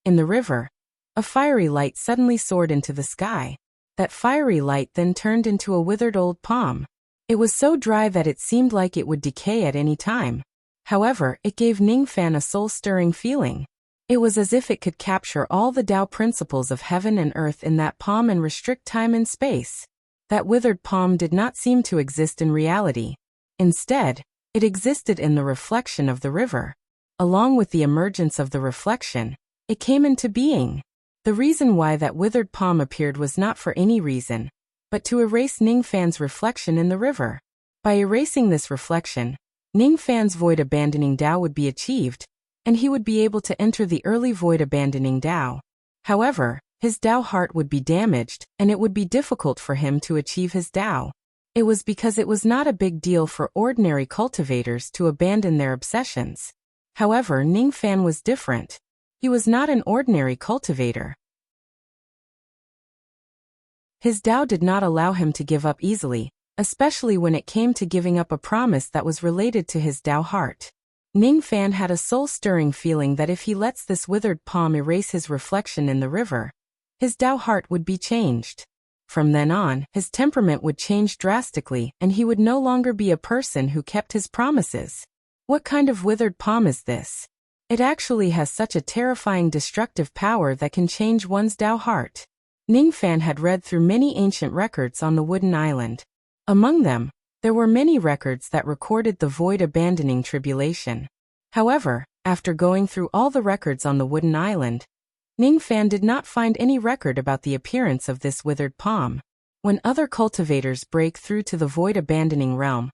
A: In the river, a fiery light suddenly soared into the sky. That fiery light then turned into a withered old palm. It was so dry that it seemed like it would decay at any time. However, it gave Ningfan a soul-stirring feeling. It was as if it could capture all the Tao principles of heaven and earth in that palm and restrict time and space. That withered palm did not seem to exist in reality. Instead, it existed in the reflection of the river. Along with the emergence of the reflection, it came into being. The reason why that withered palm appeared was not for any reason, but to erase Ningfan's reflection in the river. By erasing this reflection, Ningfan's void-abandoning Tao would be achieved, and he would be able to enter the early void-abandoning Tao. However, his Tao heart would be damaged, and it would be difficult for him to achieve his Tao. It was because it was not a big deal for ordinary cultivators to abandon their obsessions. However, Ningfan was different. He was not an ordinary cultivator. His Tao did not allow him to give up easily, especially when it came to giving up a promise that was related to his Tao heart. Ningfan had a soul-stirring feeling that if he lets this withered palm erase his reflection in the river, his Tao heart would be changed. From then on, his temperament would change drastically, and he would no longer be a person who kept his promises. What kind of withered palm is this? It actually has such a terrifying destructive power that can change one's Tao heart. Ningfan had read through many ancient records on the Wooden Island. Among them, there were many records that recorded the void-abandoning tribulation. However, after going through all the records on the Wooden Island, Ningfan did not find any record about the appearance of this withered palm. When other cultivators break through to the void-abandoning realm,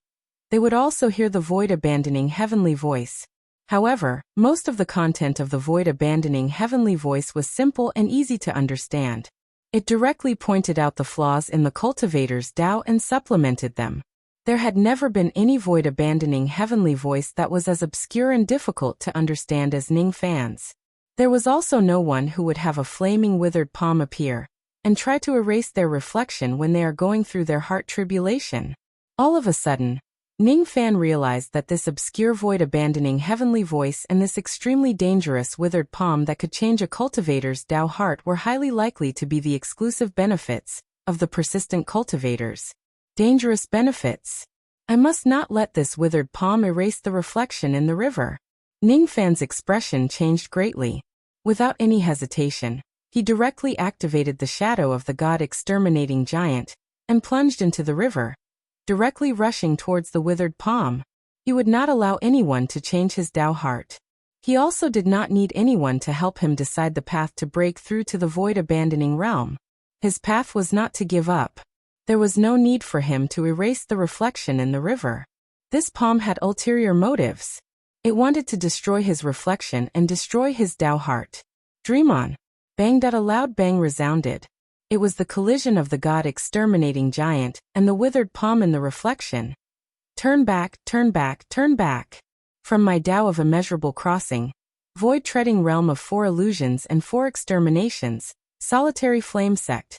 A: they would also hear the void-abandoning heavenly voice. However, most of the content of the void-abandoning heavenly voice was simple and easy to understand. It directly pointed out the flaws in the cultivator's Tao and supplemented them. There had never been any void-abandoning heavenly voice that was as obscure and difficult to understand as Ningfan's. There was also no one who would have a flaming withered palm appear and try to erase their reflection when they are going through their heart tribulation. All of a sudden, Ningfan realized that this obscure void-abandoning heavenly voice and this extremely dangerous withered palm that could change a cultivator's Tao heart were highly likely to be the exclusive benefits of the persistent cultivators. Dangerous benefits. I must not let this withered palm erase the reflection in the river. Ningfan's expression changed greatly. Without any hesitation, he directly activated the shadow of the god-exterminating giant and plunged into the river, directly rushing towards the withered palm. He would not allow anyone to change his Tao heart. He also did not need anyone to help him decide the path to break through to the void-abandoning realm. His path was not to give up. There was no need for him to erase the reflection in the river. This palm had ulterior motives. It wanted to destroy his reflection and destroy his Tao heart. Dream on. Bang! A loud bang resounded. It was the collision of the god-exterminating giant and the withered palm in the reflection. Turn back, turn back, turn back. From my Tao of immeasurable crossing, void-treading realm of 4 illusions and 4 exterminations, solitary flame sect.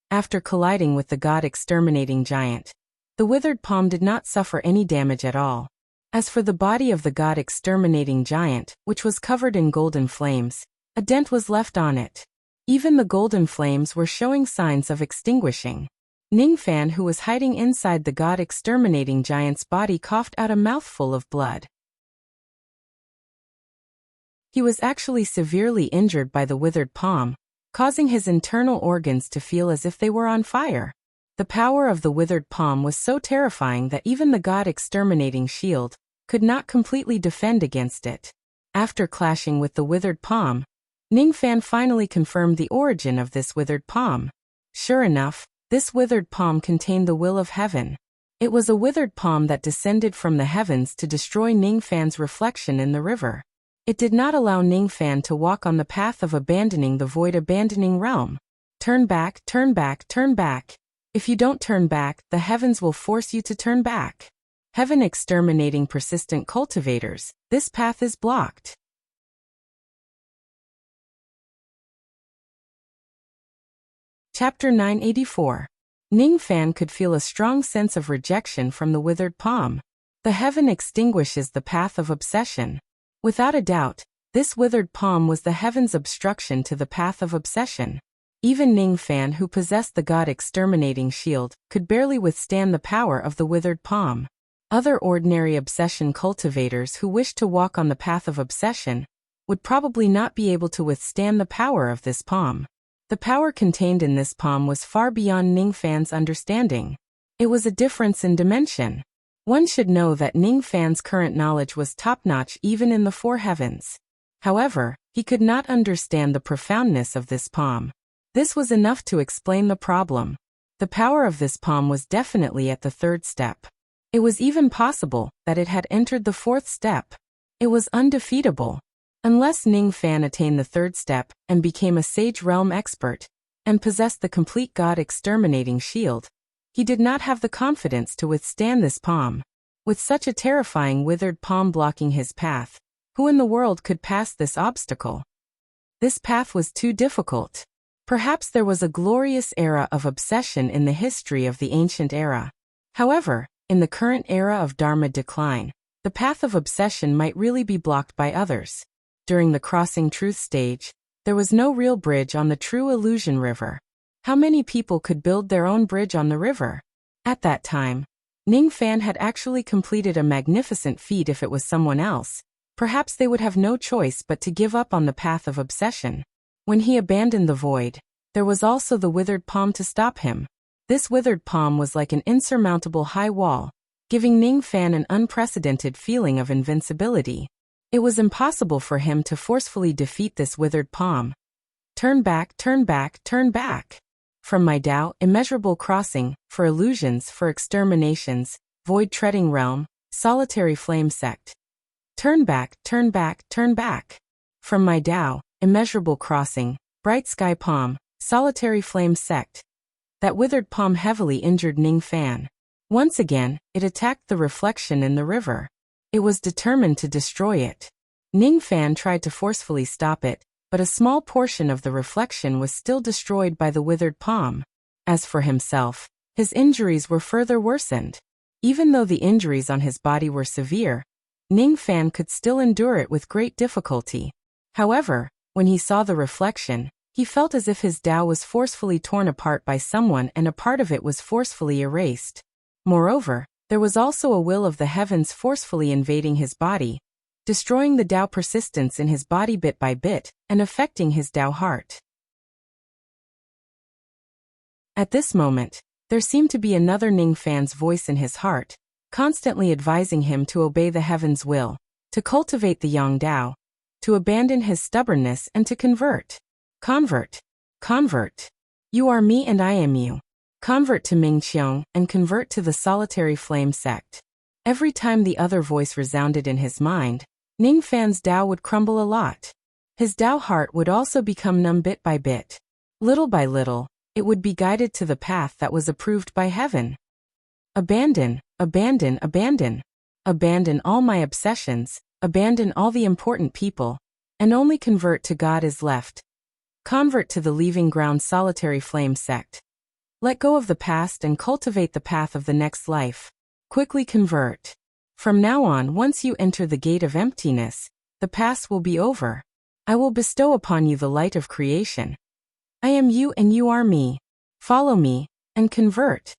A: After colliding with the god-exterminating giant, the withered palm did not suffer any damage at all. As for the body of the god-exterminating giant, which was covered in golden flames, a dent was left on it. Even the golden flames were showing signs of extinguishing. Ningfan, who was hiding inside the god-exterminating giant's body, coughed out a mouthful of blood. He was actually severely injured by the withered palm, causing his internal organs to feel as if they were on fire. The power of the withered palm was so terrifying that even the god-exterminating shield could not completely defend against it. After clashing with the withered palm, Ningfan finally confirmed the origin of this withered palm. Sure enough, this withered palm contained the will of heaven. It was a withered palm that descended from the heavens to destroy Ningfan's reflection in the river. It did not allow Ningfan to walk on the path of abandoning the void-abandoning realm. Turn back, turn back, turn back. If you don't turn back, the heavens will force you to turn back. Heaven exterminating persistent cultivators, this path is blocked. Chapter 984. Ningfan could feel a strong sense of rejection from the withered palm. The heaven extinguishes the path of obsession. Without a doubt, this withered palm was the heaven's obstruction to the path of obsession. Even Ning Fan, who possessed the God-exterminating shield, could barely withstand the power of the withered palm. Other ordinary obsession cultivators who wished to walk on the path of obsession would probably not be able to withstand the power of this palm. The power contained in this palm was far beyond Ning Fan's understanding. It was a difference in dimension. One should know that Ning Fan's current knowledge was top-notch even in the four heavens. However, he could not understand the profoundness of this palm. This was enough to explain the problem. The power of this palm was definitely at the third step. It was even possible that it had entered the fourth step. It was undefeatable. Unless Ning Fan attained the third step and became a sage realm expert and possessed the complete God-exterminating shield, he did not have the confidence to withstand this palm. With such a terrifying withered palm blocking his path, who in the world could pass this obstacle? This path was too difficult. Perhaps there was a glorious era of obsession in the history of the ancient era. However, in the current era of Dharma decline, the path of obsession might really be blocked by others. During the crossing truth stage, there was no real bridge on the true illusion river. How many people could build their own bridge on the river? At that time, Ning Fan had actually completed a magnificent feat. If it was someone else, perhaps they would have no choice but to give up on the path of obsession. When he abandoned the void, there was also the withered palm to stop him. This withered palm was like an insurmountable high wall, giving Ning Fan an unprecedented feeling of invincibility. It was impossible for him to forcefully defeat this withered palm. Turn back, turn back, turn back. From my Tao, immeasurable crossing, for illusions, for exterminations, void-treading realm, solitary flame sect. Turn back, turn back, turn back. From my Tao, immeasurable crossing, bright sky palm, solitary flame sect. That withered palm heavily injured Ning Fan. Once again, it attacked the reflection in the river. It was determined to destroy it. Ning Fan tried to forcefully stop it, but a small portion of the reflection was still destroyed by the withered palm. As for himself, his injuries were further worsened. Even though the injuries on his body were severe, Ning Fan could still endure it with great difficulty. However, when he saw the reflection, he felt as if his Tao was forcefully torn apart by someone and a part of it was forcefully erased. Moreover, there was also a will of the heavens forcefully invading his body, destroying the Tao persistence in his body bit by bit and affecting his Tao heart. At this moment, there seemed to be another Ning Fan's voice in his heart, constantly advising him to obey the heaven's will, to cultivate the Yang Tao, to abandon his stubbornness and to convert. Convert. Convert. You are me and I am you. Convert to Ming Qiong and convert to the solitary flame sect. Every time the other voice resounded in his mind, Ning Fan's Tao would crumble a lot. His Tao heart would also become numb bit by bit. Little by little, it would be guided to the path that was approved by heaven. Abandon, abandon, abandon. Abandon all my obsessions, abandon all the important people, and only convert to God is left. Convert to the leaving ground solitary flame sect. Let go of the past and cultivate the path of the next life. Quickly convert. From now on, once you enter the gate of emptiness, the past will be over. I will bestow upon you the light of creation. I am you and you are me. Follow me, and convert.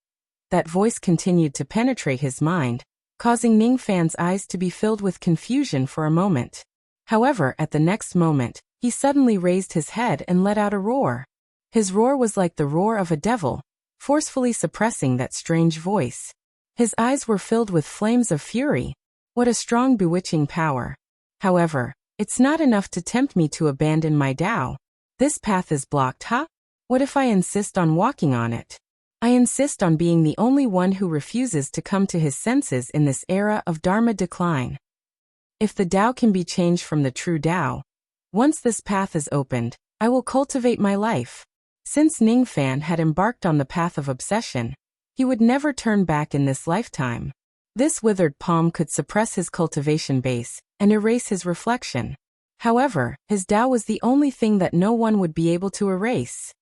A: That voice continued to penetrate his mind, causing Ning Fan's eyes to be filled with confusion for a moment. However, at the next moment, he suddenly raised his head and let out a roar. His roar was like the roar of a devil, forcefully suppressing that strange voice. His eyes were filled with flames of fury. What a strong, bewitching power. However, it's not enough to tempt me to abandon my Tao. This path is blocked, huh? What if I insist on walking on it? I insist on being the only one who refuses to come to his senses in this era of Dharma decline. If the Tao can be changed from the true Tao, once this path is opened, I will cultivate my life. Since Ning Fan had embarked on the path of obsession, he would never turn back in this lifetime. This withered palm could suppress his cultivation base and erase his reflection. However, his Tao was the only thing that no one would be able to erase.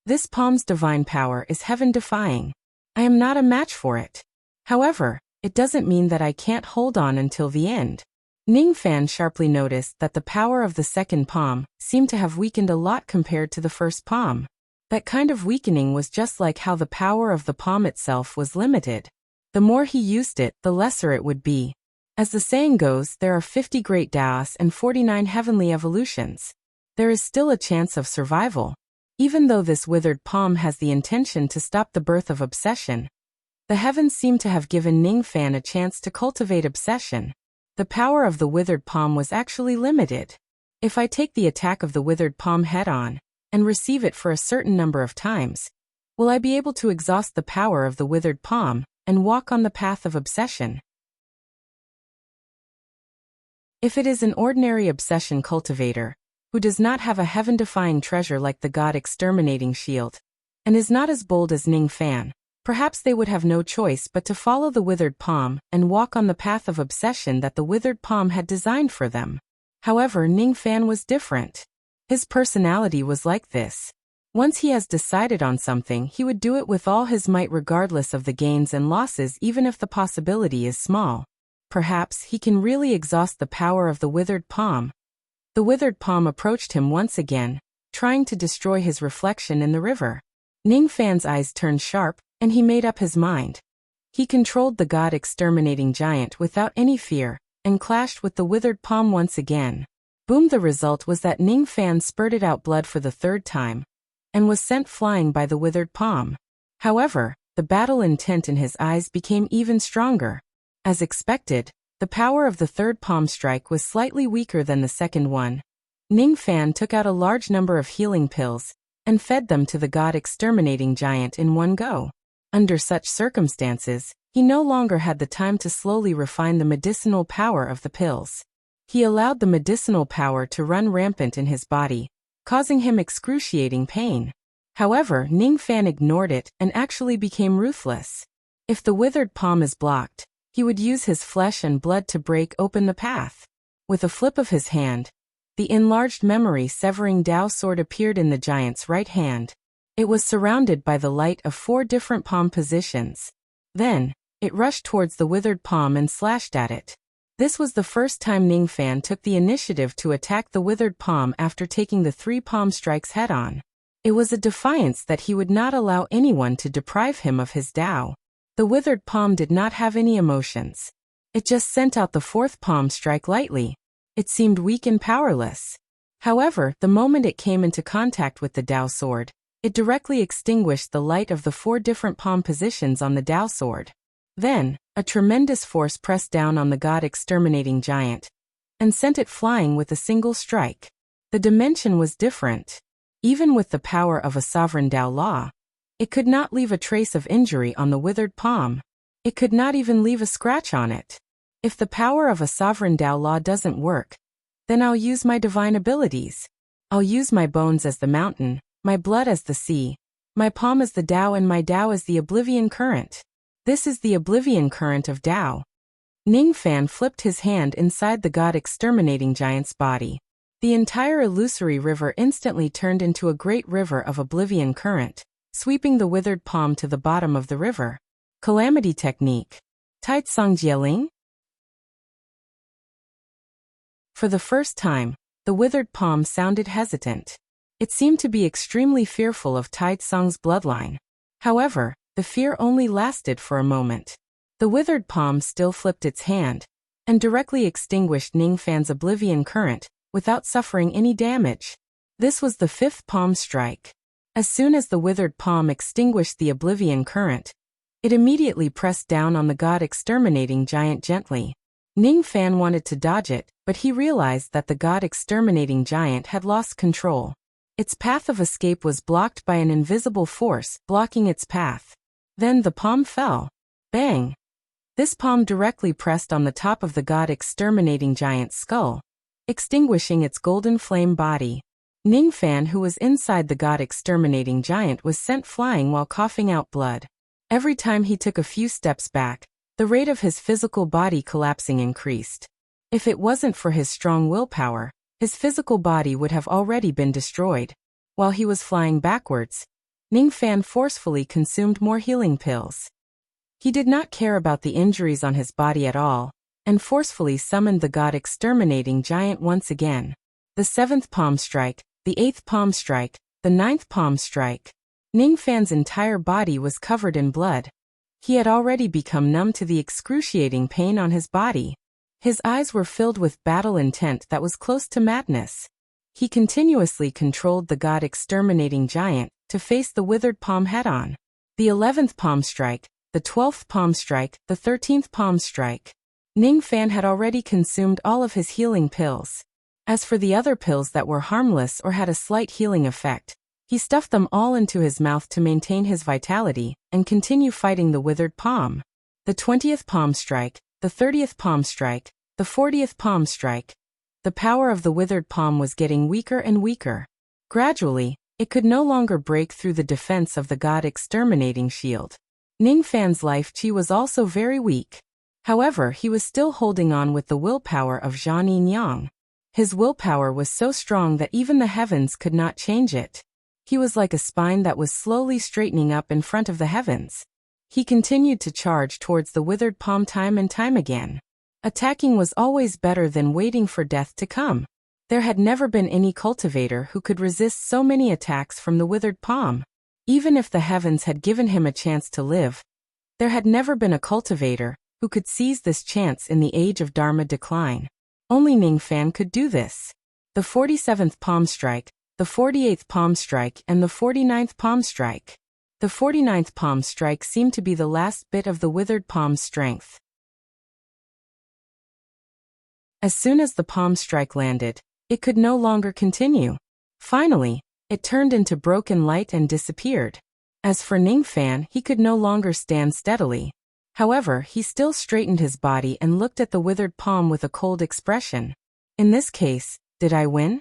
A: This palm's divine power is heaven-defying. I am not a match for it. However, it doesn't mean that I can't hold on until the end. Ning Fan sharply noticed that the power of the second palm seemed to have weakened a lot compared to the first palm. That kind of weakening was just like how the power of the palm itself was limited. The more he used it, the lesser it would be. As the saying goes, there are 50 great Taoists and 49 heavenly evolutions. There is still a chance of survival. Even though this withered palm has the intention to stop the birth of obsession, the heavens seem to have given Ning Fan a chance to cultivate obsession. The power of the withered palm was actually limited. If I take the attack of the withered palm head-on, and receive it for a certain number of times, will I be able to exhaust the power of the withered palm, and walk on the path of obsession? If it is an ordinary obsession cultivator, who does not have a heaven-defying treasure like the God-exterminating shield, and is not as bold as Ning Fan, perhaps they would have no choice but to follow the withered palm and walk on the path of obsession that the withered palm had designed for them. However, Ning Fan was different. His personality was like this. Once he has decided on something, he would do it with all his might regardless of the gains and losses, even if the possibility is small. Perhaps he can really exhaust the power of the withered palm. The withered palm approached him once again, trying to destroy his reflection in the river. Ning Fan's eyes turned sharp, and he made up his mind. He controlled the God-exterminating giant without any fear, and clashed with the withered palm once again. Boom! The result was that Ning Fan spurted out blood for the third time, and was sent flying by the withered palm. However, the battle intent in his eyes became even stronger. As expected, the power of the third palm strike was slightly weaker than the second one. Ning Fan took out a large number of healing pills, and fed them to the God-exterminating giant in one go. Under such circumstances, he no longer had the time to slowly refine the medicinal power of the pills. He allowed the medicinal power to run rampant in his body, causing him excruciating pain. However, Ning Fan ignored it and actually became ruthless. If the withered palm is blocked, he would use his flesh and blood to break open the path. With a flip of his hand, the enlarged memory-severing Dao sword appeared in the giant's right hand. It was surrounded by the light of 4 different palm positions. Then, it rushed towards the withered palm and slashed at it. This was the first time Ning Fan took the initiative to attack the withered palm after taking the 3 palm strikes head-on. It was a defiance that he would not allow anyone to deprive him of his Dao. The withered palm did not have any emotions. It just sent out the 4th palm strike lightly. It seemed weak and powerless. However, the moment it came into contact with the Dao sword, it directly extinguished the light of the 4 different palm positions on the Dao sword. Then, a tremendous force pressed down on the God-exterminating giant, and sent it flying with a single strike. The dimension was different. Even with the power of a sovereign Dao law, it could not leave a trace of injury on the withered palm. It could not even leave a scratch on it. If the power of a sovereign Dao law doesn't work, then I'll use my divine abilities. I'll use my bones as the mountain, my blood as the sea, my palm as the Dao, and my Dao as the oblivion current. This is the oblivion current of Dao. Ning Fan flipped his hand inside the God-exterminating giant's body. The entire illusory river instantly turned into a great river of oblivion current, sweeping the withered palm to the bottom of the river. Calamity technique. Taitsong Jieling? For the first time, the withered palm sounded hesitant. It seemed to be extremely fearful of Taitsong's bloodline. However, the fear only lasted for a moment. The withered palm still flipped its hand, and directly extinguished Ning Fan's oblivion current, without suffering any damage. This was the 5th palm strike. As soon as the withered palm extinguished the oblivion current, it immediately pressed down on the God-exterminating giant gently. Ning Fan wanted to dodge it, but he realized that the God-exterminating giant had lost control. Its path of escape was blocked by an invisible force, blocking its path. Then the palm fell. Bang! This palm directly pressed on the top of the God-exterminating giant's skull, extinguishing its golden flame body. Ning Fan, who was inside the God-exterminating giant, was sent flying while coughing out blood. Every time he took a few steps back, the rate of his physical body collapsing increased. If it wasn't for his strong willpower, his physical body would have already been destroyed. While he was flying backwards, Ning Fan forcefully consumed more healing pills. He did not care about the injuries on his body at all, and forcefully summoned the God-exterminating giant once again. The 7th palm strike, the 8th palm strike, the 9th palm strike. Ningfan's entire body was covered in blood. He had already become numb to the excruciating pain on his body. His eyes were filled with battle intent that was close to madness. He continuously controlled the god-exterminating giant to face the withered palm head-on. The 11th palm strike, the 12th palm strike, the 13th palm strike. Ningfan had already consumed all of his healing pills. As for the other pills that were harmless or had a slight healing effect, he stuffed them all into his mouth to maintain his vitality and continue fighting the withered palm. The 20th palm strike, the 30th palm strike, the 40th palm strike. The power of the withered palm was getting weaker and weaker. Gradually, it could no longer break through the defense of the god-exterminating shield. Ningfan's life chi was also very weak. However, he was still holding on with the willpower of Zhang Yinyang. His willpower was so strong that even the heavens could not change it. He was like a spine that was slowly straightening up in front of the heavens. He continued to charge towards the withered palm time and time again. Attacking was always better than waiting for death to come. There had never been any cultivator who could resist so many attacks from the withered palm. Even if the heavens had given him a chance to live, there had never been a cultivator who could seize this chance in the age of Dharma decline. Only Ningfan could do this. The 47th palm strike, the 48th palm strike and the 49th palm strike. The 49th palm strike seemed to be the last bit of the withered palm's strength. As soon as the palm strike landed, it could no longer continue. Finally, it turned into broken light and disappeared. As for Ningfan, he could no longer stand steadily. However, he still straightened his body and looked at the withered palm with a cold expression. In this case, did I win?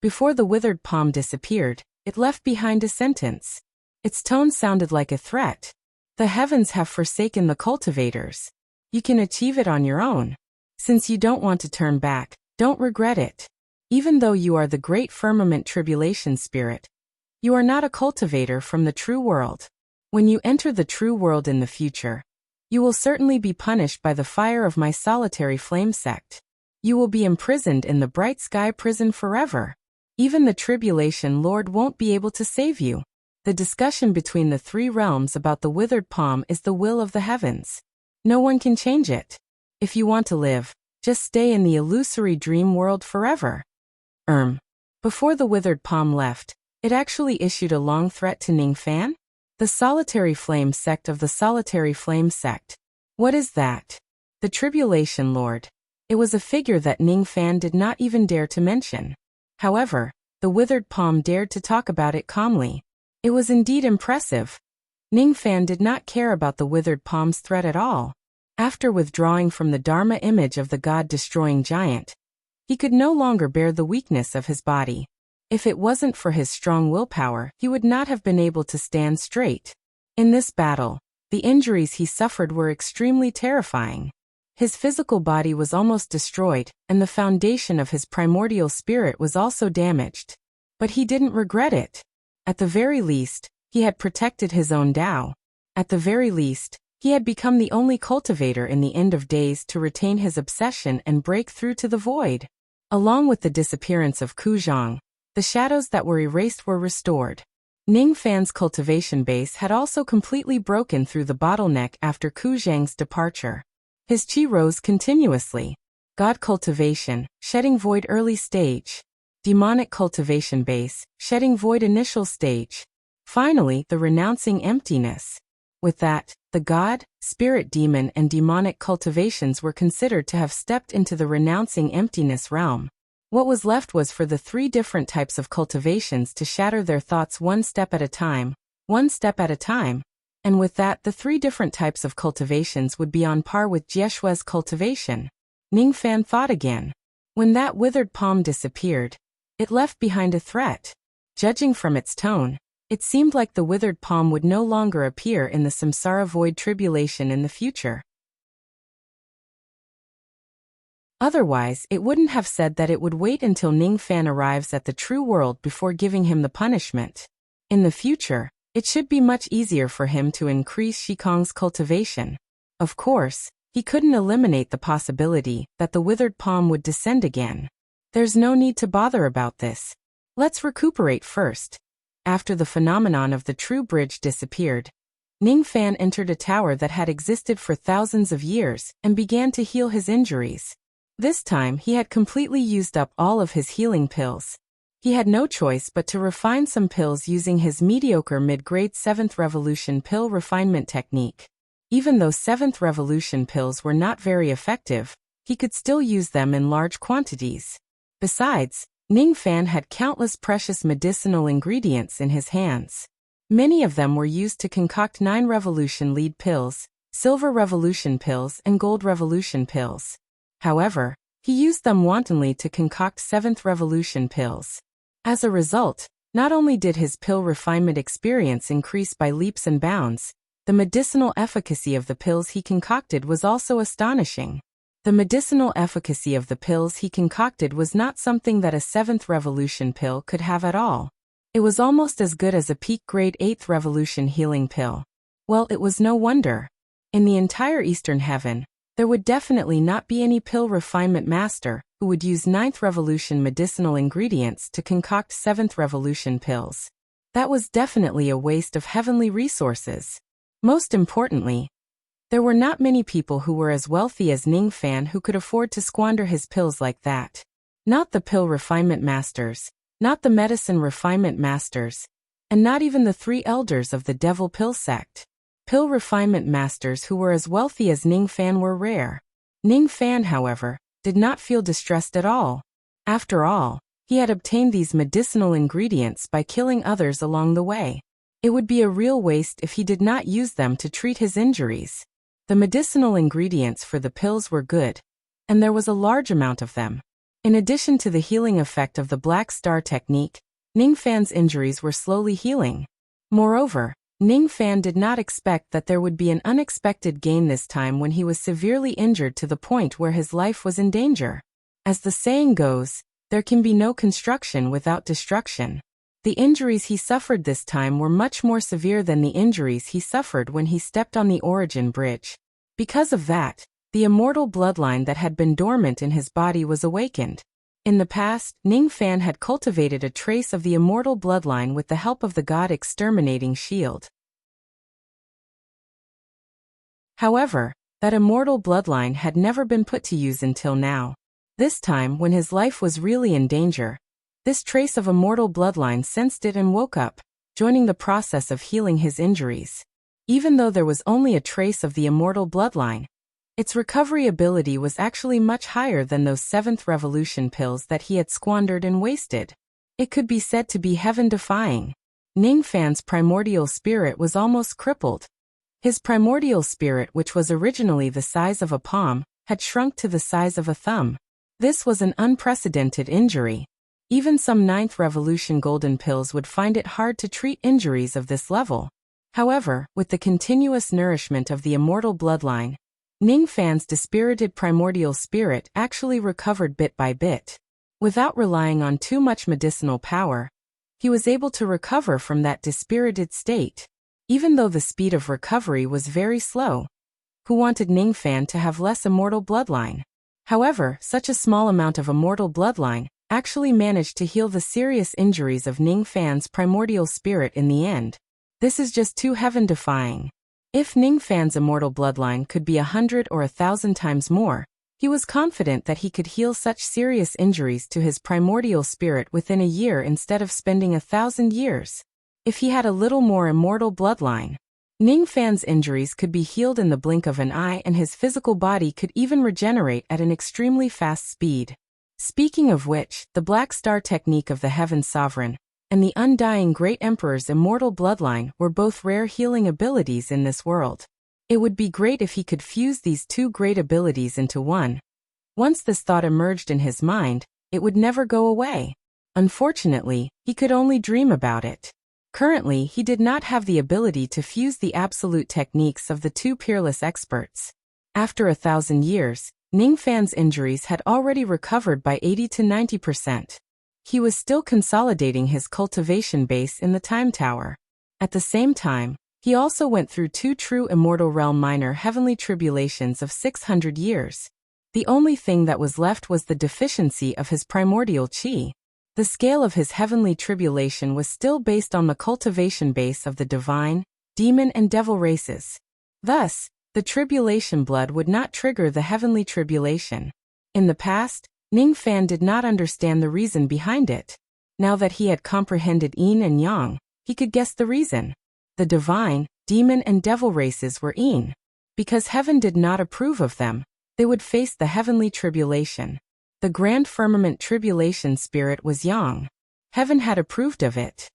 A: Before the withered palm disappeared, it left behind a sentence. Its tone sounded like a threat. The heavens have forsaken the cultivators. You can achieve it on your own. Since you don't want to turn back, don't regret it. Even though you are the great firmament tribulation spirit, you are not a cultivator from the true world. When you enter the true world in the future, you will certainly be punished by the fire of my solitary flame sect. You will be imprisoned in the bright sky prison forever. Even the tribulation lord won't be able to save you. The discussion between the three realms about the withered palm is the will of the heavens. No one can change it. If you want to live, just stay in the illusory dream world forever. Before the withered palm left, it actually issued a long threat to Ningfan? The solitary flame sect of the solitary flame sect. What is that? The tribulation lord. It was a figure that Ningfan did not even dare to mention. However, the withered palm dared to talk about it calmly. It was indeed impressive. Ningfan did not care about the withered palm's threat at all. After withdrawing from the Dharma image of the god-destroying giant, he could no longer bear the weakness of his body. If it wasn't for his strong willpower, he would not have been able to stand straight. In this battle, the injuries he suffered were extremely terrifying. His physical body was almost destroyed, and the foundation of his primordial spirit was also damaged. But he didn't regret it. At the very least, he had protected his own Tao. At the very least, he had become the only cultivator in the end of days to retain his obsession and break through to the void. Along with the disappearance of Ku Zhang, the shadows that were erased were restored. Ningfan's cultivation base had also completely broken through the bottleneck after Ku Zhang's departure. His chi rose continuously. God cultivation, shedding void early stage. Demonic cultivation base, shedding void initial stage. Finally, the renouncing emptiness. With that, the god, spirit demon and demonic cultivations were considered to have stepped into the renouncing emptiness realm. What was left was for the three different types of cultivations to shatter their thoughts one step at a time, and with that the three different types of cultivations would be on par with Jieshue's cultivation. Ningfan thought again. When that withered palm disappeared, it left behind a threat. Judging from its tone, it seemed like the withered palm would no longer appear in the samsara void tribulation in the future. Otherwise, it wouldn't have said that it would wait until Ningfan arrives at the true world before giving him the punishment. In the future, it should be much easier for him to increase Shikong's cultivation. Of course, he couldn't eliminate the possibility that the withered palm would descend again. There's no need to bother about this. Let's recuperate first. After the phenomenon of the true bridge disappeared, Ning Fan entered a tower that had existed for thousands of years and began to heal his injuries. This time he had completely used up all of his healing pills. He had no choice but to refine some pills using his mediocre mid-grade 7th Revolution pill refinement technique. Even though 7th Revolution pills were not very effective, he could still use them in large quantities. Besides, Ning Fan had countless precious medicinal ingredients in his hands. Many of them were used to concoct 9 Revolution lead pills, Silver Revolution pills and Gold Revolution pills. However, he used them wantonly to concoct 7th Revolution pills. As a result, not only did his pill refinement experience increase by leaps and bounds, the medicinal efficacy of the pills he concocted was also astonishing. The medicinal efficacy of the pills he concocted was not something that a 7th Revolution pill could have at all. It was almost as good as a peak grade 8th Revolution healing pill. Well, it was no wonder. In the entire Eastern Heaven, there would definitely not be any pill refinement master who would use 9th Revolution medicinal ingredients to concoct 7th Revolution pills. That was definitely a waste of heavenly resources. Most importantly, there were not many people who were as wealthy as Ning Fan who could afford to squander his pills like that. Not the pill refinement masters, not the medicine refinement masters, and not even the 3 elders of the Devil Pill sect. Pill refinement masters who were as wealthy as Ning Fan were rare. Ning Fan, however, did not feel distressed at all. After all, he had obtained these medicinal ingredients by killing others along the way. It would be a real waste if he did not use them to treat his injuries. The medicinal ingredients for the pills were good, and there was a large amount of them. In addition to the healing effect of the Black Star technique, Ning Fan's injuries were slowly healing. Moreover, Ning Fan did not expect that there would be an unexpected gain this time when he was severely injured to the point where his life was in danger. As the saying goes, there can be no construction without destruction. The injuries he suffered this time were much more severe than the injuries he suffered when he stepped on the Origin Bridge. Because of that, the immortal bloodline that had been dormant in his body was awakened. In the past, Ning Fan had cultivated a trace of the immortal bloodline with the help of the God-exterminating shield. However, that immortal bloodline had never been put to use until now. This time, when his life was really in danger, this trace of immortal bloodline sensed it and woke up, joining the process of healing his injuries. Even though there was only a trace of the immortal bloodline, its recovery ability was actually much higher than those 7th Revolution pills that he had squandered and wasted. It could be said to be heaven-defying. Ning Fan's primordial spirit was almost crippled. His primordial spirit, which was originally the size of a palm, had shrunk to the size of a thumb. This was an unprecedented injury. Even some 9th Revolution golden pills would find it hard to treat injuries of this level. However, with the continuous nourishment of the immortal bloodline, Ning Fan's dispirited primordial spirit actually recovered bit by bit. Without relying on too much medicinal power, he was able to recover from that dispirited state. Even though the speed of recovery was very slow, who wanted Ning Fan to have less immortal bloodline? However, such a small amount of immortal bloodline actually managed to heal the serious injuries of Ning Fan's primordial spirit in the end. This is just too heaven-defying. If Ning Fan's immortal bloodline could be 100 or 1,000 times more, he was confident that he could heal such serious injuries to his primordial spirit within a year instead of spending 1,000 years. If he had a little more immortal bloodline, Ning Fan's injuries could be healed in the blink of an eye and his physical body could even regenerate at an extremely fast speed. Speaking of which, the Black Star technique of the Heaven Sovereign and the Undying Great Emperor's immortal bloodline were both rare healing abilities in this world. It would be great if he could fuse these two great abilities into one. Once this thought emerged in his mind, it would never go away. Unfortunately, he could only dream about it. Currently, he did not have the ability to fuse the absolute techniques of the two peerless experts. After 1,000 years, Ning Fan's injuries had already recovered by 80 to 90%. He was still consolidating his cultivation base in the Time Tower. At the same time, he also went through 2 true immortal realm minor heavenly tribulations of 600 years. The only thing that was left was the deficiency of his primordial chi. The scale of his heavenly tribulation was still based on the cultivation base of the divine, demon and devil races. Thus, the tribulation blood would not trigger the heavenly tribulation. In the past, Ning Fan did not understand the reason behind it. Now that he had comprehended yin and yang, he could guess the reason. The divine, demon and devil races were yin. Because heaven did not approve of them, they would face the heavenly tribulation. The grand firmament tribulation spirit was yang. Heaven had approved of it.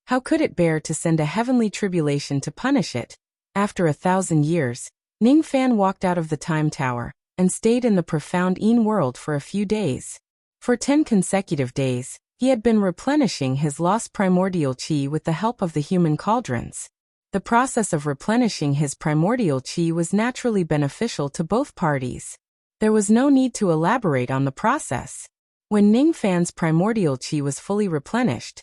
A: How could it bear to send a heavenly tribulation to punish it? After 1,000 years, Ning Fan walked out of the time tower and stayed in the profound yin world for a few days. For 10 consecutive days, he had been replenishing his lost primordial qi with the help of the human cauldrons. The process of replenishing his primordial qi was naturally beneficial to both parties. There was no need to elaborate on the process. When Ning Fan's primordial qi was fully replenished,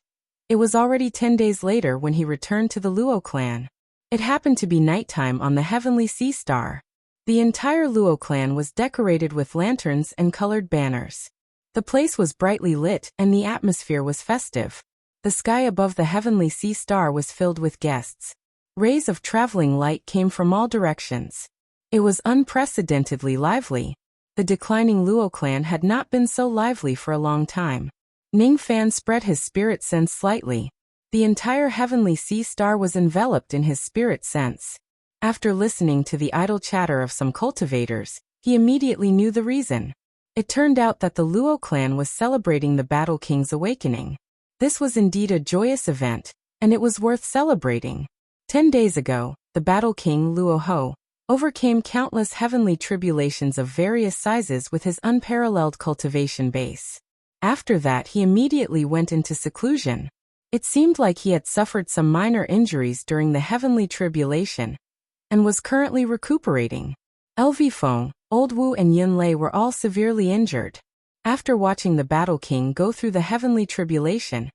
A: it was already 10 days later when he returned to the Luo clan. It happened to be nighttime on the heavenly sea star. The entire Luo clan was decorated with lanterns and colored banners. The place was brightly lit and the atmosphere was festive. The sky above the heavenly sea star was filled with guests. Rays of traveling light came from all directions. It was unprecedentedly lively. The declining Luo clan had not been so lively for a long time. Ning Fan spread his spirit sense slightly. The entire heavenly sea star was enveloped in his spirit sense. After listening to the idle chatter of some cultivators, he immediately knew the reason. It turned out that the Luo clan was celebrating the Battle King's awakening. This was indeed a joyous event, and it was worth celebrating. 10 days ago, the Battle King Luo Ho overcame countless heavenly tribulations of various sizes with his unparalleled cultivation base. After that, he immediately went into seclusion. It seemed like he had suffered some minor injuries during the heavenly tribulation and was currently recuperating. LV Feng, Old Wu and Yun Lei were all severely injured. After watching the Battle King go through the heavenly tribulation,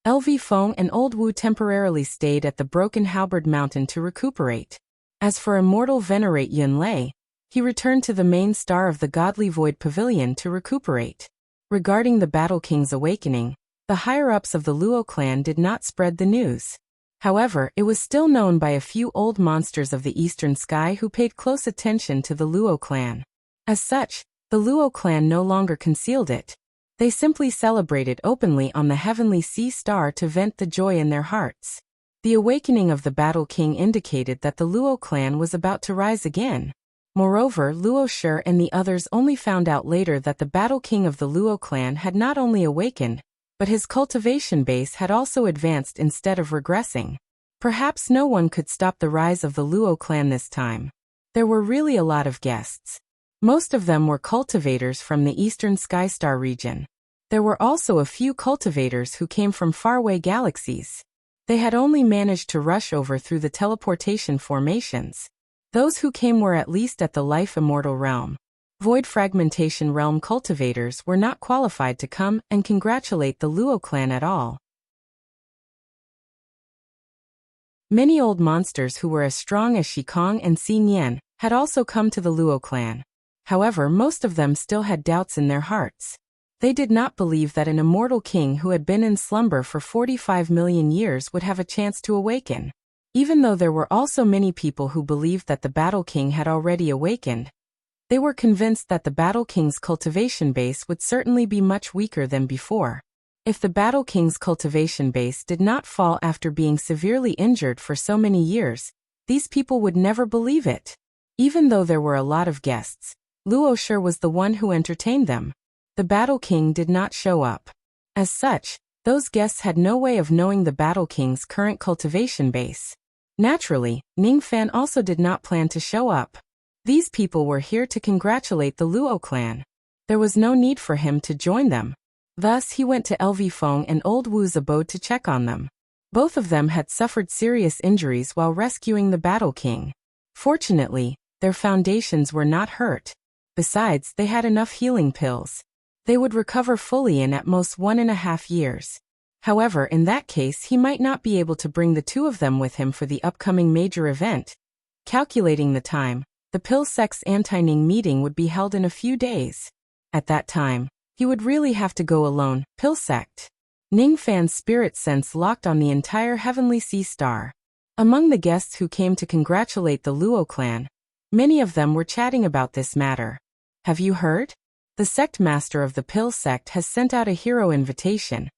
A: LV Feng and Old Wu temporarily stayed at the Broken Halberd Mountain to recuperate. As for immortal venerate Yun Lei, he returned to the main star of the Godly Void Pavilion to recuperate. Regarding the Battle King's awakening, the higher-ups of the Luo clan did not spread the news. However, it was still known by a few old monsters of the eastern sky who paid close attention to the Luo clan. As such, the Luo clan no longer concealed it. They simply celebrated openly on the heavenly sea star to vent the joy in their hearts. The awakening of the Battle King indicated that the Luo clan was about to rise again. Moreover, Luo Shi and the others only found out later that the Battle King of the Luo clan had not only awakened, but his cultivation base had also advanced instead of regressing. Perhaps no one could stop the rise of the Luo clan this time. There were really a lot of guests. Most of them were cultivators from the eastern Skystar region. There were also a few cultivators who came from faraway galaxies. They had only managed to rush over through the teleportation formations. Those who came were at least at the Life Immortal realm. Void Fragmentation realm cultivators were not qualified to come and congratulate the Luo clan at all. Many old monsters who were as strong as Shikong and Xi Nian had also come to the Luo clan. However, most of them still had doubts in their hearts. They did not believe that an immortal king who had been in slumber for 45 million years would have a chance to awaken. Even though there were also many people who believed that the Battle King had already awakened, they were convinced that the Battle King's cultivation base would certainly be much weaker than before. If the Battle King's cultivation base did not fall after being severely injured for so many years, these people would never believe it. Even though there were a lot of guests, Luo Shi was the one who entertained them. The Battle King did not show up. As such, those guests had no way of knowing the Battle King's current cultivation base. Naturally, Ning Fan also did not plan to show up. These people were here to congratulate the Luo clan. There was no need for him to join them. Thus, he went to LV Feng and Old Wu's abode to check on them. Both of them had suffered serious injuries while rescuing the Battle King. Fortunately, their foundations were not hurt. Besides, they had enough healing pills. They would recover fully in at most 1.5 years. However, in that case, he might not be able to bring the two of them with him for the upcoming major event. Calculating the time, the Pill Sect's anti-Ning meeting would be held in a few days. At that time, He would really have to go alone. Pill sect. Ning Fan's spirit sense locked on the entire heavenly sea star. Among the guests who came to congratulate the Luo clan, many of them were chatting about this matter. Have you heard? The sect master of the Pill sect has sent out a hero invitation,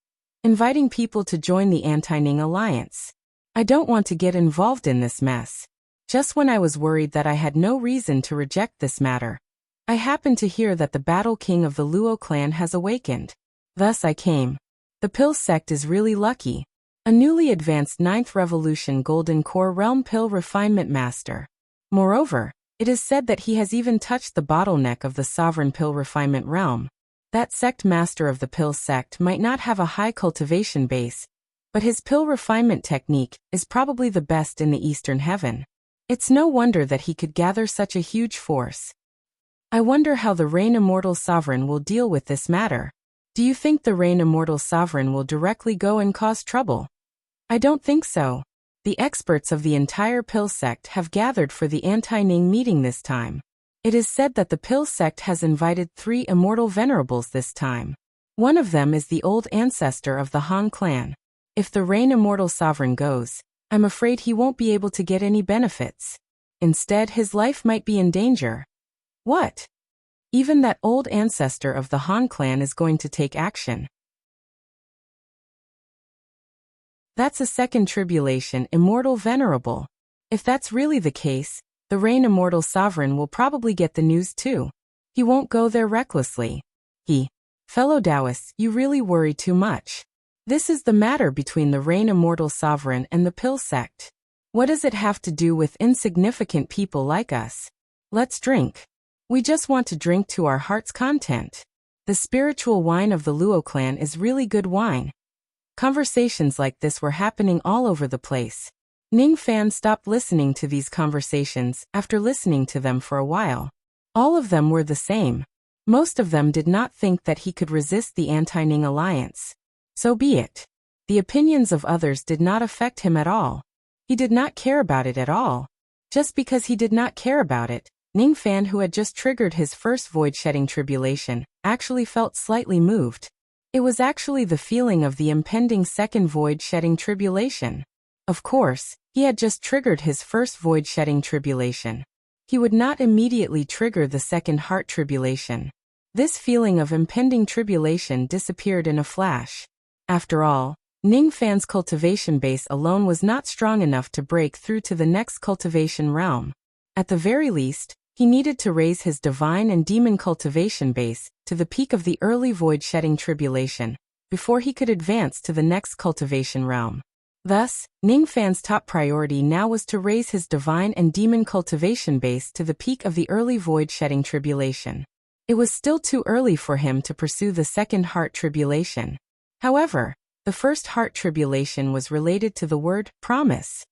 A: inviting people to join the Anti-Ning alliance. I don't want to get involved in this mess. Just when I was worried that I had no reason to reject this matter, I happened to hear that the Battle King of the Luo clan has awakened. Thus I came. The Pill sect is really lucky. A newly advanced 9th Revolution Golden Core Realm Pill Refinement Master. Moreover, it is said that he has even touched the bottleneck of the Sovereign Pill Refinement Realm. That sect master of the Pill sect might not have a high cultivation base, but his pill refinement technique is probably the best in the Eastern Heaven. It's no wonder that he could gather such a huge force. I wonder how the Reign Immortal Sovereign will deal with this matter. Do you think the Reign Immortal Sovereign will directly go and cause trouble? I don't think so. The experts of the entire Pill sect have gathered for the Anti-Ning meeting this time. It is said that the Pill sect has invited 3 immortal venerables this time. One of them is the old ancestor of the Han clan. If the Reign Immortal Sovereign goes, I'm afraid he won't be able to get any benefits. Instead, his life might be in danger. What? Even that old ancestor of the Han clan is going to take action. That's a second tribulation immortal venerable. If that's really the case, the Reign Immortal Sovereign will probably get the news too. He won't go there recklessly. Fellow Taoists, you really worry too much. This is the matter between the Reign Immortal Sovereign and the Pill sect. What does it have to do with insignificant people like us? Let's drink. We just want to drink to our heart's content. The spiritual wine of the Luo clan is really good wine. Conversations like this were happening all over the place. Ning Fan stopped listening to these conversations after listening to them for a while. All of them were the same. Most of them did not think that he could resist the Anti-Ning alliance. So be it. The opinions of others did not affect him at all. He did not care about it at all. Just because he did not care about it, Ning Fan, who had just triggered his first void-shedding tribulation, actually felt slightly moved. It was actually the feeling of the impending second void-shedding tribulation. Of course, he had just triggered his first void-shedding tribulation. He would not immediately trigger the second heart tribulation. This feeling of impending tribulation disappeared in a flash. After all, Ning Fan's cultivation base alone was not strong enough to break through to the next cultivation realm. At the very least, he needed to raise his divine and demon cultivation base to the peak of the early void-shedding tribulation before he could advance to the next cultivation realm. Thus, Ning Fan's top priority now was to raise his divine and demon cultivation base to the peak of the early void-shedding tribulation. It was still too early for him to pursue the second heart tribulation. However, the first heart tribulation was related to the word promise.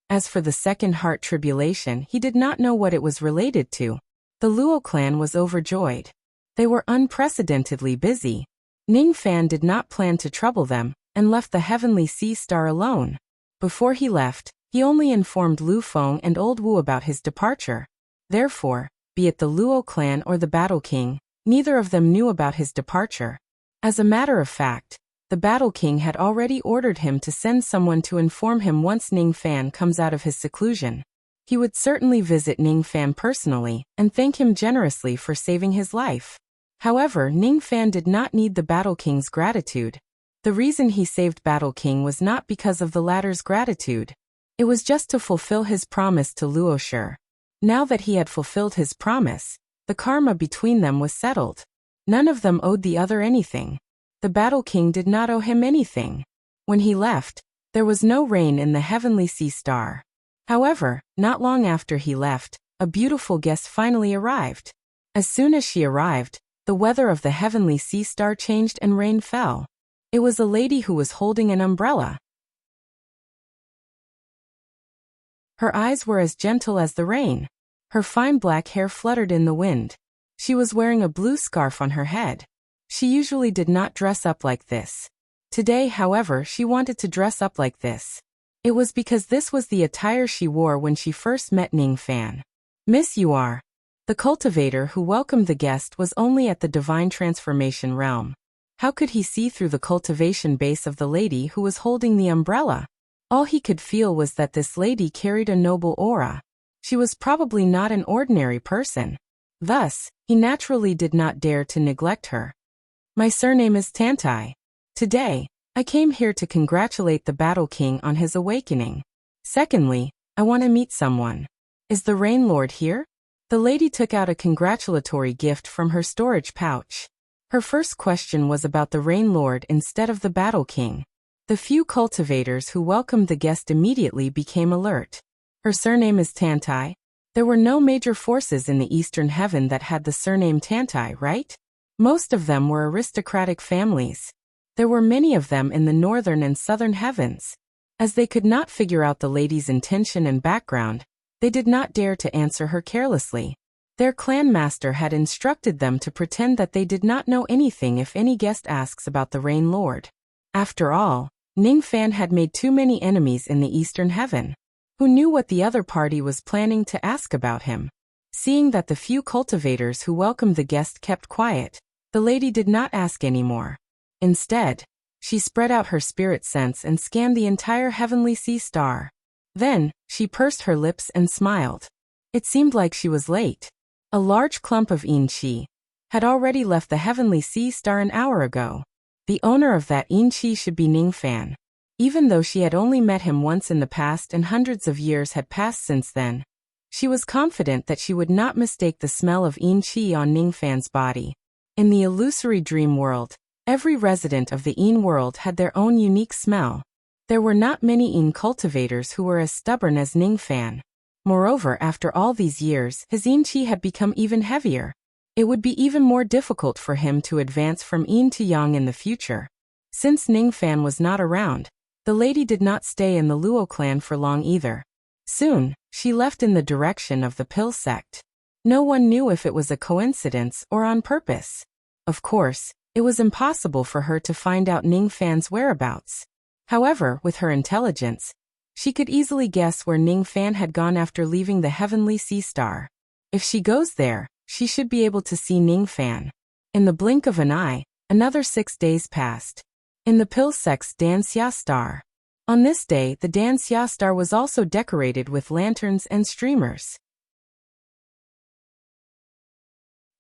A: As for the second heart tribulation, he did not know what it was related to. The Luo clan was overjoyed. They were unprecedentedly busy. Ning Fan did not plan to trouble them, and left the heavenly sea star alone. Before he left, he only informed Lu Feng and Old Wu about his departure. Therefore, be it the Luo clan or the Battle King, neither of them knew about his departure. As a matter of fact, the Battle King had already ordered him to send someone to inform him once Ning Fan comes out of his seclusion. He would certainly visit Ning Fan personally and thank him generously for saving his life. However, Ning Fan did not need the Battle King's gratitude. The reason he saved Battle King was not because of the latter's gratitude. It was just to fulfill his promise to Luo Shi. Now that he had fulfilled his promise, the karma between them was settled. None of them owed the other anything. The Battle King did not owe him anything. When he left, there was no rain in the heavenly sea star. However, not long after he left, a beautiful guest finally arrived. As soon as she arrived, the weather of the heavenly sea star changed and rain fell. It was a lady who was holding an umbrella. Her eyes were as gentle as the rain. Her fine black hair fluttered in the wind. She was wearing a blue scarf on her head. She usually did not dress up like this. Today, however, she wanted to dress up like this. It was because this was the attire she wore when she first met Ning Fan. "Miss, you are The cultivator who welcomed the guest was only at the divine transformation realm. How could he see through the cultivation base of the lady who was holding the umbrella? All he could feel was that this lady carried a noble aura. She was probably not an ordinary person. Thus, he naturally did not dare to neglect her. My surname is Tantai. Today, I came here to congratulate the Battle King on his awakening. Secondly, I want to meet someone. Is the Rain Lord here? The lady took out a congratulatory gift from her storage pouch. Her first question was about the Rain Lord instead of the Battle King. The few cultivators who welcomed the guest immediately became alert. Her surname is Tantai. There were no major forces in the Eastern Heaven that had the surname Tantai, right? Most of them were aristocratic families. There were many of them in the Northern and Southern Heavens. As they could not figure out the lady's intention and background, they did not dare to answer her carelessly. Their clan master had instructed them to pretend that they did not know anything if any guest asks about the Rain Lord. After all, Ningfan had made too many enemies in the Eastern Heaven. Who knew what the other party was planning to ask about him? Seeing that the few cultivators who welcomed the guest kept quiet, the lady did not ask anymore. Instead, she spread out her spirit sense and scanned the entire heavenly sea star. Then, she pursed her lips and smiled. It seemed like she was late. A large clump of Yin-Chi had already left the heavenly sea star an hour ago. The owner of that Yin-Chi should be Ningfan. Even though she had only met him once in the past and hundreds of years had passed since then, she was confident that she would not mistake the smell of Yin-Chi on Ningfan's body. In the illusory dream world, every resident of the Yin world had their own unique smell. There were not many Yin cultivators who were as stubborn as Ningfan. Moreover, after all these years, his Yin-Chi had become even heavier. It would be even more difficult for him to advance from Yin to Yang in the future. Since Ningfan was not around, the lady did not stay in the Luo clan for long either. Soon, she left in the direction of the Pill sect. No one knew if it was a coincidence or on purpose. Of course, it was impossible for her to find out Ningfan's whereabouts. However, with her intelligence, she could easily guess where Ningfan had gone after leaving the heavenly sea star. If she goes there, she should be able to see Ningfan. In the blink of an eye, another 6 days passed. In the Pill sect's Danxia star. On this day, the Danxia star was also decorated with lanterns and streamers.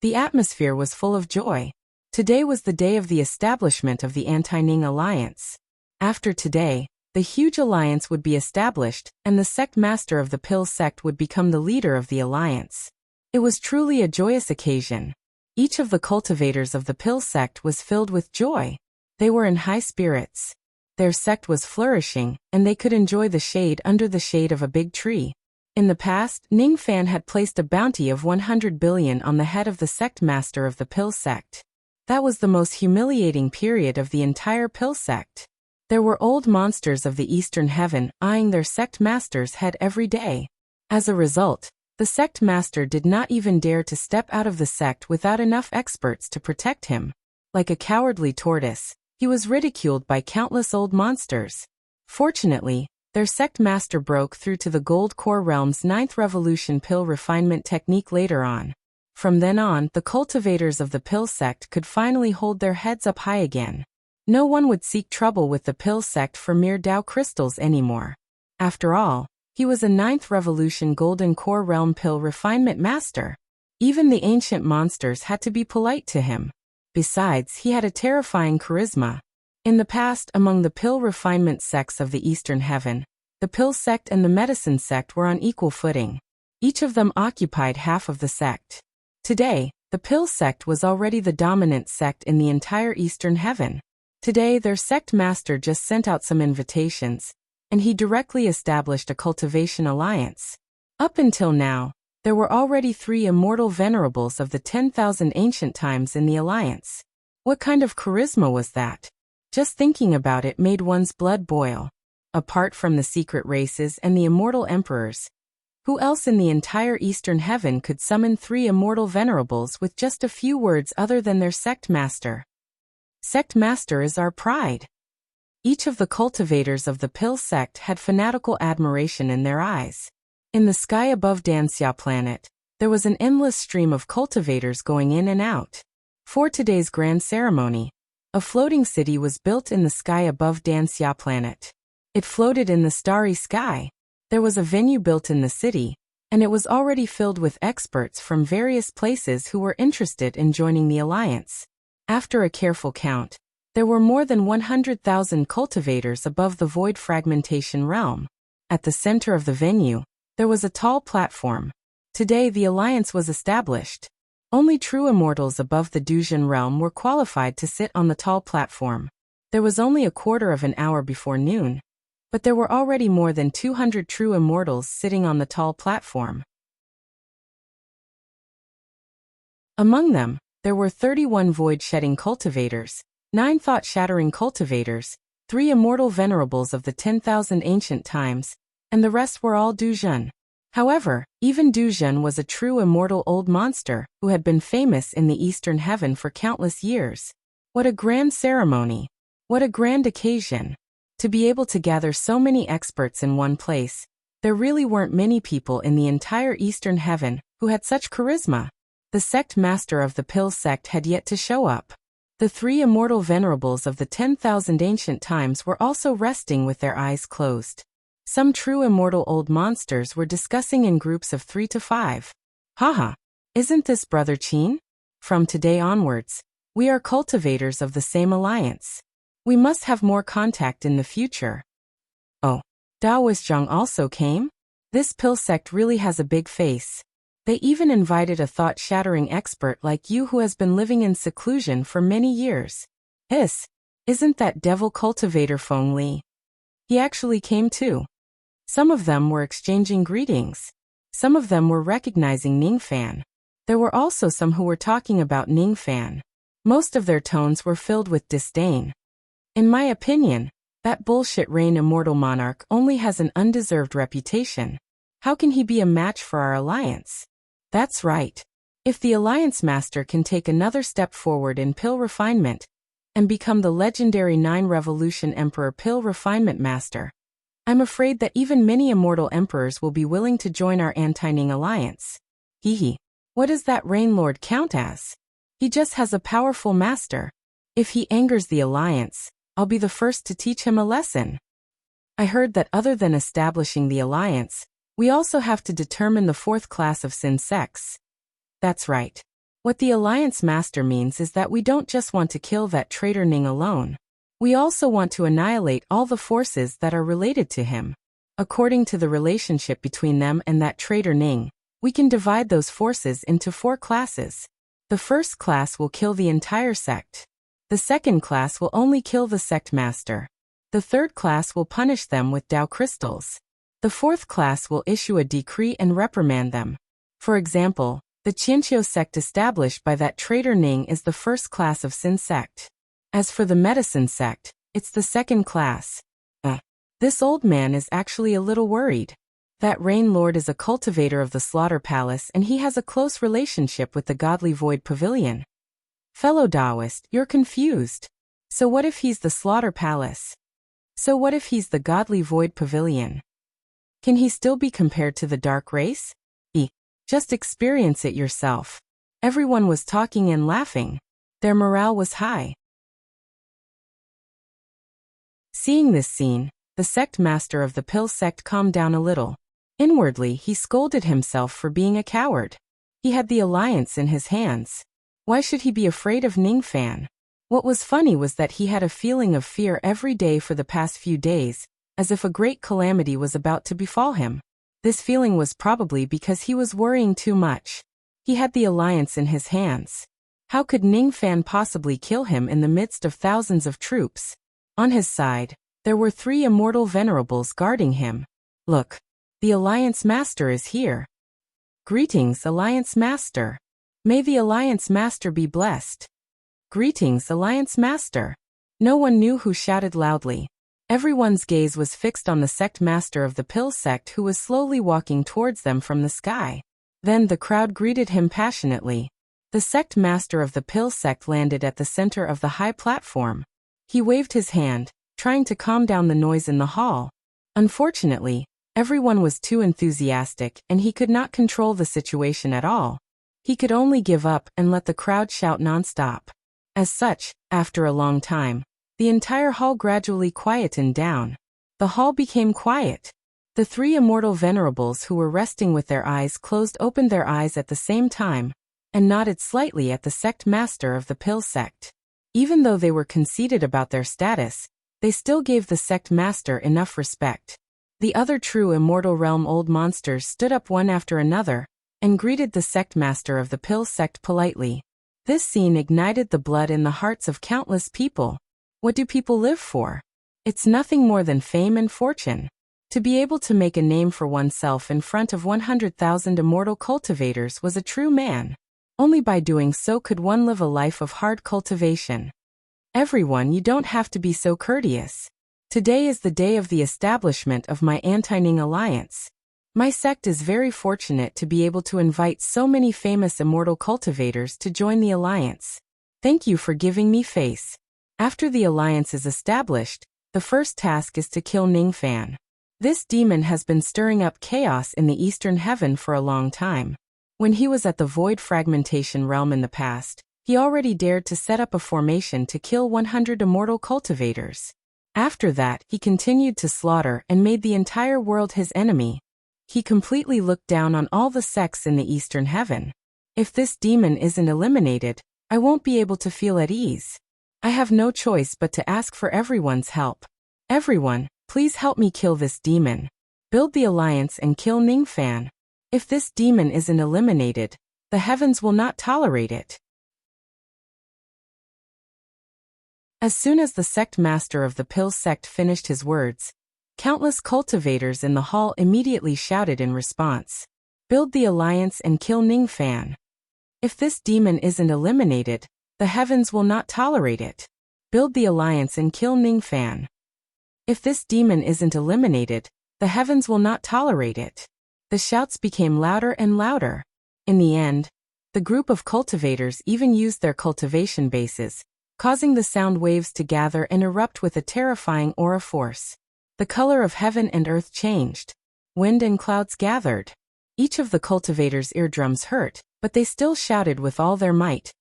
A: The atmosphere was full of joy. Today was the day of the establishment of the Anti-Ning Alliance. After today, the huge alliance would be established, and the sect master of the Pill sect would become the leader of the alliance. It was truly a joyous occasion. Each of the cultivators of the Pill sect was filled with joy. They were in high spirits. Their sect was flourishing, and they could enjoy the shade under the shade of a big tree. In the past, Ningfan had placed a bounty of 100 billion on the head of the sect master of the Pill sect. That was the most humiliating period of the entire Pill sect. There were old monsters of the Eastern Heaven eyeing their sect master's head every day. As a result, the sect master did not even dare to step out of the sect without enough experts to protect him. Like a cowardly tortoise, he was ridiculed by countless old monsters. Fortunately, their sect master broke through to the Gold Core Realm's 9th Revolution Pill refinement technique later on. From then on, the cultivators of the Pill sect could finally hold their heads up high again. No one would seek trouble with the Pill sect for mere Dao crystals anymore. After all, he was a 9th Revolution Golden Core Realm Pill refinement master. Even the ancient monsters had to be polite to him. Besides, he had a terrifying charisma. In the past, among the Pill refinement sects of the Eastern Heaven, the Pill sect and the Medicine sect were on equal footing. Each of them occupied half of the sect. Today, the Pill sect was already the dominant sect in the entire Eastern Heaven. Today, their sect master just sent out some invitations, and he directly established a cultivation alliance. Up until now, there were already 3 immortal venerables of the 10,000 ancient times in the alliance. What kind of charisma was that? Just thinking about it made one's blood boil. Apart from the secret races and the immortal emperors, who else in the entire Eastern Heaven could summon 3 immortal venerables with just a few words other than their sect master? Sect master is our pride. Each of the cultivators of the Pill sect had fanatical admiration in their eyes. In the sky above Danxia planet, There was an endless stream of cultivators going in and out. For today's grand ceremony, a floating city was built in the sky above Danxia planet. It floated in the starry sky. There was a venue built in the city, and it was already filled with experts from various places who were interested in joining the alliance. After a careful count, there were more than 100,000 cultivators above the void fragmentation realm. At the center of the venue, there was a tall platform. Today the alliance was established. Only true immortals above the Duzhen realm were qualified to sit on the tall platform. There was only a quarter of an hour before noon, but there were already more than 200 true immortals sitting on the tall platform. Among them, there were 31 void-shedding cultivators, 9 thought-shattering cultivators, 3 immortal venerables of the 10,000 ancient times, and the rest were all Duzhen. However, even Duzhen was a true immortal old monster who had been famous in the Eastern Heaven for countless years. What a grand ceremony! What a grand occasion! To be able to gather so many experts in one place, there really weren't many people in the entire Eastern Heaven who had such charisma. The sect master of the Pill sect had yet to show up. The 3 immortal venerables of the 10,000 ancient times were also resting with their eyes closed. Some true immortal old monsters were discussing in groups of 3 to 5. Haha, isn't this Brother Qin? From today onwards, we are cultivators of the same alliance. We must have more contact in the future. Oh, Daoist Zhang also came? This Pill sect really has a big face. They even invited a thought-shattering expert like you who has been living in seclusion for many years. Isn't that devil cultivator Feng Li? He actually came too. Some of them were exchanging greetings. Some of them were recognizing Ningfan. There were also some who were talking about Ningfan. Most of their tones were filled with disdain. In my opinion, that bullshit Rain Immortal Monarch only has an undeserved reputation. How can he be a match for our alliance? That's right. If the Alliance Master can take another step forward in Pill refinement and become the legendary 9 Revolution Emperor Pill Refinement Master, I'm afraid that even many immortal emperors will be willing to join our anti-Ning alliance. What does that Rain Lord count as? He just has a powerful master. If he angers the alliance, I'll be the first to teach him a lesson. I heard that other than establishing the alliance, we also have to determine the 4th class of Sin sects. That's right. What the Alliance Master means is that we don't just want to kill that traitor Ning alone. We also want to annihilate all the forces that are related to him. According to the relationship between them and that traitor Ning, we can divide those forces into 4 classes. The first class will kill the entire sect. The second class will only kill the sect master. The third class will punish them with Dao crystals. The 4th class will issue a decree and reprimand them. For example, the Qianqiu sect established by that traitor Ning is the 1st class of Sin sect. As for the medicine sect, it's the 2nd class. This old man is actually a little worried. That Rain Lord is a cultivator of the Slaughter Palace and he has a close relationship with the Godly Void Pavilion. Fellow Taoist, you're confused. So what if he's the Slaughter Palace? So what if he's the Godly Void Pavilion? Can he still be compared to the Dark Race? Just experience it yourself. Everyone was talking and laughing. Their morale was high. Seeing this scene, the sect master of the Pill sect calmed down a little. Inwardly, he scolded himself for being a coward. He had the alliance in his hands. Why should he be afraid of Ningfan? What was funny was that he had a feeling of fear every day for the past few days, as if a great calamity was about to befall him. This feeling was probably because he was worrying too much. He had the alliance in his hands. How could Ningfan possibly kill him in the midst of thousands of troops? On his side, there were 3 immortal venerables guarding him. Look, the Alliance Master is here. Greetings, Alliance Master. May the Alliance Master be blessed. Greetings, Alliance Master. No one knew who shouted loudly. Everyone's gaze was fixed on the sect master of the Pill sect who was slowly walking towards them from the sky. Then the crowd greeted him passionately. The sect master of the Pill sect landed at the center of the high platform. He waved his hand, trying to calm down the noise in the hall. Unfortunately, Everyone was too enthusiastic, and he could not control the situation at all. He could only give up and let the crowd shout nonstop. As such, after a long time, the entire hall gradually quietened down. The hall became quiet. The three immortal venerables who were resting with their eyes closed opened their eyes at the same time, and nodded slightly at the sect master of the pill sect. Even though they were conceited about their status, they still gave the sect master enough respect. The other true immortal realm old monsters stood up one after another, and greeted the sect master of the pill sect politely. This scene ignited the blood in the hearts of countless people. What do people live for? It's nothing more than fame and fortune. To be able to make a name for oneself in front of 100,000 immortal cultivators was a true man. Only by doing so could one live a life of hard cultivation. Everyone, you don't have to be so courteous. Today is the day of the establishment of my anti-Ning alliance. My sect is very fortunate to be able to invite so many famous immortal cultivators to join the alliance. Thank you for giving me face. After the alliance is established, the first task is to kill Ning Fan. This demon has been stirring up chaos in the Eastern Heaven for a long time. When he was at the Void Fragmentation realm in the past, he already dared to set up a formation to kill 100 immortal cultivators. After that, he continued to slaughter and made the entire world his enemy. He completely looked down on all the sects in the Eastern Heaven. If this demon isn't eliminated, I won't be able to feel at ease. I have no choice but to ask for everyone's help. Everyone, please help me kill this demon. Build the alliance and kill Ning Fan. If this demon isn't eliminated, the heavens will not tolerate it. As soon as the sect master of the pill sect finished his words, countless cultivators in the hall immediately shouted in response. Build the alliance and kill Ning Fan. If this demon isn't eliminated, the heavens will not tolerate it. Build the alliance and kill Ning Fan. If this demon isn't eliminated, the heavens will not tolerate it. The shouts became louder and louder. In the end, the group of cultivators even used their cultivation bases, causing the sound waves to gather and erupt with a terrifying aura force. The color of heaven and earth changed. Wind and clouds gathered. Each of the cultivators' eardrums hurt, but they still shouted with all their might,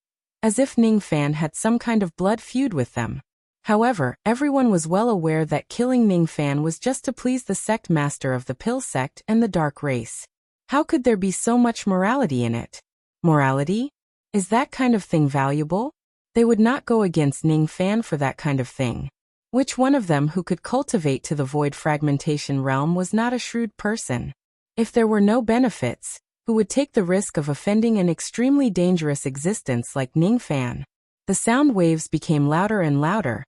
A: as if Ning Fan had some kind of blood feud with them. However, everyone was well aware that killing Ning Fan was just to please the sect master of the pill sect and the dark race. How could there be so much morality in it? Morality? Is that kind of thing valuable? They would not go against Ning Fan for that kind of thing. Which one of them who could cultivate to the void fragmentation realm was not a shrewd person? If there were no benefits, who would take the risk of offending an extremely dangerous existence like Ning Fan? The sound waves became louder and louder,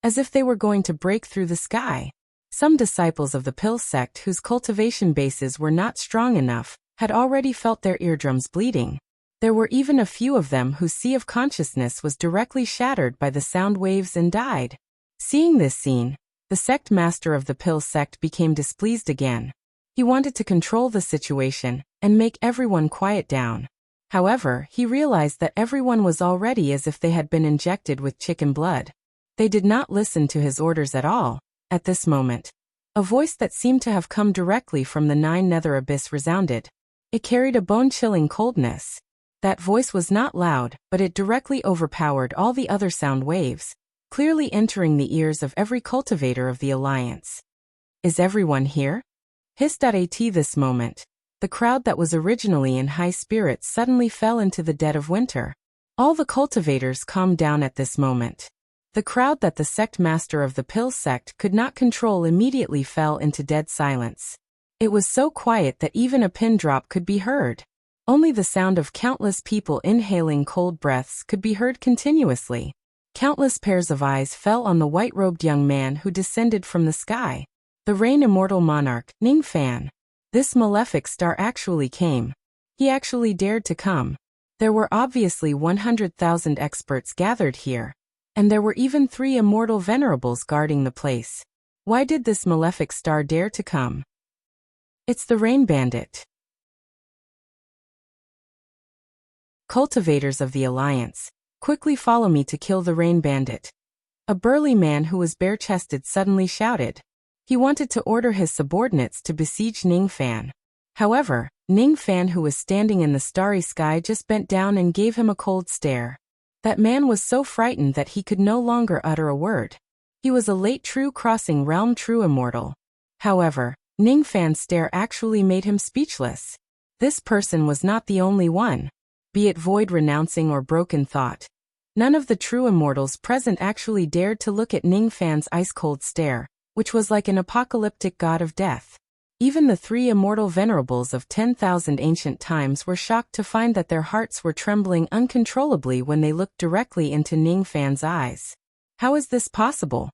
A: as if they were going to break through the sky. Some disciples of the pill sect whose cultivation bases were not strong enough had already felt their eardrums bleeding. There were even a few of them whose sea of consciousness was directly shattered by the sound waves and died. Seeing this scene, the sect master of the pill sect became displeased again. He wanted to control the situation and make everyone quiet down. However, he realized that everyone was already as if they had been injected with chicken blood. They did not listen to his orders at all. At this moment, a voice that seemed to have come directly from the Nine Nether Abyss resounded. It carried a bone-chilling coldness. That voice was not loud, but it directly overpowered all the other sound waves, clearly entering the ears of every cultivator of the alliance. Is everyone here? Hiss.at this moment. The crowd that was originally in high spirits suddenly fell into the dead of winter. All the cultivators calmed down at this moment. The crowd that the sect master of the pill sect could not control immediately fell into dead silence. It was so quiet that even a pin drop could be heard. Only the sound of countless people inhaling cold breaths could be heard continuously. Countless pairs of eyes fell on the white-robed young man who descended from the sky. The Rain Immortal Monarch, Ning Fan. This malefic star actually came. He actually dared to come. There were obviously 100,000 experts gathered here, and there were even 3 immortal venerables guarding the place. Why did this malefic star dare to come? It's the Rain Bandit. Cultivators of the Alliance, quickly follow me to kill the Rain Bandit. A burly man who was bare-chested suddenly shouted. He wanted to order his subordinates to besiege Ningfan. However, Ningfan, who was standing in the starry sky, just bent down and gave him a cold stare. That man was so frightened that he could no longer utter a word. He was a late true crossing realm true immortal. However, Ningfan's stare actually made him speechless. This person was not the only one. Be it void renouncing or broken thought. None of the true immortals present actually dared to look at Ningfan's ice-cold stare, which was like an apocalyptic god of death. Even the 3 immortal venerables of 10,000 ancient times were shocked to find that their hearts were trembling uncontrollably when they looked directly into Ningfan's eyes. How is this possible?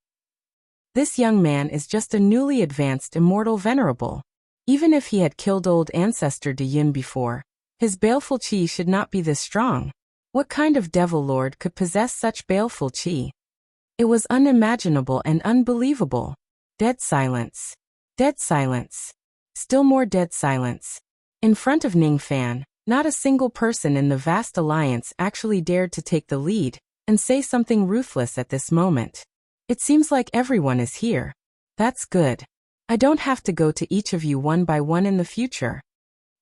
A: This young man is just a newly advanced immortal venerable. Even if he had killed old ancestor De Yin before, his baleful qi should not be this strong. What kind of devil lord could possess such baleful qi? It was unimaginable and unbelievable. Dead silence. Dead silence. Still more dead silence. In front of Ningfan, not a single person in the vast alliance actually dared to take the lead and say something ruthless at this moment. It seems like everyone is here. That's good. I don't have to go to each of you one by one in the future.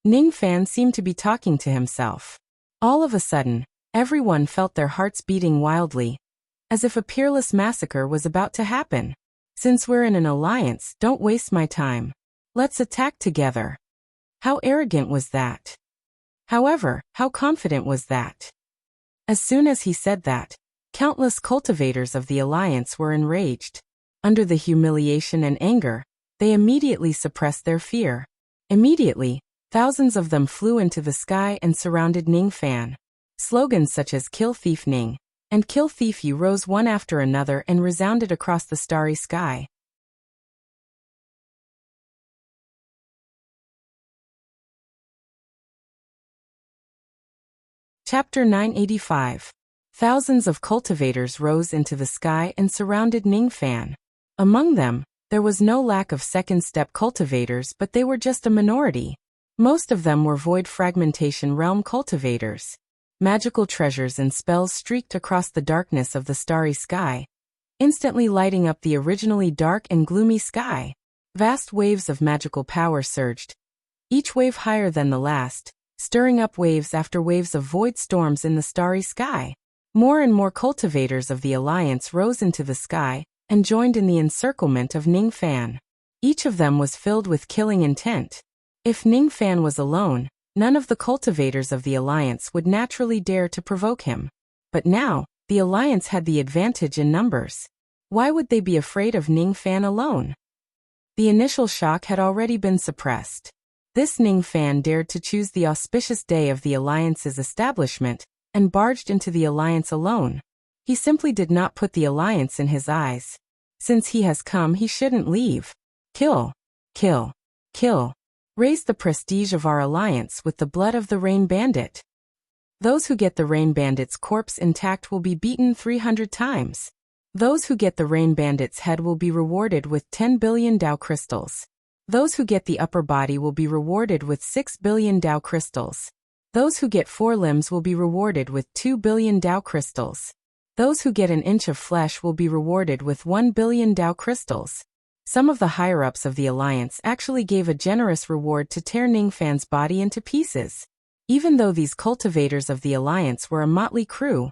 A: Ningfan seemed to be talking to himself. All of a sudden, everyone felt their hearts beating wildly, as if a peerless massacre was about to happen. Since we're in an alliance, don't waste my time. Let's attack together. How arrogant was that? However, how confident was that? As soon as he said that, countless cultivators of the alliance were enraged. Under the humiliation and anger, they immediately suppressed their fear. Immediately, thousands of them flew into the sky and surrounded Ningfan. Slogans such as "Kill Thief Ning" and "Kill Thief You" rose one after another and resounded across the starry sky. Chapter 985. Thousands of cultivators rose into the sky and surrounded Ningfan. Among them, there was no lack of second-step cultivators, but they were just a minority. Most of them were void fragmentation realm cultivators. Magical treasures and spells streaked across the darkness of the starry sky, instantly lighting up the originally dark and gloomy sky. Vast waves of magical power surged, each wave higher than the last, stirring up waves after waves of void storms in the starry sky. More and more cultivators of the alliance rose into the sky and joined in the encirclement of Ningfan. Each of them was filled with killing intent. If Ningfan was alone, none of the cultivators of the alliance would naturally dare to provoke him. But now, the alliance had the advantage in numbers. Why would they be afraid of Ningfan alone? The initial shock had already been suppressed. This Ningfan dared to choose the auspicious day of the alliance's establishment and barged into the alliance alone. He simply did not put the alliance in his eyes. Since he has come, he shouldn't leave. Kill. Kill. Kill. Raise the prestige of our alliance with the blood of the Rain Bandit. Those who get the Rain Bandit's corpse intact will be beaten 300 times. Those who get the Rain Bandit's head will be rewarded with 10 billion Dao crystals. Those who get the upper body will be rewarded with 6 billion Dao crystals. Those who get 4 limbs will be rewarded with 2 billion Dao crystals. Those who get an inch of flesh will be rewarded with 1 billion Dao crystals. Some of the higher-ups of the alliance actually gave a generous reward to tear Ningfan's body into pieces. Even though these cultivators of the alliance were a motley crew,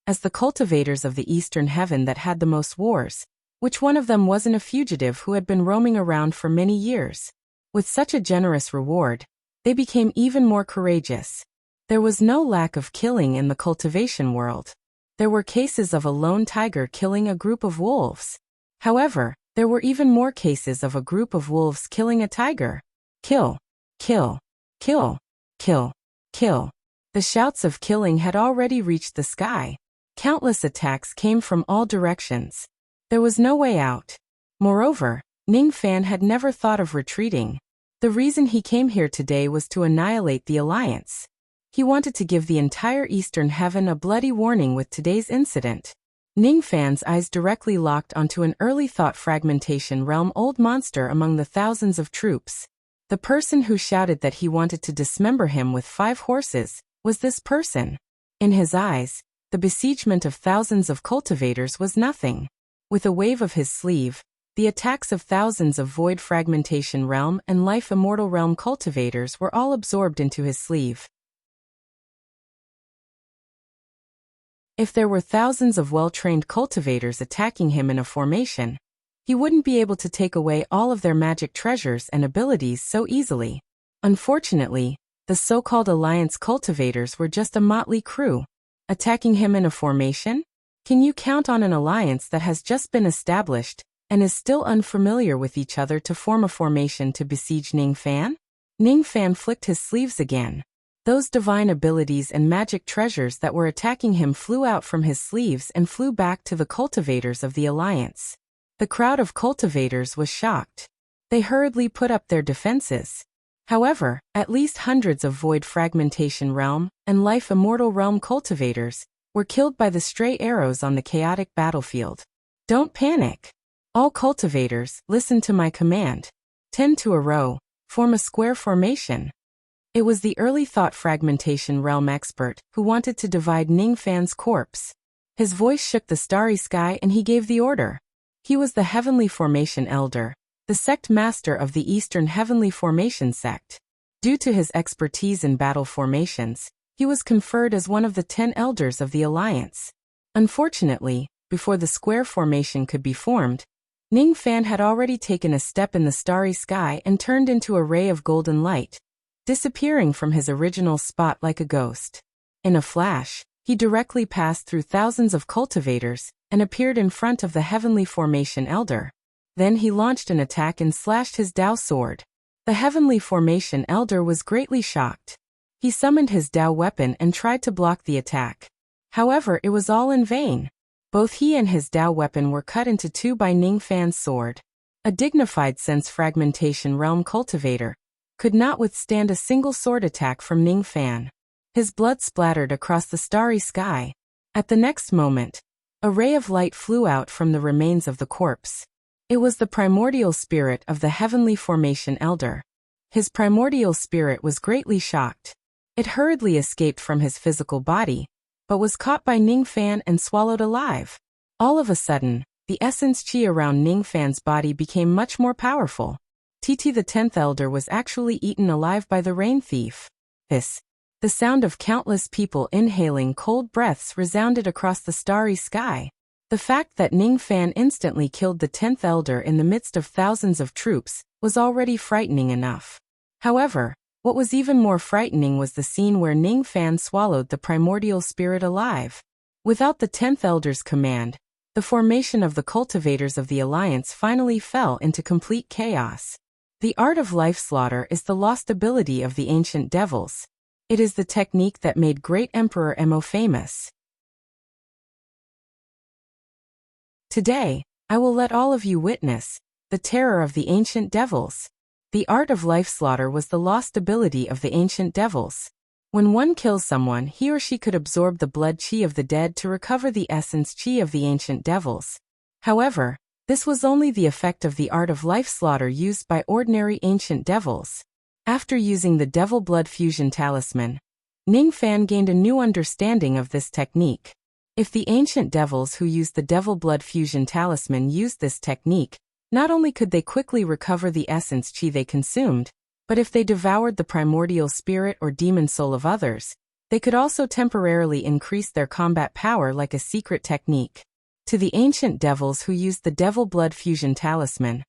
A: as the cultivators of the eastern heaven that had the most wars, which one of them wasn't a fugitive who had been roaming around for many years? With such a generous reward, they became even more courageous. There was no lack of killing in the cultivation world. There were cases of a lone tiger killing a group of wolves. However, there were even more cases of a group of wolves killing a tiger. Kill. Kill. Kill. Kill. Kill. The shouts of killing had already reached the sky. Countless attacks came from all directions. There was no way out. Moreover, Ningfan had never thought of retreating. The reason he came here today was to annihilate the alliance. He wanted to give the entire eastern heaven a bloody warning with today's incident. Ningfan's eyes directly locked onto an early thought fragmentation realm old monster among the thousands of troops. The person who shouted that he wanted to dismember him with 5 horses was this person. In his eyes, the besiegement of thousands of cultivators was nothing. With a wave of his sleeve, The attacks of thousands of Void Fragmentation Realm and Life Immortal Realm cultivators were all absorbed into his sleeve. If there were thousands of well-trained cultivators attacking him in a formation, he wouldn't be able to take away all of their magic treasures and abilities so easily. Unfortunately, the so-called Alliance cultivators were just a motley crew. Attacking him in a formation? Can you count on an alliance that has just been established and is still unfamiliar with each other to form a formation to besiege Ning Fan? Ning Fan flicked his sleeves again. Those divine abilities and magic treasures that were attacking him flew out from his sleeves and flew back to the cultivators of the alliance. The crowd of cultivators was shocked. They hurriedly put up their defenses. However, at least hundreds of Void Fragmentation Realm and Life Immortal Realm cultivators were killed by the stray arrows on the chaotic battlefield. Don't panic. All cultivators, listen to my command. 10 to a row, form a square formation. It was the early thought fragmentation realm expert who wanted to divide Ning Fan's corpse. His voice shook the starry sky and he gave the order. He was the Heavenly Formation Elder, the sect master of the Eastern Heavenly Formation sect. Due to his expertise in battle formations, he was conferred as one of the 10 elders of the Alliance. Unfortunately, before the square formation could be formed, Ning Fan had already taken a step in the starry sky and turned into a ray of golden light, disappearing from his original spot like a ghost. In a flash, he directly passed through thousands of cultivators and appeared in front of the Heavenly Formation Elder. Then he launched an attack and slashed his Dao sword. The Heavenly Formation Elder was greatly shocked. He summoned his Dao weapon and tried to block the attack. However, it was all in vain. Both he and his Dao weapon were cut into two by Ning Fan's sword. A dignified Sense Fragmentation Realm cultivator could not withstand a single sword attack from Ning Fan. His blood splattered across the starry sky. At the next moment, a ray of light flew out from the remains of the corpse. It was the primordial spirit of the Heavenly Formation Elder. His primordial spirit was greatly shocked. It hurriedly escaped from his physical body, but was caught by Ning Fan and swallowed alive. All of a sudden, the essence chi around Ning Fan's body became much more powerful. TT the 10th Elder was actually eaten alive by the rain thief. The sound of countless people inhaling cold breaths resounded across the starry sky. The fact that Ning Fan instantly killed the 10th Elder in the midst of thousands of troops was already frightening enough. However, what was even more frightening was the scene where Ning Fan swallowed the primordial spirit alive. Without the 10th Elder's command, the formation of the cultivators of the Alliance finally fell into complete chaos. The art of life slaughter is the lost ability of the ancient devils. It is the technique that made great Emperor Mo famous. Today, I will let all of you witness the terror of the ancient devils. The art of life slaughter was the lost ability of the ancient devils. When one kills someone, he or she could absorb the blood chi of the dead to recover the essence chi of the ancient devils. However, this was only the effect of the art of life slaughter used by ordinary ancient devils. After using the Devil Blood Fusion Talisman, Ning Fan gained a new understanding of this technique. If the ancient devils who used the Devil Blood Fusion Talisman used this technique, not only could they quickly recover the essence chi they consumed, but if they devoured the primordial spirit or demon soul of others, they could also temporarily increase their combat power like a secret technique. To the ancient devils who used the Devil Blood Fusion Talisman,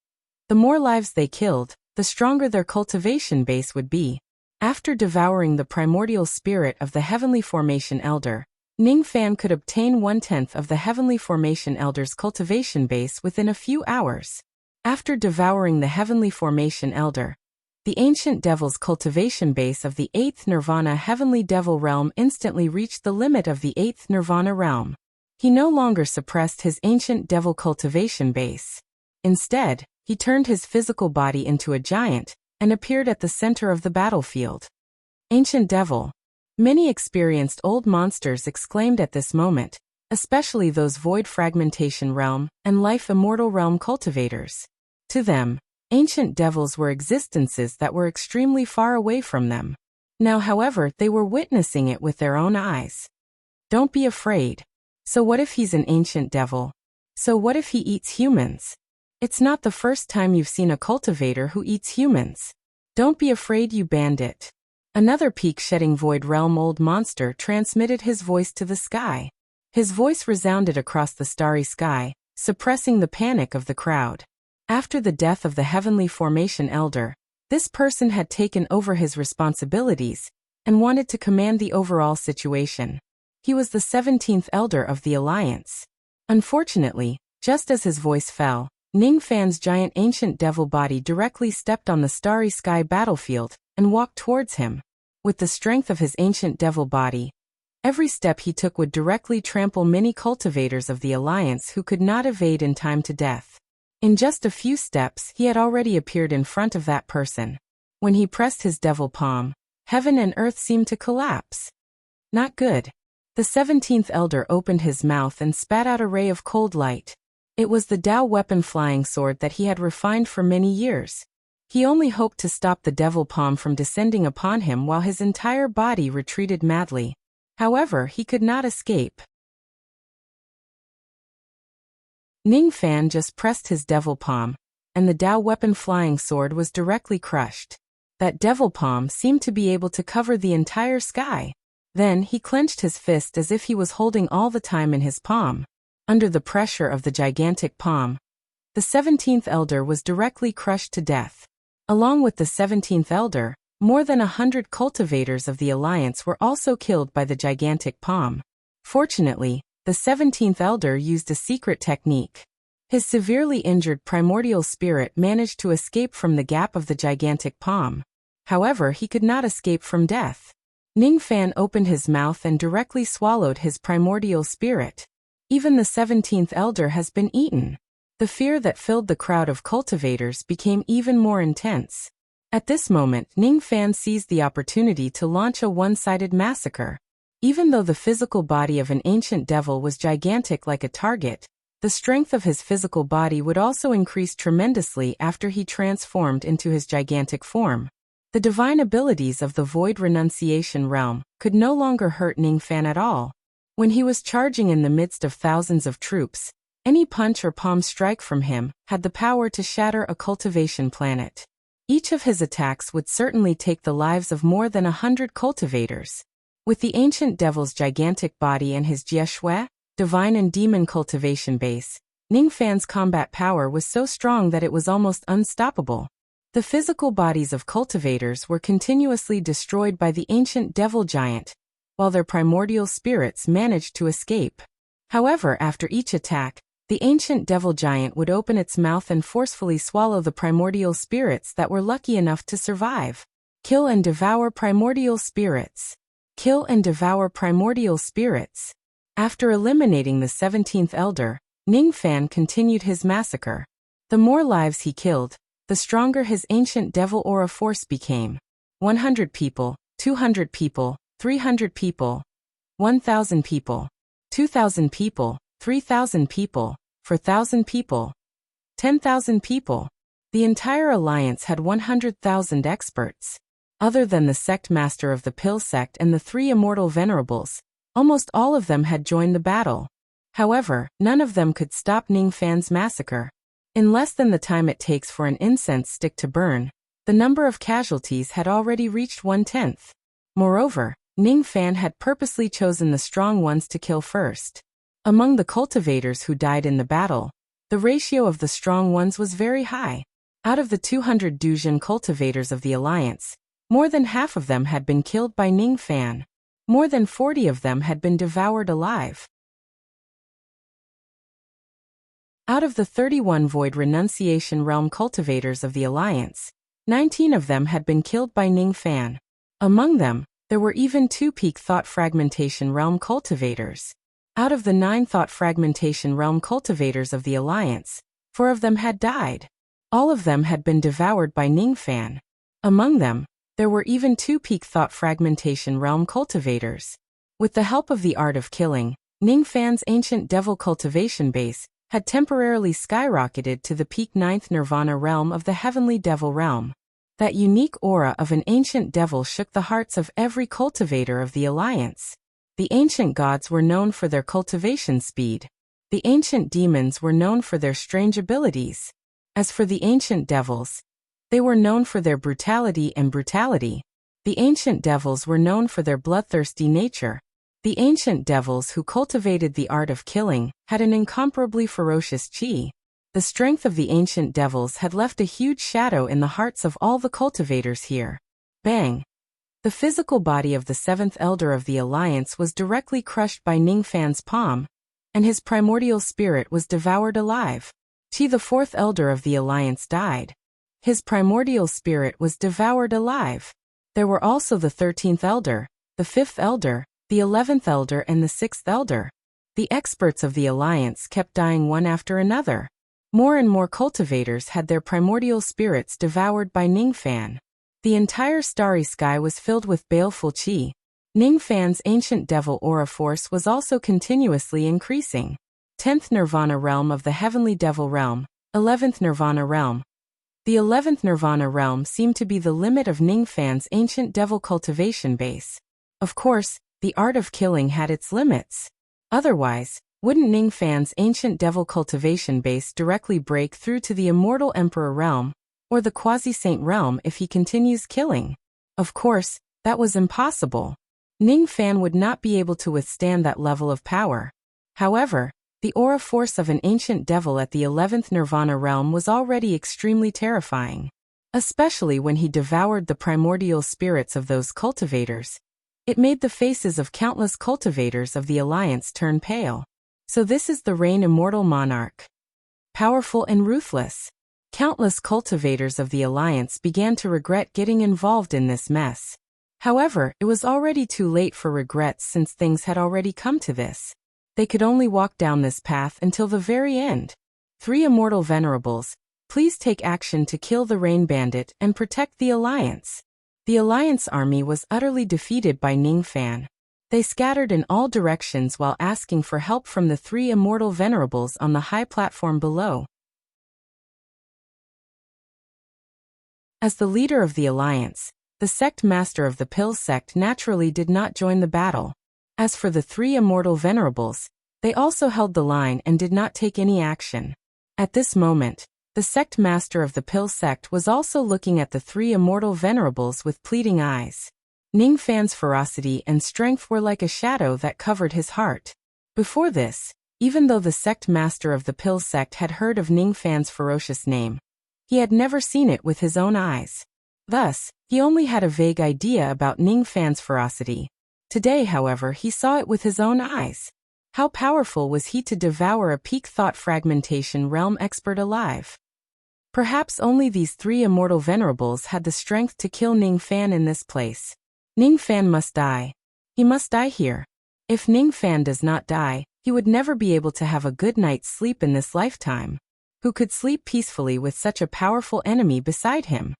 A: the more lives they killed, the stronger their cultivation base would be. After devouring the primordial spirit of the Heavenly Formation Elder, Ning Fan could obtain 1/10 of the Heavenly Formation Elder's cultivation base within a few hours. After devouring the Heavenly Formation Elder, the ancient devil's cultivation base of the 8th Nirvana Heavenly Devil Realm instantly reached the limit of the 8th Nirvana Realm. He no longer suppressed his ancient devil cultivation base. Instead, he turned his physical body into a giant and appeared at the center of the battlefield. Ancient Devil. Many experienced old monsters exclaimed at this moment, especially those Void Fragmentation Realm and Life Immortal Realm cultivators. To them, ancient devils were existences that were extremely far away from them. Now, however, they were witnessing it with their own eyes. Don't be afraid. So what if he's an ancient devil? So what if he eats humans? It's not the first time you've seen a cultivator who eats humans. Don't be afraid, you bandit. Another peak-shedding Void Realm old monster transmitted his voice to the sky. His voice resounded across the starry sky, suppressing the panic of the crowd. After the death of the Heavenly Formation Elder, this person had taken over his responsibilities and wanted to command the overall situation. He was the 17th Elder of the Alliance. Unfortunately, just as his voice fell, Ning Fan's giant ancient devil body directly stepped on the starry sky battlefield and walked towards him. With the strength of his ancient devil body, every step he took would directly trample many cultivators of the Alliance who could not evade in time to death. In just a few steps, he had already appeared in front of that person. When he pressed his devil palm, heaven and earth seemed to collapse. Not good. The 17th Elder opened his mouth and spat out a ray of cold light. It was the Dao weapon flying sword that he had refined for many years. He only hoped to stop the devil palm from descending upon him while his entire body retreated madly. However, he could not escape. Ning Fan just pressed his devil palm, and the Dao weapon flying sword was directly crushed. That devil palm seemed to be able to cover the entire sky. Then he clenched his fist as if he was holding all the time in his palm. Under the pressure of the gigantic palm, the 17th Elder was directly crushed to death. Along with the 17th Elder, more than 100 cultivators of the Alliance were also killed by the gigantic palm. Fortunately, the 17th Elder used a secret technique. His severely injured primordial spirit managed to escape from the gap of the gigantic palm. However, he could not escape from death. Ning Fan opened his mouth and directly swallowed his primordial spirit. Even the 17th Elder has been eaten. The fear that filled the crowd of cultivators became even more intense. At this moment, Ning Fan seized the opportunity to launch a one-sided massacre. Even though the physical body of an ancient devil was gigantic like a target, the strength of his physical body would also increase tremendously after he transformed into his gigantic form. The divine abilities of the Void Renunciation Realm could no longer hurt Ning Fan at all. When he was charging in the midst of thousands of troops, any punch or palm strike from him had the power to shatter a cultivation planet. Each of his attacks would certainly take the lives of more than 100 cultivators. With the ancient devil's gigantic body and his Jieshui, divine and demon cultivation base, Ning Fan's combat power was so strong that it was almost unstoppable. The physical bodies of cultivators were continuously destroyed by the ancient devil giant, while their primordial spirits managed to escape. However, after each attack, the ancient devil giant would open its mouth and forcefully swallow the primordial spirits that were lucky enough to survive. Kill and devour primordial spirits. Kill and devour primordial spirits. After eliminating the 17th Elder, Ning Fan continued his massacre. The more lives he killed, the stronger his ancient devil aura force became. 100 people, 200 people, 300 people, 1,000 people, 2,000 people, 3,000 people, 4,000 people, 10,000 people. The entire alliance had 100,000 experts. Other than the sect master of the Pill sect and the 3 immortal venerables, almost all of them had joined the battle. However, none of them could stop Ning Fan's massacre. In less than the time it takes for an incense stick to burn, the number of casualties had already reached 1/10. Moreover, Ning Fan had purposely chosen the strong ones to kill first. Among the cultivators who died in the battle, the ratio of the strong ones was very high. Out of the 200 Duzhen cultivators of the Alliance, more than half of them had been killed by Ning Fan. More than 40 of them had been devoured alive. Out of the 31 Void Renunciation Realm cultivators of the Alliance, 19 of them had been killed by Ning Fan. Among them, there were even 2 Peak Thought Fragmentation Realm cultivators. Out of the 9 Thought Fragmentation Realm cultivators of the Alliance, 4 of them had died. All of them had been devoured by Ning Fan. Among them, there were even 2 Peak Thought Fragmentation Realm cultivators. With the help of the art of killing, Ning Fan's ancient devil cultivation base had temporarily skyrocketed to the peak 9th Nirvana realm of the Heavenly Devil Realm. That unique aura of an ancient devil shook the hearts of every cultivator of the Alliance. The ancient gods were known for their cultivation speed. The ancient demons were known for their strange abilities. As for the ancient devils, they were known for their brutality and brutality. The ancient devils were known for their bloodthirsty nature. The ancient devils who cultivated the art of killing had an incomparably ferocious chi. The strength of the ancient devils had left a huge shadow in the hearts of all the cultivators here. Bang! The physical body of the seventh elder of the alliance was directly crushed by Ningfan's palm, and his primordial spirit was devoured alive. Qi, the fourth elder of the alliance, died. His primordial spirit was devoured alive. There were also the 13th elder, the 5th elder, the 11th elder and the 6th elder. The experts of the alliance kept dying one after another. More and more cultivators had their primordial spirits devoured by Ningfan. The entire starry sky was filled with baleful qi. Ningfan's ancient devil aura force was also continuously increasing. 10th Nirvana realm of the heavenly devil realm, 11th Nirvana realm. The 11th Nirvana realm seemed to be the limit of Ningfan's ancient devil cultivation base. Of course, the art of killing had its limits. Otherwise, wouldn't Ningfan's ancient devil cultivation base directly break through to the immortal emperor realm, or the quasi-saint realm if he continues killing? Of course, that was impossible. Ningfan would not be able to withstand that level of power. However, the aura force of an ancient devil at the 11th Nirvana realm was already extremely terrifying. Especially when he devoured the primordial spirits of those cultivators. It made the faces of countless cultivators of the alliance turn pale. So this is the reign immortal monarch. Powerful and ruthless. Countless cultivators of the alliance began to regret getting involved in this mess. However, it was already too late for regrets since things had already come to this. They could only walk down this path until the very end. 3 immortal venerables, please take action to kill the Rain Bandit and protect the Alliance. The Alliance army was utterly defeated by Ningfan. They scattered in all directions while asking for help from the 3 immortal venerables on the high platform below. As the leader of the Alliance, the sect master of the Pill sect naturally did not join the battle. As for the 3 immortal venerables, they also held the line and did not take any action. At this moment, the sect master of the Pill sect was also looking at the 3 immortal venerables with pleading eyes. Ningfan's ferocity and strength were like a shadow that covered his heart. Before this, even though the sect master of the Pill sect had heard of Ningfan's ferocious name, he had never seen it with his own eyes. Thus, he only had a vague idea about Ningfan's ferocity. Today, however, he saw it with his own eyes. How powerful was he to devour a peak thought fragmentation realm expert alive? Perhaps only these 3 immortal venerables had the strength to kill Ningfan in this place. Ningfan must die. He must die here. If Ningfan does not die, he would never be able to have a good night's sleep in this lifetime. Who could sleep peacefully with such a powerful enemy beside him?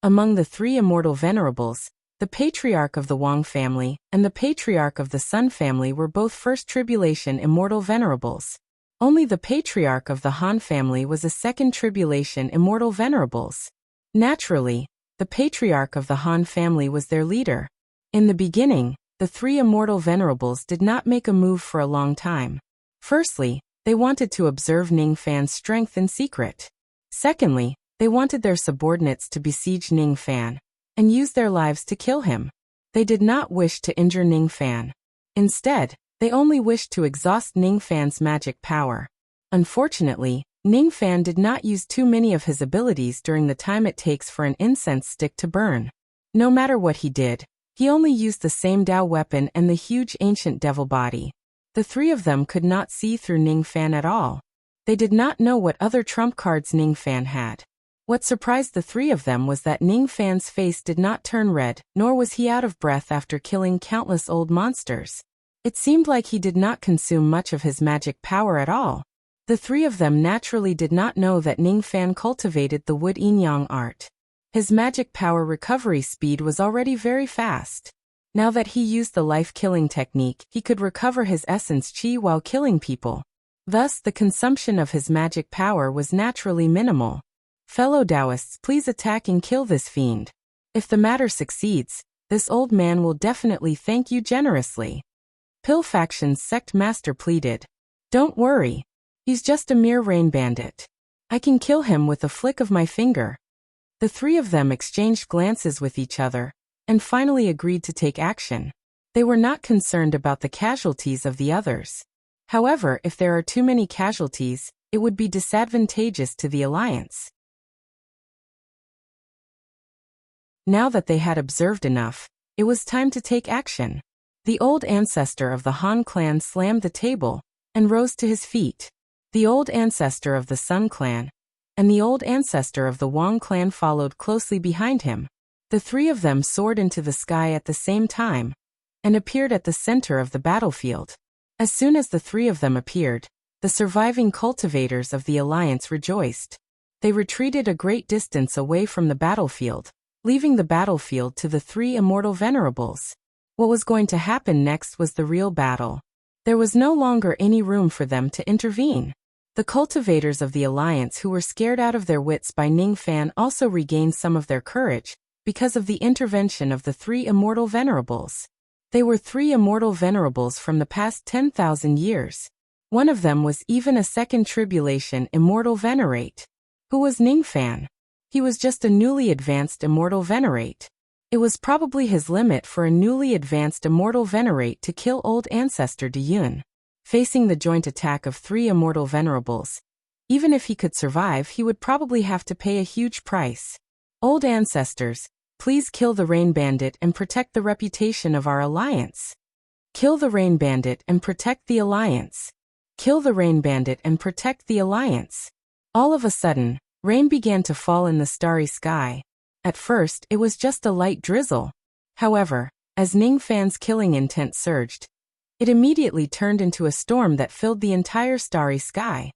A: Among the 3 immortal venerables, the patriarch of the Wang family and the patriarch of the Sun family were both first tribulation immortal venerables. Only the patriarch of the Han family was a second tribulation immortal venerables. Naturally, the patriarch of the Han family was their leader. In the beginning, the 3 immortal venerables did not make a move for a long time. Firstly, they wanted to observe Ningfan's strength in secret. Secondly, they wanted their subordinates to besiege Ningfan and use their lives to kill him. They did not wish to injure Ningfan. Instead, they only wished to exhaust Ningfan's magic power. Unfortunately, Ningfan did not use too many of his abilities during the time it takes for an incense stick to burn. No matter what he did, he only used the same Dao weapon and the huge ancient devil body. The 3 of them could not see through Ningfan at all. They did not know what other trump cards Ningfan had. What surprised the 3 of them was that Ningfan's face did not turn red, nor was he out of breath after killing countless old monsters. It seemed like he did not consume much of his magic power at all. The 3 of them naturally did not know that Ningfan cultivated the wood yin-yang art. His magic power recovery speed was already very fast. Now that he used the life-killing technique, he could recover his essence qi while killing people. Thus, the consumption of his magic power was naturally minimal. Fellow Taoists, please attack and kill this fiend. If the matter succeeds, this old man will definitely thank you generously. Pill Faction's sect master pleaded. Don't worry. He's just a mere rain bandit. I can kill him with a flick of my finger. The three of them exchanged glances with each other, and finally agreed to take action. They were not concerned about the casualties of the others. However, if there are too many casualties, it would be disadvantageous to the alliance. Now that they had observed enough, it was time to take action. The old ancestor of the Han clan slammed the table and rose to his feet. The old ancestor of the Sun clan and the old ancestor of the Wang clan followed closely behind him. The three of them soared into the sky at the same time and appeared at the center of the battlefield. As soon as the three of them appeared, the surviving cultivators of the alliance rejoiced. They retreated a great distance away from the battlefield, leaving the battlefield to the three immortal venerables. What was going to happen next was the real battle. There was no longer any room for them to intervene. The cultivators of the alliance who were scared out of their wits by Ning Fan also regained some of their courage because of the intervention of the three immortal venerables. They were three immortal venerables from the past 10,000 years. One of them was even a second tribulation immortal venerate. Who was Ning Fan? He was just a newly advanced immortal venerate. It was probably his limit for a newly advanced immortal venerate to kill old ancestor De Yun. Facing the joint attack of three immortal venerables, even if he could survive, he would probably have to pay a huge price. Old ancestors, please kill the Rain Bandit and protect the reputation of our alliance. Kill the Rain Bandit and protect the alliance. Kill the Rain Bandit and protect the alliance. All of a sudden, rain began to fall in the starry sky. At first, it was just a light drizzle. However, as Ning Fan's killing intent surged, it immediately turned into a storm that filled the entire starry sky.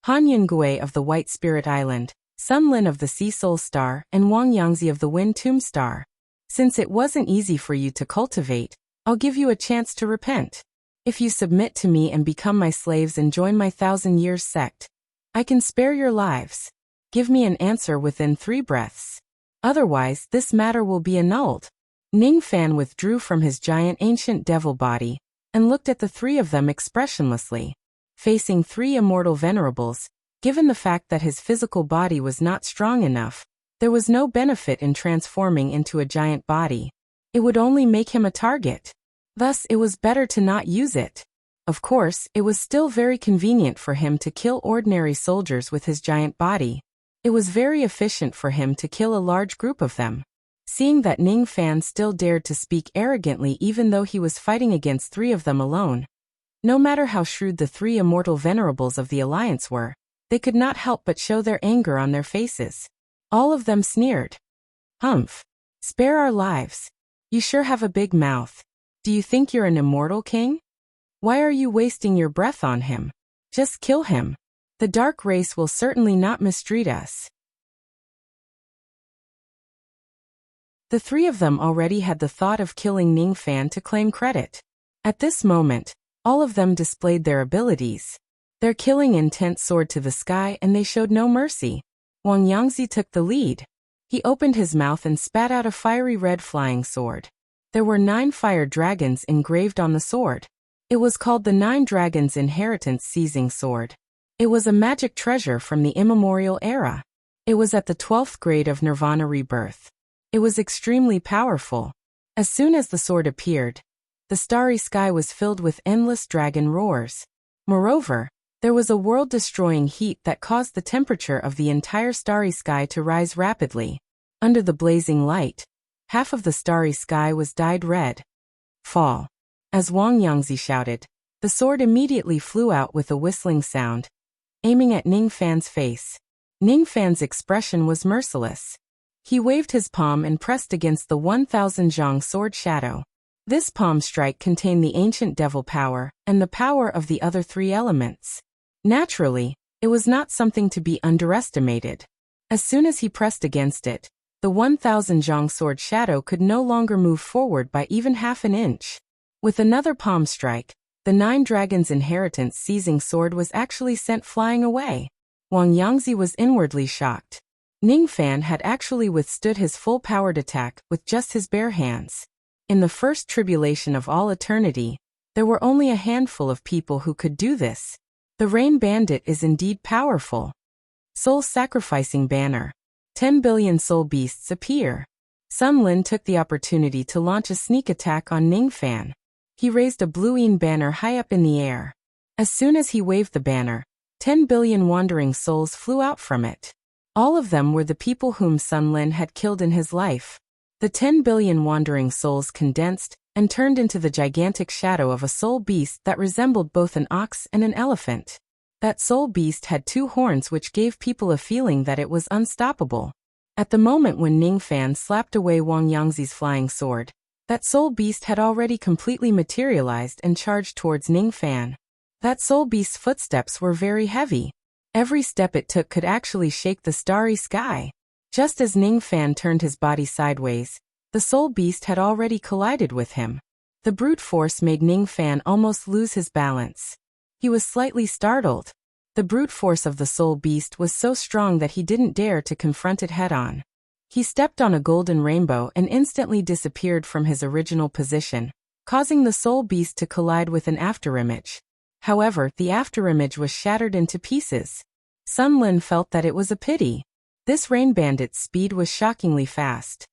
A: Han Yingui of the White Spirit Island, Sun Lin of the Sea Soul Star, and Wang Yangzi of the Wind Tomb Star. Since it wasn't easy for you to cultivate, I'll give you a chance to repent. If you submit to me and become my slaves and join my 1,000 years sect, I can spare your lives. Give me an answer within 3 breaths. Otherwise, this matter will be annulled. Ning Fan withdrew from his giant ancient devil body and looked at the three of them expressionlessly. Facing three immortal venerables, given the fact that his physical body was not strong enough, there was no benefit in transforming into a giant body. It would only make him a target. Thus, it was better to not use it. Of course, it was still very convenient for him to kill ordinary soldiers with his giant body. It was very efficient for him to kill a large group of them. Seeing that Ning Fan still dared to speak arrogantly even though he was fighting against 3 of them alone, no matter how shrewd the 3 immortal venerables of the alliance were, they could not help but show their anger on their faces. All of them sneered. Humph! Spare our lives. You sure have a big mouth. Do you think you're an immortal king? Why are you wasting your breath on him? Just kill him. The dark race will certainly not mistreat us. The 3 of them already had the thought of killing Ning Fan to claim credit. At this moment, all of them displayed their abilities. Their killing intent soared to the sky and they showed no mercy. Wang Yangzi took the lead. He opened his mouth and spat out a fiery red flying sword. There were 9 fire dragons engraved on the sword. It was called the 9 Dragons' Inheritance Seizing Sword. It was a magic treasure from the immemorial era. It was at the 12th grade of Nirvana Rebirth. It was extremely powerful. As soon as the sword appeared, the starry sky was filled with endless dragon roars. Moreover, there was a world-destroying heat that caused the temperature of the entire starry sky to rise rapidly. Under the blazing light, half of the starry sky was dyed red. Fall. As Wang Yangzi shouted, the sword immediately flew out with a whistling sound, aiming at Ning Fan's face. Ning Fan's expression was merciless. He waved his palm and pressed against the 1,000 zhang sword shadow. This palm strike contained the ancient devil power and the power of the other 3 elements. Naturally, it was not something to be underestimated. As soon as he pressed against it, the 1,000 zhang sword shadow could no longer move forward by even half an inch. With another palm strike, the 9 Dragons' Inheritance Seizing Sword was actually sent flying away. Wang Yangzi was inwardly shocked. Ning Fan had actually withstood his full-powered attack with just his bare hands. In the first tribulation of all eternity, there were only a handful of people who could do this. The Rain Bandit is indeed powerful. Soul-sacrificing banner. 10 billion soul beasts appear. Sun Lin took the opportunity to launch a sneak attack on Ningfan. He raised a blue-yin banner high up in the air. As soon as he waved the banner, 10 billion wandering souls flew out from it. All of them were the people whom Sun Lin had killed in his life. The 10 billion wandering souls condensed and turned into the gigantic shadow of a soul beast that resembled both an ox and an elephant. That soul beast had 2 horns which gave people a feeling that it was unstoppable. At the moment when Ningfan slapped away Wang Yangzi's flying sword, that soul beast had already completely materialized and charged towards Ningfan. That soul beast's footsteps were very heavy. Every step it took could actually shake the starry sky. Just as Ningfan turned his body sideways, the soul beast had already collided with him. The brute force made Ningfan almost lose his balance. He was slightly startled. The brute force of the soul beast was so strong that he didn't dare to confront it head-on. He stepped on a golden rainbow and instantly disappeared from his original position, causing the soul beast to collide with an afterimage. However, the afterimage was shattered into pieces. Sun Lin felt that it was a pity. This rain bandit's speed was shockingly fast.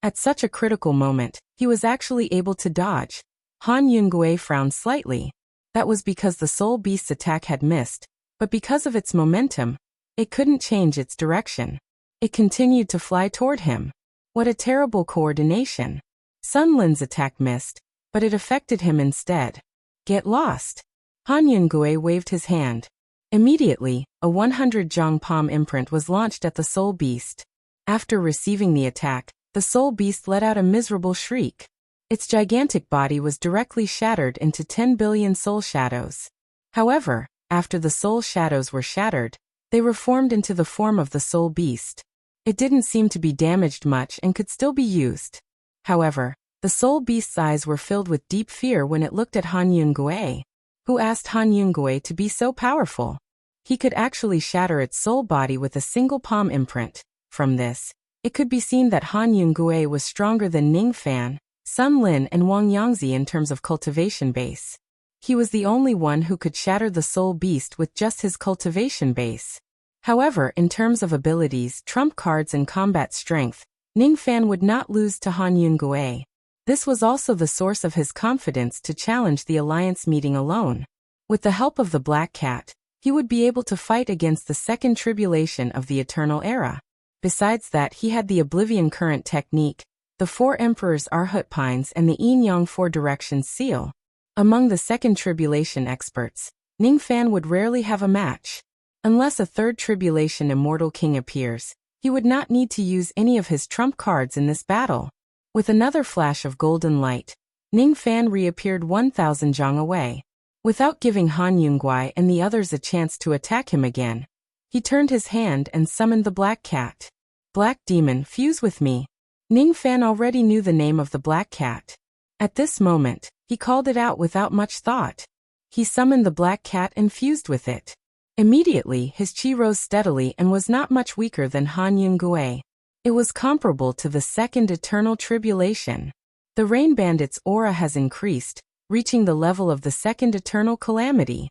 A: At such a critical moment, he was actually able to dodge. Han Yungue frowned slightly. That was because the soul beast's attack had missed, but because of its momentum, it couldn't change its direction. It continued to fly toward him. What a terrible coordination. Sun Lin's attack missed, but it affected him instead. Get lost. Han Yungue waved his hand. Immediately, a 100 Zhang palm imprint was launched at the soul beast. After receiving the attack, the soul beast let out a miserable shriek. Its gigantic body was directly shattered into 10 billion soul shadows. However, after the soul shadows were shattered, they reformed into the form of the soul beast. It didn't seem to be damaged much and could still be used. However, the soul beast's eyes were filled with deep fear when it looked at Han Yungue. Who asked Han Yungue to be so powerful? He could actually shatter its soul body with a single palm imprint. From this, it could be seen that Han Yungue was stronger than Ningfan, Sun Lin and Wang Yangzi in terms of cultivation base. He was the only one who could shatter the soul beast with just his cultivation base. However, in terms of abilities, trump cards and combat strength, Ningfan would not lose to Han Yungue. This was also the source of his confidence to challenge the alliance meeting alone. With the help of the Black Cat, he would be able to fight against the second tribulation of the Eternal Era. Besides that, he had the Oblivion Current technique, the 4 Emperors Arhut Pines and the Yin Yang 4 Directions seal. Among the second tribulation experts, Ningfan would rarely have a match. Unless a third tribulation Immortal King appears, he would not need to use any of his trump cards in this battle. With another flash of golden light, Ningfan reappeared 1,000 zhang away. Without giving Han Yungue and the others a chance to attack him again, he turned his hand and summoned the Black Cat. Black Demon, fuse with me. Ningfan already knew the name of the Black Cat. At this moment, he called it out without much thought. He summoned the Black Cat and fused with it. Immediately, his chi rose steadily and was not much weaker than Han Yungue. It was comparable to the second eternal tribulation. The Rain Bandit's aura has increased, reaching the level of the second eternal calamity.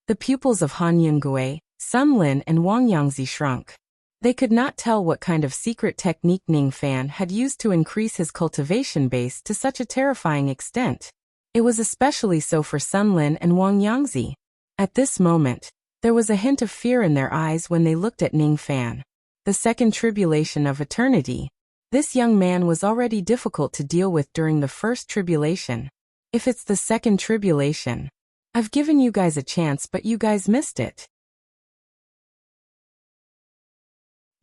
A: The pupils of Han Yungue, Sun Lin and Wang Yangzi shrunk. They could not tell what kind of secret technique Ningfan had used to increase his cultivation base to such a terrifying extent. It was especially so for Sun Lin and Wang Yangzi. At this moment, there was a hint of fear in their eyes when they looked at Ningfan. The second tribulation of eternity. This young man was already difficult to deal with during the first tribulation. If it's the second tribulation, I've given you guys a chance but you guys missed it.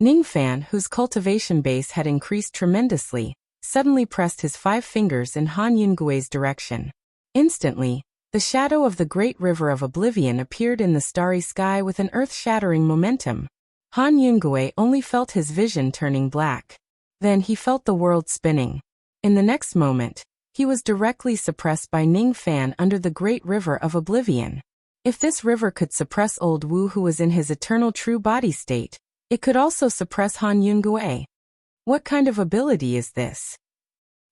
A: Ningfan, whose cultivation base had increased tremendously, suddenly pressed his 5 fingers in Han Yungue's direction. Instantly, the shadow of the great river of oblivion appeared in the starry sky with an earth-shattering momentum. Han Yungue only felt his vision turning black. Then he felt the world spinning. In the next moment, he was directly suppressed by Ningfan under the great river of oblivion. If this river could suppress old Wu who was in his eternal true body state, it could also suppress Han Yungue. What kind of ability is this?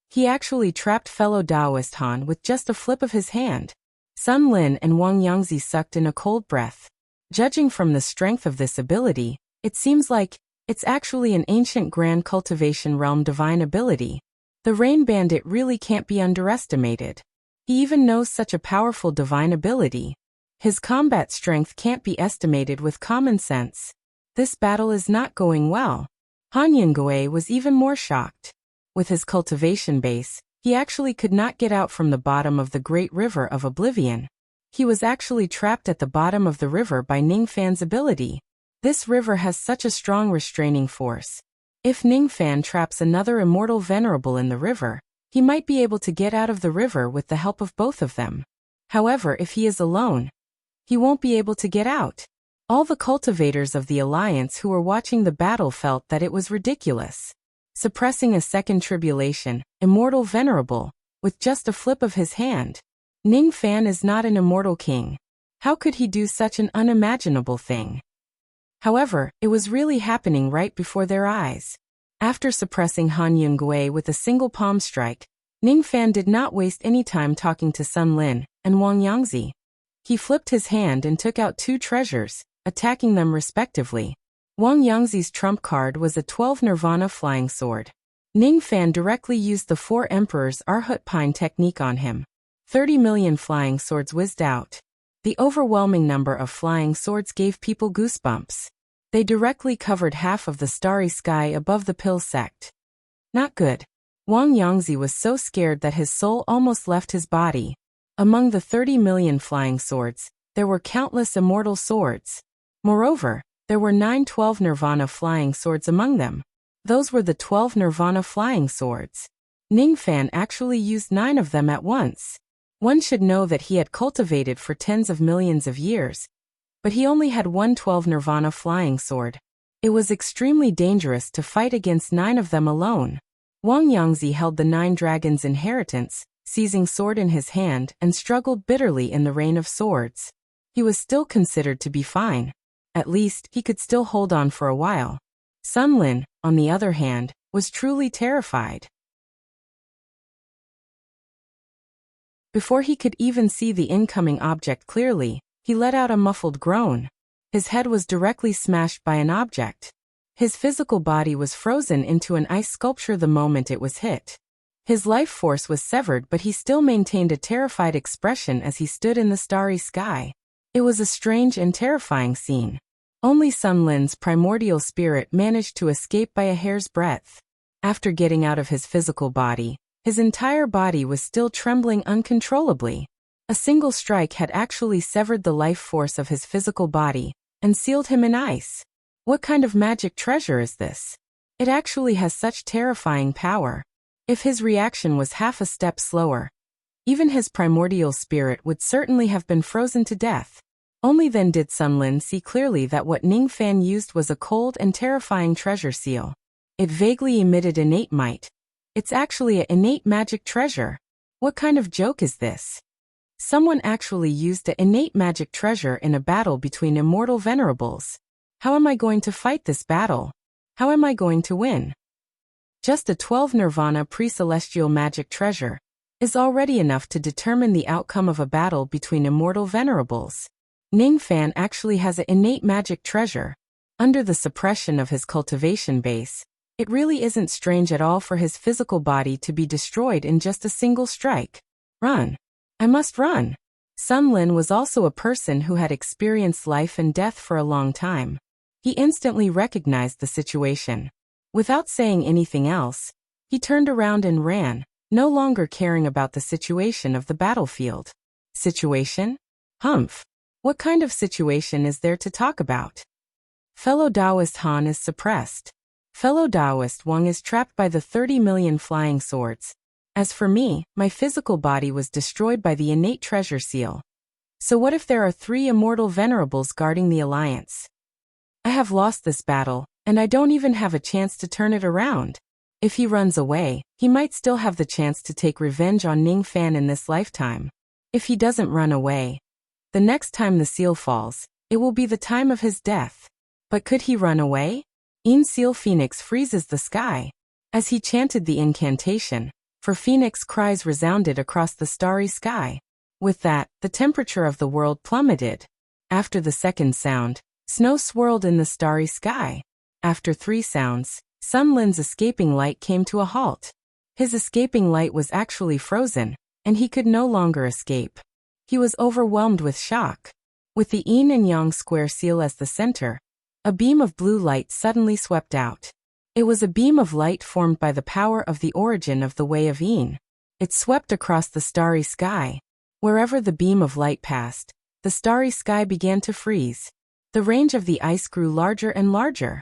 A: He actually trapped fellow Taoist Han with just a flip of his hand. Sun Lin and Wang Yangzi sucked in a cold breath. Judging from the strength of this ability, it seems like it's actually an ancient grand cultivation realm divine ability. The Rain Bandit really can't be underestimated. He even knows such a powerful divine ability. His combat strength can't be estimated with common sense. This battle is not going well. Han Yingui was even more shocked. With his cultivation base, he actually could not get out from the bottom of the Great River of Oblivion. He was actually trapped at the bottom of the river by Ningfan's ability. This river has such a strong restraining force. If Ningfan traps another immortal venerable in the river, he might be able to get out of the river with the help of both of them. However, if he is alone, he won't be able to get out. All the cultivators of the Alliance who were watching the battle felt that it was ridiculous. Suppressing a second tribulation, immortal venerable, with just a flip of his hand. Ningfan is not an immortal king. How could he do such an unimaginable thing? However, it was really happening right before their eyes. After suppressing Han Yingui with a single palm strike, Ningfan did not waste any time talking to Sun Lin and Wang Yangzi. He flipped his hand and took out two treasures, attacking them respectively. Wang Yangzi's trump card was a 12 Nirvana flying sword. Ningfan directly used the 4 Emperors Arhut Pine technique on him. 30 million flying swords whizzed out. The overwhelming number of flying swords gave people goosebumps. They directly covered half of the starry sky above the Pill sect. Not good. Wang Yangzi was so scared that his soul almost left his body. Among the 30 million flying swords, there were countless immortal swords. Moreover, there were 9 12 Nirvana flying swords among them. Those were the 12 Nirvana flying swords. Ningfan actually used 9 of them at once. One should know that he had cultivated for tens of millions of years, but he only had 1 12 Nirvana flying sword. It was extremely dangerous to fight against 9 of them alone. Wang Yangzi held the 9 dragons' inheritance, seizing sword in his hand, and struggled bitterly in the rain of swords. He was still considered to be fine. At least, he could still hold on for a while. Sun Lin, on the other hand, was truly terrified. Before he could even see the incoming object clearly, he let out a muffled groan. His head was directly smashed by an object. His physical body was frozen into an ice sculpture the moment it was hit. His life force was severed, but he still maintained a terrified expression as he stood in the starry sky. It was a strange and terrifying scene. Only Sun Lin's primordial spirit managed to escape by a hair's breadth. After getting out of his physical body, his entire body was still trembling uncontrollably. A single strike had actually severed the life force of his physical body and sealed him in ice. What kind of magic treasure is this? It actually has such terrifying power. If his reaction was half a step slower, even his primordial spirit would certainly have been frozen to death. Only then did Sun Lin see clearly that what Ningfan used was a cold and terrifying treasure seal. It vaguely emitted innate might. It's actually an innate magic treasure. What kind of joke is this? Someone actually used an innate magic treasure in a battle between immortal venerables. How am I going to fight this battle? How am I going to win? Just a 12 Nirvana pre-celestial magic treasure is already enough to determine the outcome of a battle between immortal venerables. Ningfan actually has an innate magic treasure. Under the suppression of his cultivation base, it really isn't strange at all for his physical body to be destroyed in just a single strike. Run. I must run. Sun Lin was also a person who had experienced life and death for a long time. He instantly recognized the situation. Without saying anything else, he turned around and ran, no longer caring about the situation of the battlefield. Situation? Humph. What kind of situation is there to talk about? Fellow Taoist Han is suppressed. Fellow Taoist Wang is trapped by the 30 million flying swords. As for me, my physical body was destroyed by the innate treasure seal. So what if there are 3 immortal venerables guarding the alliance? I have lost this battle, and I don't even have a chance to turn it around. If he runs away, he might still have the chance to take revenge on Ningfan in this lifetime. If he doesn't run away, the next time the seal falls, it will be the time of his death. But could he run away? In Seal Phoenix freezes the sky. As he chanted the incantation, for Phoenix cries resounded across the starry sky. With that, the temperature of the world plummeted. After the second sound, snow swirled in the starry sky. After 3 sounds, Sun Lin's escaping light came to a halt. His escaping light was actually frozen, and he could no longer escape. He was overwhelmed with shock. With the yin and yang square seal as the center, a beam of blue light suddenly swept out. It was a beam of light formed by the power of the origin of the way of yin. It swept across the starry sky. Wherever the beam of light passed, the starry sky began to freeze. The range of the ice grew larger and larger.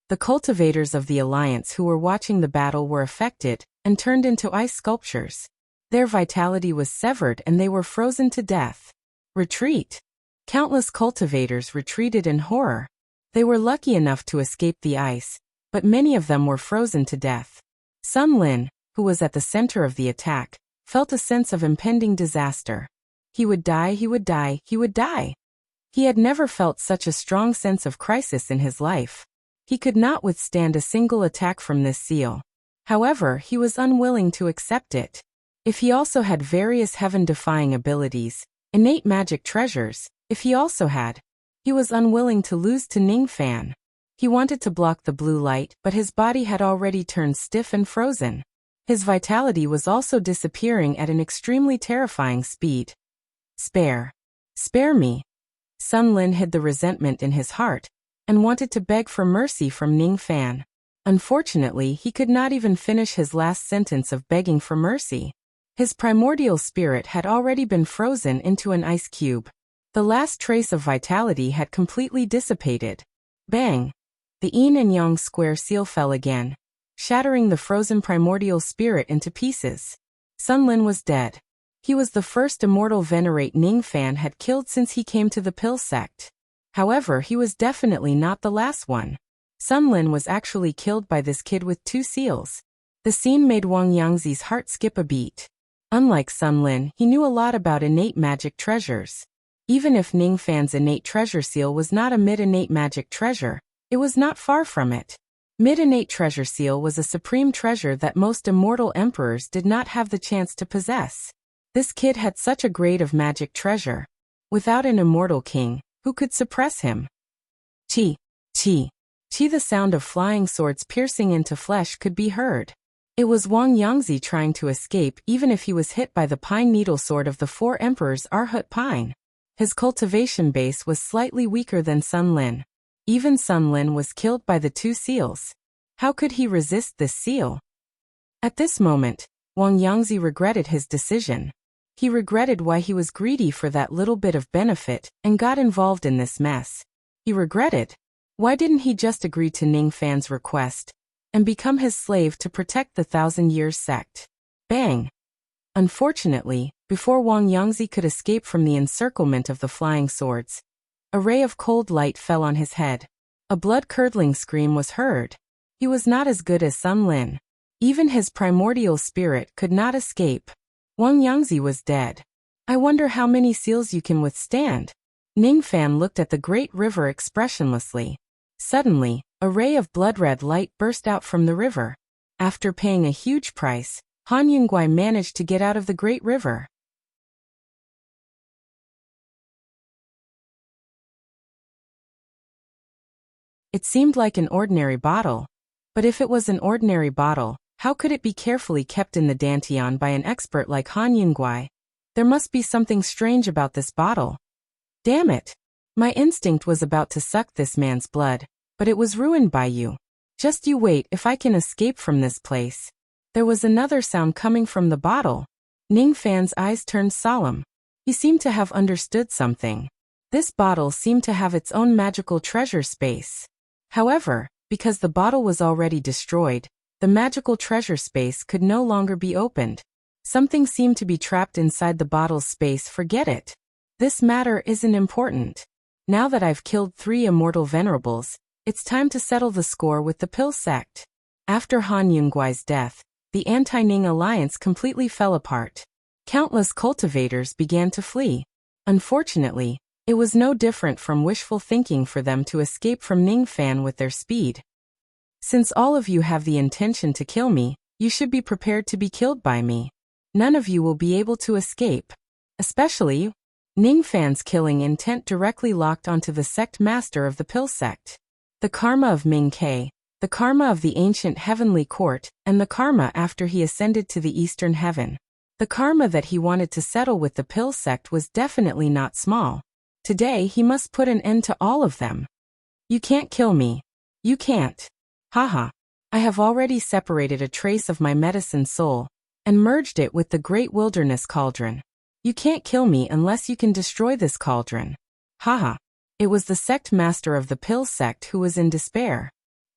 A: The cultivators of the Alliance who were watching the battle were affected and turned into ice sculptures. Their vitality was severed and they were frozen to death. Retreat! Countless cultivators retreated in horror. They were lucky enough to escape the ice, but many of them were frozen to death. Sun Lin, who was at the center of the attack, felt a sense of impending disaster. He would die, he would die, he would die. He had never felt such a strong sense of crisis in his life. He could not withstand a single attack from this seal. However, he was unwilling to accept it. If he also had various heaven-defying abilities, innate magic treasures, if he also had, he was unwilling to lose to Ningfan. He wanted to block the blue light, but his body had already turned stiff and frozen. His vitality was also disappearing at an extremely terrifying speed. Spare me. Sun Lin hid the resentment in his heart and wanted to beg for mercy from Ningfan. Unfortunately, he could not even finish his last sentence of begging for mercy. His primordial spirit had already been frozen into an ice cube. The last trace of vitality had completely dissipated. Bang! The yin and yang square seal fell again, shattering the frozen primordial spirit into pieces. Sun Lin was dead. He was the first immortal venerate Ningfan had killed since he came to the Pill sect. However, he was definitely not the last one. Sun Lin was actually killed by this kid with 2 seals. The scene made Wang Yangzi's heart skip a beat. Unlike Sun Lin, he knew a lot about innate magic treasures. Even if Ningfan's innate treasure seal was not a mid-innate magic treasure, it was not far from it. Mid-innate treasure seal was a supreme treasure that most immortal emperors did not have the chance to possess. This kid had such a grade of magic treasure. Without an immortal king, who could suppress him? Chi. The sound of flying swords piercing into flesh could be heard. It was Wang Yangzi trying to escape even if he was hit by the pine needle sword of the 4 emperors Arhut Pine. His cultivation base was slightly weaker than Sun Lin. Even Sun Lin was killed by the 2 seals. How could he resist this seal? At this moment, Wang Yangzi regretted his decision. He regretted why he was greedy for that little bit of benefit and got involved in this mess. He regretted. Why didn't he just agree to Ningfan's request and become his slave to protect the 1,000 Years sect? Bang! Unfortunately, before Wang Yangzi could escape from the encirclement of the flying swords, a ray of cold light fell on his head. A blood-curdling scream was heard. He was not as good as Sun Lin. Even his primordial spirit could not escape. Wang Yangzi was dead. I wonder how many seals you can withstand. Ningfan looked at the great river expressionlessly. Suddenly, a ray of blood-red light burst out from the river. After paying a huge price, Han Yunguai managed to get out of the great river. It seemed like an ordinary bottle. But if it was an ordinary bottle, how could it be carefully kept in the Dantian by an expert like Han Yunguai? There must be something strange about this bottle. Damn it! My instinct was about to suck this man's blood, but it was ruined by you. Just you wait if I can escape from this place. There was another sound coming from the bottle. Ningfan's eyes turned solemn. He seemed to have understood something. This bottle seemed to have its own magical treasure space. However, because the bottle was already destroyed, the magical treasure space could no longer be opened. Something seemed to be trapped inside the bottle's space. Forget it. This matter isn't important. Now that I've killed 3 immortal venerables, it's time to settle the score with the Pill sect. After Han Yunguai's death, the anti-Ning alliance completely fell apart. Countless cultivators began to flee. Unfortunately, it was no different from wishful thinking for them to escape from Ningfan with their speed. Since all of you have the intention to kill me, You should be prepared to be killed by me. None of you will be able to escape. Especially you. Ning Fan's killing intent directly locked onto the sect master of the pill sect. The karma of Ming Ke, the karma of the ancient heavenly court, and the karma after he ascended to the eastern heaven. The karma that he wanted to settle with the pill sect was definitely not small. Today he must put an end to all of them. You can't kill me. You can't. Haha. I have already separated a trace of my medicine soul and merged it with the great wilderness cauldron. You can't kill me unless you can destroy this cauldron. Haha. It was the sect master of the pill sect who was in despair.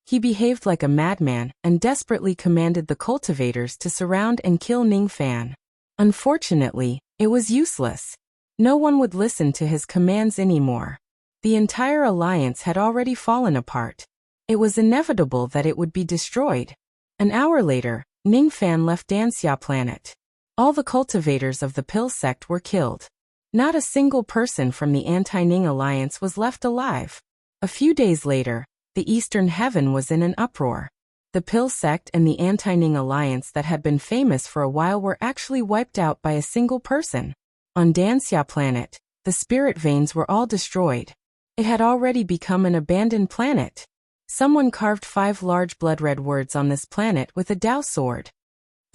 A: He behaved like a madman and desperately commanded the cultivators to surround and kill Ning Fan. Unfortunately, it was useless. No one would listen to his commands anymore. The entire alliance had already fallen apart. It was inevitable that it would be destroyed. An hour later, Ning Fan left Danxia planet. All the cultivators of the pill sect were killed. Not a single person from the anti-Ning alliance was left alive. A few days later, the eastern heaven was in an uproar. The pill sect and the anti-Ning alliance that had been famous for a while were actually wiped out by a single person. On Danxia planet, the spirit veins were all destroyed. It had already become an abandoned planet. Someone carved 5 large blood-red words on this planet with a Dao sword.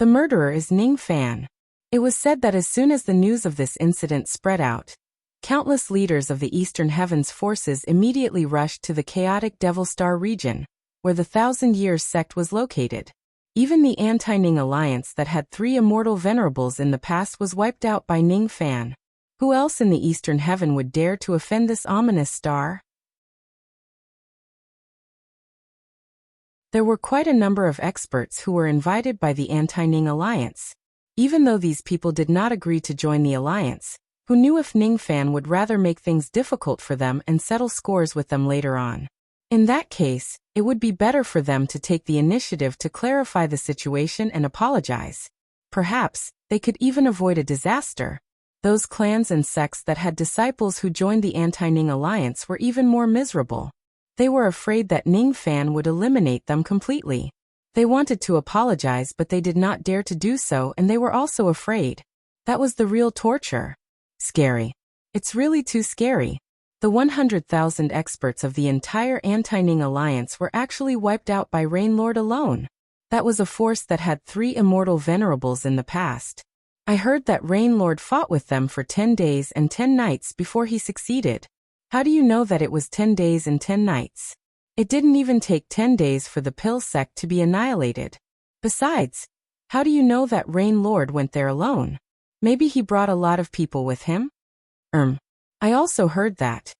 A: The murderer is Ning Fan. It was said that as soon as the news of this incident spread out, countless leaders of the Eastern Heavens forces immediately rushed to the chaotic Devil Star region, where the 1,000 Years sect was located. Even the anti-Ning alliance that had 3 immortal venerables in the past was wiped out by Ning Fan. Who else in the Eastern Heaven would dare to offend this ominous star? There were quite a number of experts who were invited by the anti-Ning alliance. Even though these people did not agree to join the alliance, who knew if Ning Fan would rather make things difficult for them and settle scores with them later on. In that case, it would be better for them to take the initiative to clarify the situation and apologize. Perhaps, they could even avoid a disaster. Those clans and sects that had disciples who joined the anti-Ning alliance were even more miserable. They were afraid that Ning Fan would eliminate them completely. They wanted to apologize, but they did not dare to do so, and they were also afraid. That was the real torture. Scary. It's really too scary. The 100,000 experts of the entire anti-Ning alliance were actually wiped out by Rain Lord alone. That was a force that had 3 immortal venerables in the past. I heard that Rain Lord fought with them for 10 days and 10 nights before he succeeded. How do you know that it was 10 days and 10 nights? It didn't even take 10 days for the pill sect to be annihilated. Besides, how do you know that Rain Lord went there alone? Maybe he brought a lot of people with him? I also heard that.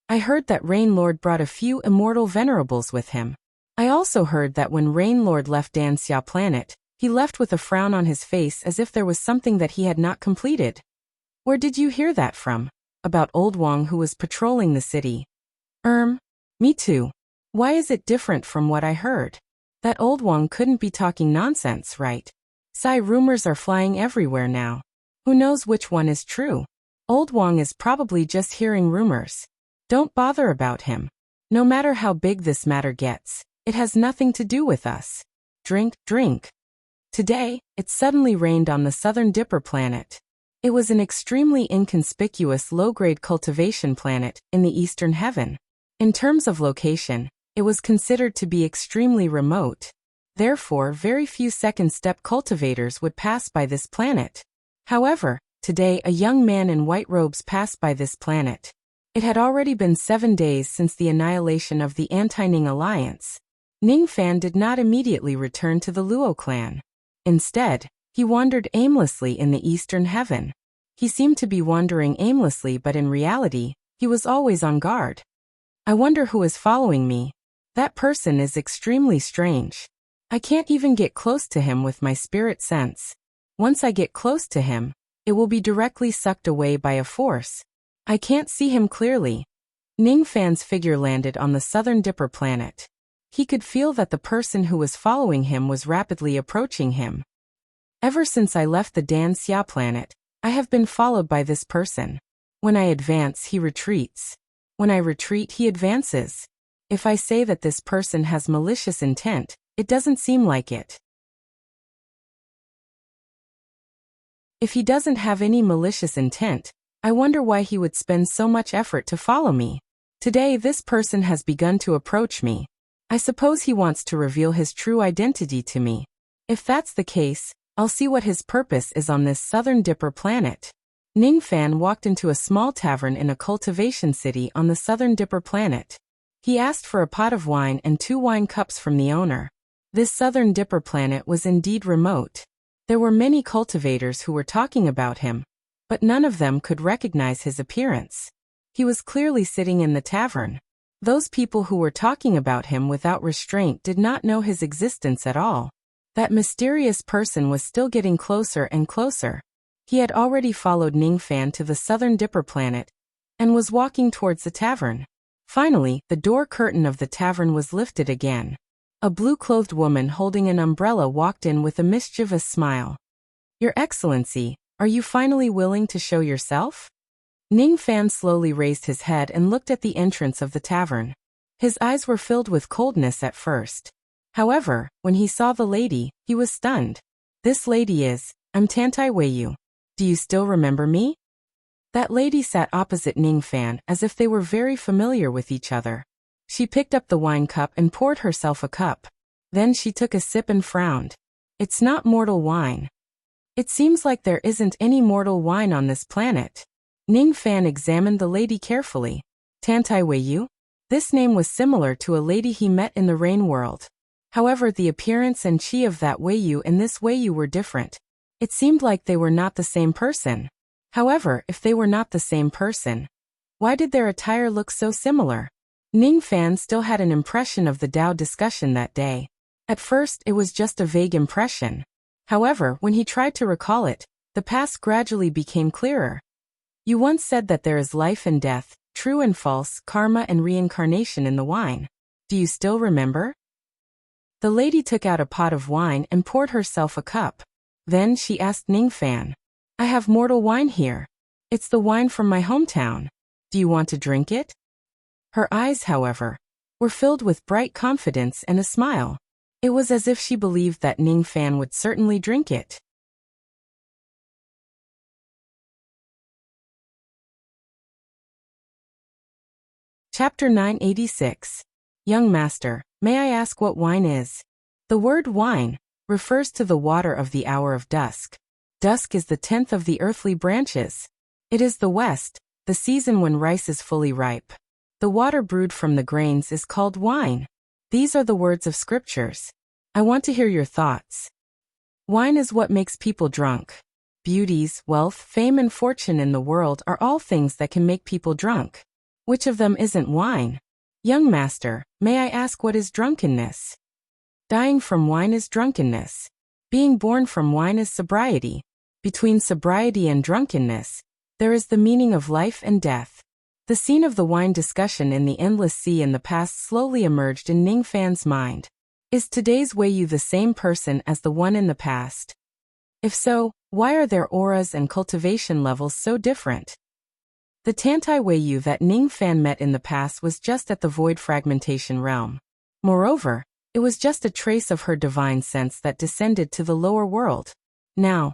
A: I heard that Rain Lord brought a few immortal venerables with him. I also heard that when Rain Lord left Danxia planet, he left with a frown on his face as if there was something that he had not completed. Where did you hear that from? About Old Wang who was patrolling the city. Me too. Why is it different from what I heard? That Old Wang couldn't be talking nonsense, right? Rumors are flying everywhere now. Who knows which one is true? Old Wang is probably just hearing rumors. Don't bother about him. No matter how big this matter gets, it has nothing to do with us. Drink. Today, it suddenly rained on the southern Dipper planet. It was an extremely inconspicuous low-grade cultivation planet in the eastern heaven. In terms of location, it was considered to be extremely remote. Therefore, very few second-step cultivators would pass by this planet. However, today a young man in white robes passed by this planet. It had already been 7 days since the annihilation of the anti-Ning alliance. Ning Fan did not immediately return to the Luo clan. Instead, he wandered aimlessly in the eastern heaven. He seemed to be wandering aimlessly, but in reality, he was always on guard. I wonder who is following me. That person is extremely strange. I can't even get close to him with my spirit sense. Once I get close to him, it will be directly sucked away by a force. I can't see him clearly. Ning Fan's figure landed on the southern Dipper planet. He could feel that the person who was following him was rapidly approaching him. Ever since I left the Danxia planet, I have been followed by this person. When I advance, he retreats. When I retreat, he advances. If I say that this person has malicious intent, it doesn't seem like it. If he doesn't have any malicious intent, I wonder why he would spend so much effort to follow me. Today this person has begun to approach me. I suppose he wants to reveal his true identity to me. If that's the case, I'll see what his purpose is on this southern dipper planet. Ning Fan walked into a small tavern in a cultivation city on the southern dipper planet. He asked for a pot of wine and 2 wine cups from the owner. This southern dipper planet was indeed remote. There were many cultivators who were talking about him, but none of them could recognize his appearance. He was clearly sitting in the tavern. Those people who were talking about him without restraint did not know his existence at all. That mysterious person was still getting closer and closer. He had already followed Ning Fan to the southern dipper planet and was walking towards the tavern. Finally, the door curtain of the tavern was lifted again. A blue-clothed woman holding an umbrella walked in with a mischievous smile. "Your Excellency, are you finally willing to show yourself?" Ning Fan slowly raised his head and looked at the entrance of the tavern. His eyes were filled with coldness at first. However, when he saw the lady, he was stunned. "This lady is, I'm Tantai Weiyu. Do you still remember me?" That lady sat opposite Ning Fan as if they were very familiar with each other. She picked up the wine cup and poured herself a cup. Then she took a sip and frowned. "It's not mortal wine. It seems like there isn't any mortal wine on this planet." Ning Fan examined the lady carefully. Tantai Weiyu? This name was similar to a lady he met in the Rain World. However, the appearance and chi of that Weiyu and this Weiyu were different. It seemed like they were not the same person. However, if they were not the same person, why did their attire look so similar? Ning Fan still had an impression of the Dao discussion that day. At first, it was just a vague impression. However, when he tried to recall it, the past gradually became clearer. "You once said that there is life and death, true and false, karma and reincarnation in the wine. Do you still remember?" The lady took out a pot of wine and poured herself a cup. Then she asked Ning Fan, "I have mortal wine here. It's the wine from my hometown. Do you want to drink it?" Her eyes, however, were filled with bright confidence and a smile. It was as if she believed that Ning Fan would certainly drink it. Chapter 986. Young Master, may I ask what wine is? The word wine refers to the water of the hour of dusk. Dusk is the 10th of the earthly branches. It is the west, the season when rice is fully ripe. The water brewed from the grains is called wine. These are the words of scriptures. I want to hear your thoughts. Wine is what makes people drunk. Beauties, wealth, fame and fortune in the world are all things that can make people drunk. Which of them isn't wine? Young Master, may I ask what is drunkenness? Dying from wine is drunkenness. Being born from wine is sobriety. Between sobriety and drunkenness, there is the meaning of life and death. The scene of the wine discussion in the endless sea in the past slowly emerged in Ning Fan's mind. Is today's Weiyu the same person as the one in the past? If so, why are their auras and cultivation levels so different? The Tantai Weiyu that Ning Fan met in the past was just at the void fragmentation realm. Moreover, it was just a trace of her divine sense that descended to the lower world. Now,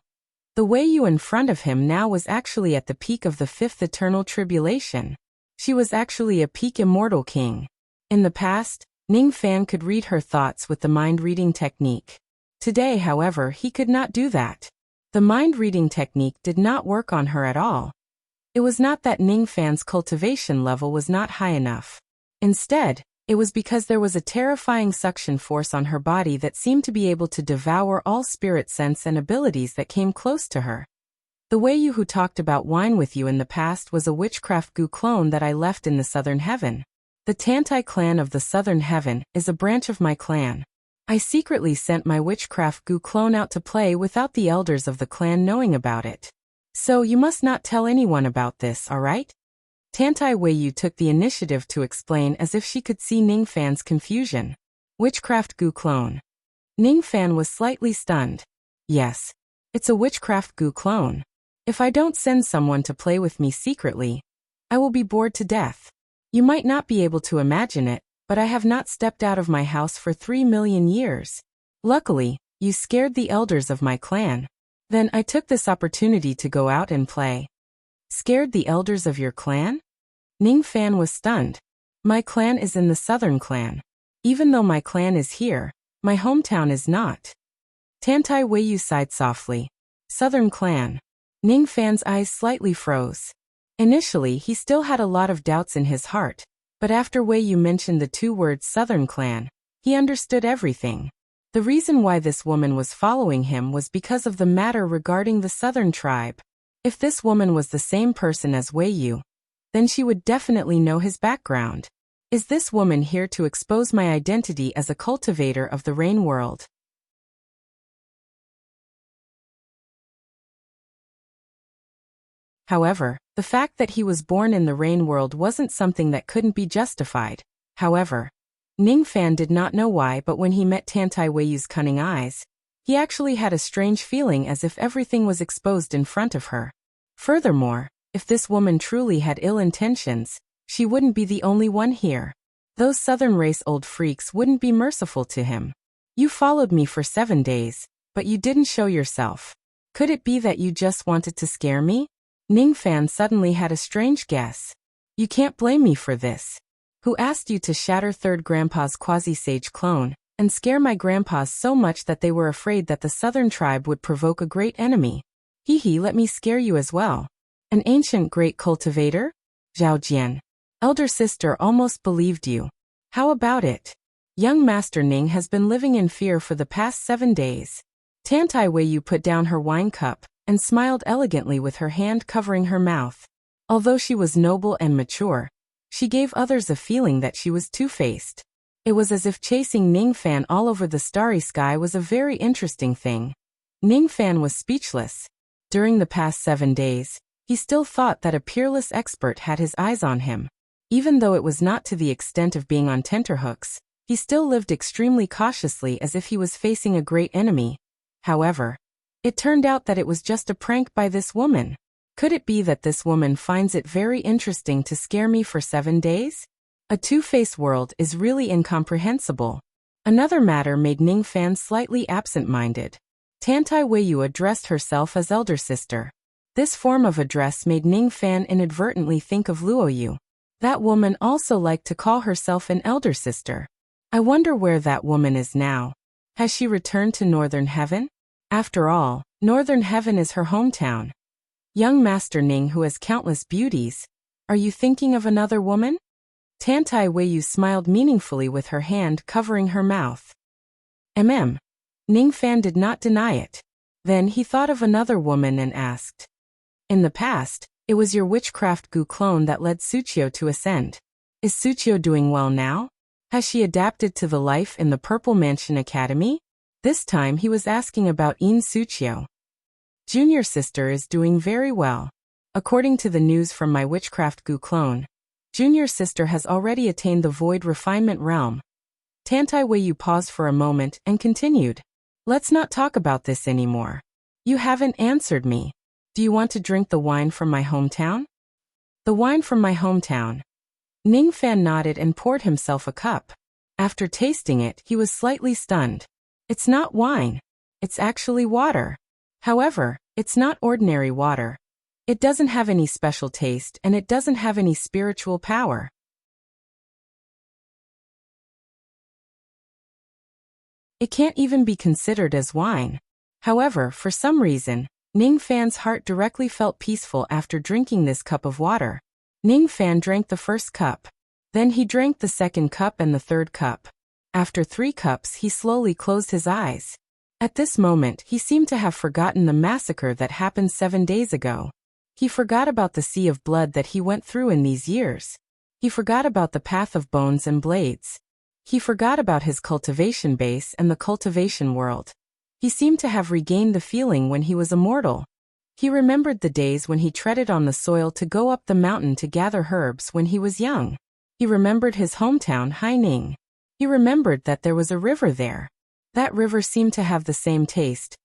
A: the Weiyu in front of him now was actually at the peak of the 5th eternal tribulation. She was actually a peak immortal king. In the past, Ning Fan could read her thoughts with the mind-reading technique. Today, however, he could not do that. The mind-reading technique did not work on her at all. It was not that Ning Fan's cultivation level was not high enough. Instead, it was because there was a terrifying suction force on her body that seemed to be able to devour all spirit sense and abilities that came close to her. The Weiyu who talked about wine with you in the past was a witchcraft gu clone that I left in the Southern Heaven. The Tantai clan of the Southern Heaven is a branch of my clan. I secretly sent my witchcraft gu clone out to play without the elders of the clan knowing about it. So you must not tell anyone about this, alright? Tantai Weiyu took the initiative to explain as if she could see Ning Fan's confusion. Witchcraft gu clone. Ning Fan was slightly stunned. Yes, it's a witchcraft gu clone. If I don't send someone to play with me secretly, I will be bored to death. You might not be able to imagine it, but I have not stepped out of my house for 3 million years. Luckily, you scared the elders of my clan. Then I took this opportunity to go out and play. Scared the elders of your clan? Ning Fan was stunned. My clan is in the southern clan. Even though my clan is here, my hometown is not. Tantai Weiyu sighed softly. Southern clan. Ning Fan's eyes slightly froze. Initially, he still had a lot of doubts in his heart, but after Weiyu mentioned the two words southern clan, he understood everything. The reason why this woman was following him was because of the matter regarding the southern tribe. If this woman was the same person as Weiyu, then she would definitely know his background. Is this woman here to expose my identity as a cultivator of the rain world? However, the fact that he was born in the rain world wasn't something that couldn't be justified. However, Ning Fan did not know why, but when he met Tantai Weiyu's cunning eyes, he actually had a strange feeling as if everything was exposed in front of her. Furthermore, if this woman truly had ill intentions, she wouldn't be the only one here. Those southern race old freaks wouldn't be merciful to him. You followed me for 7 days, but you didn't show yourself. Could it be that you just wanted to scare me? Ning Fan suddenly had a strange guess. You can't blame me for this. Who asked you to shatter third grandpa's quasi-sage clone, and scare my grandpas so much that they were afraid that the southern tribe would provoke a great enemy? Hee, let me scare you as well. An ancient great cultivator? Zhao Jian. Elder sister almost believed you. How about it? Young Master Ning has been living in fear for the past 7 days. Tantai Weiyu put down her wine cup, and smiled elegantly with her hand covering her mouth. Although she was noble and mature, she gave others a feeling that she was two-faced. It was as if chasing Ning Fan all over the starry sky was a very interesting thing. Ning Fan was speechless. During the past 7 days, he still thought that a peerless expert had his eyes on him. Even though it was not to the extent of being on tenterhooks, he still lived extremely cautiously as if he was facing a great enemy. However, it turned out that it was just a prank by this woman. Could it be that this woman finds it very interesting to scare me for 7 days? A two-faced world is really incomprehensible. Another matter made Ning Fan slightly absent-minded. Tantai Weiyu addressed herself as elder sister. This form of address made Ning Fan inadvertently think of Luoyu. That woman also liked to call herself an elder sister. I wonder where that woman is now. Has she returned to Northern Heaven? After all, Northern Heaven is her hometown. Young Master Ning, who has countless beauties, are you thinking of another woman? Tantai Weiyu smiled meaningfully with her hand covering her mouth. Ning Fan did not deny it. Then he thought of another woman and asked. In the past, it was your witchcraft Gu clone that led Suchio to ascend. Is Suchio doing well now? Has she adapted to the life in the Purple Mansion Academy? This time he was asking about In Suchio. Junior sister is doing very well. According to the news from my witchcraft Gu clone, Junior sister has already attained the void refinement realm. Tantai Weiyu paused for a moment and continued. Let's not talk about this anymore. You haven't answered me. Do you want to drink the wine from my hometown? The wine from my hometown. Ning Fan nodded and poured himself a cup. After tasting it, he was slightly stunned. It's not wine. It's actually water. However, it's not ordinary water. It doesn't have any special taste and it doesn't have any spiritual power. It can't even be considered as wine. However, for some reason, Ning Fan's heart directly felt peaceful after drinking this cup of water. Ning Fan drank the first cup. Then he drank the second cup and the third cup. After 3 cups, he slowly closed his eyes. At this moment, he seemed to have forgotten the massacre that happened 7 days ago. He forgot about the sea of blood that he went through in these years. He forgot about the path of bones and blades. He forgot about his cultivation base and the cultivation world. He seemed to have regained the feeling when he was immortal. He remembered the days when he treaded on the soil to go up the mountain to gather herbs when he was young. He remembered his hometown, Haining. He remembered that there was a river there. That river seemed to have the same taste.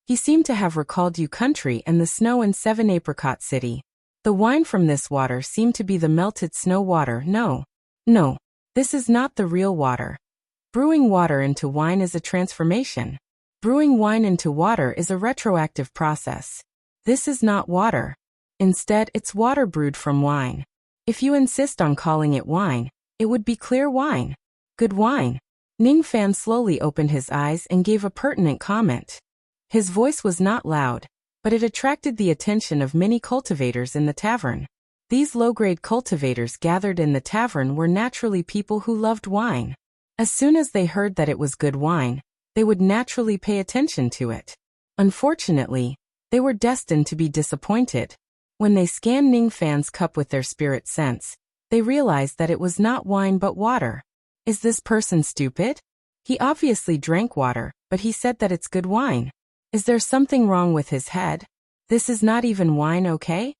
A: He seemed to have recalled Yu Country and the snow in 7 Apricot City. The wine from this water seemed to be the melted snow water. No, this is not the real water. Brewing water into wine is a transformation. Brewing wine into water is a retroactive process. This is not water. Instead, it's water brewed from wine. If you insist on calling it wine, it would be clear wine. Good wine. Ning Fan slowly opened his eyes and gave a pertinent comment. His voice was not loud, but it attracted the attention of many cultivators in the tavern. These low-grade cultivators gathered in the tavern were naturally people who loved wine. As soon as they heard that it was good wine, they would naturally pay attention to it. Unfortunately, they were destined to be disappointed. When they scanned Ning Fan's cup with their spirit sense, they realized that it was not wine but water. Is this person stupid? He obviously drank water, but he said that it's good wine. Is there something wrong with his head? This is not even wine, okay?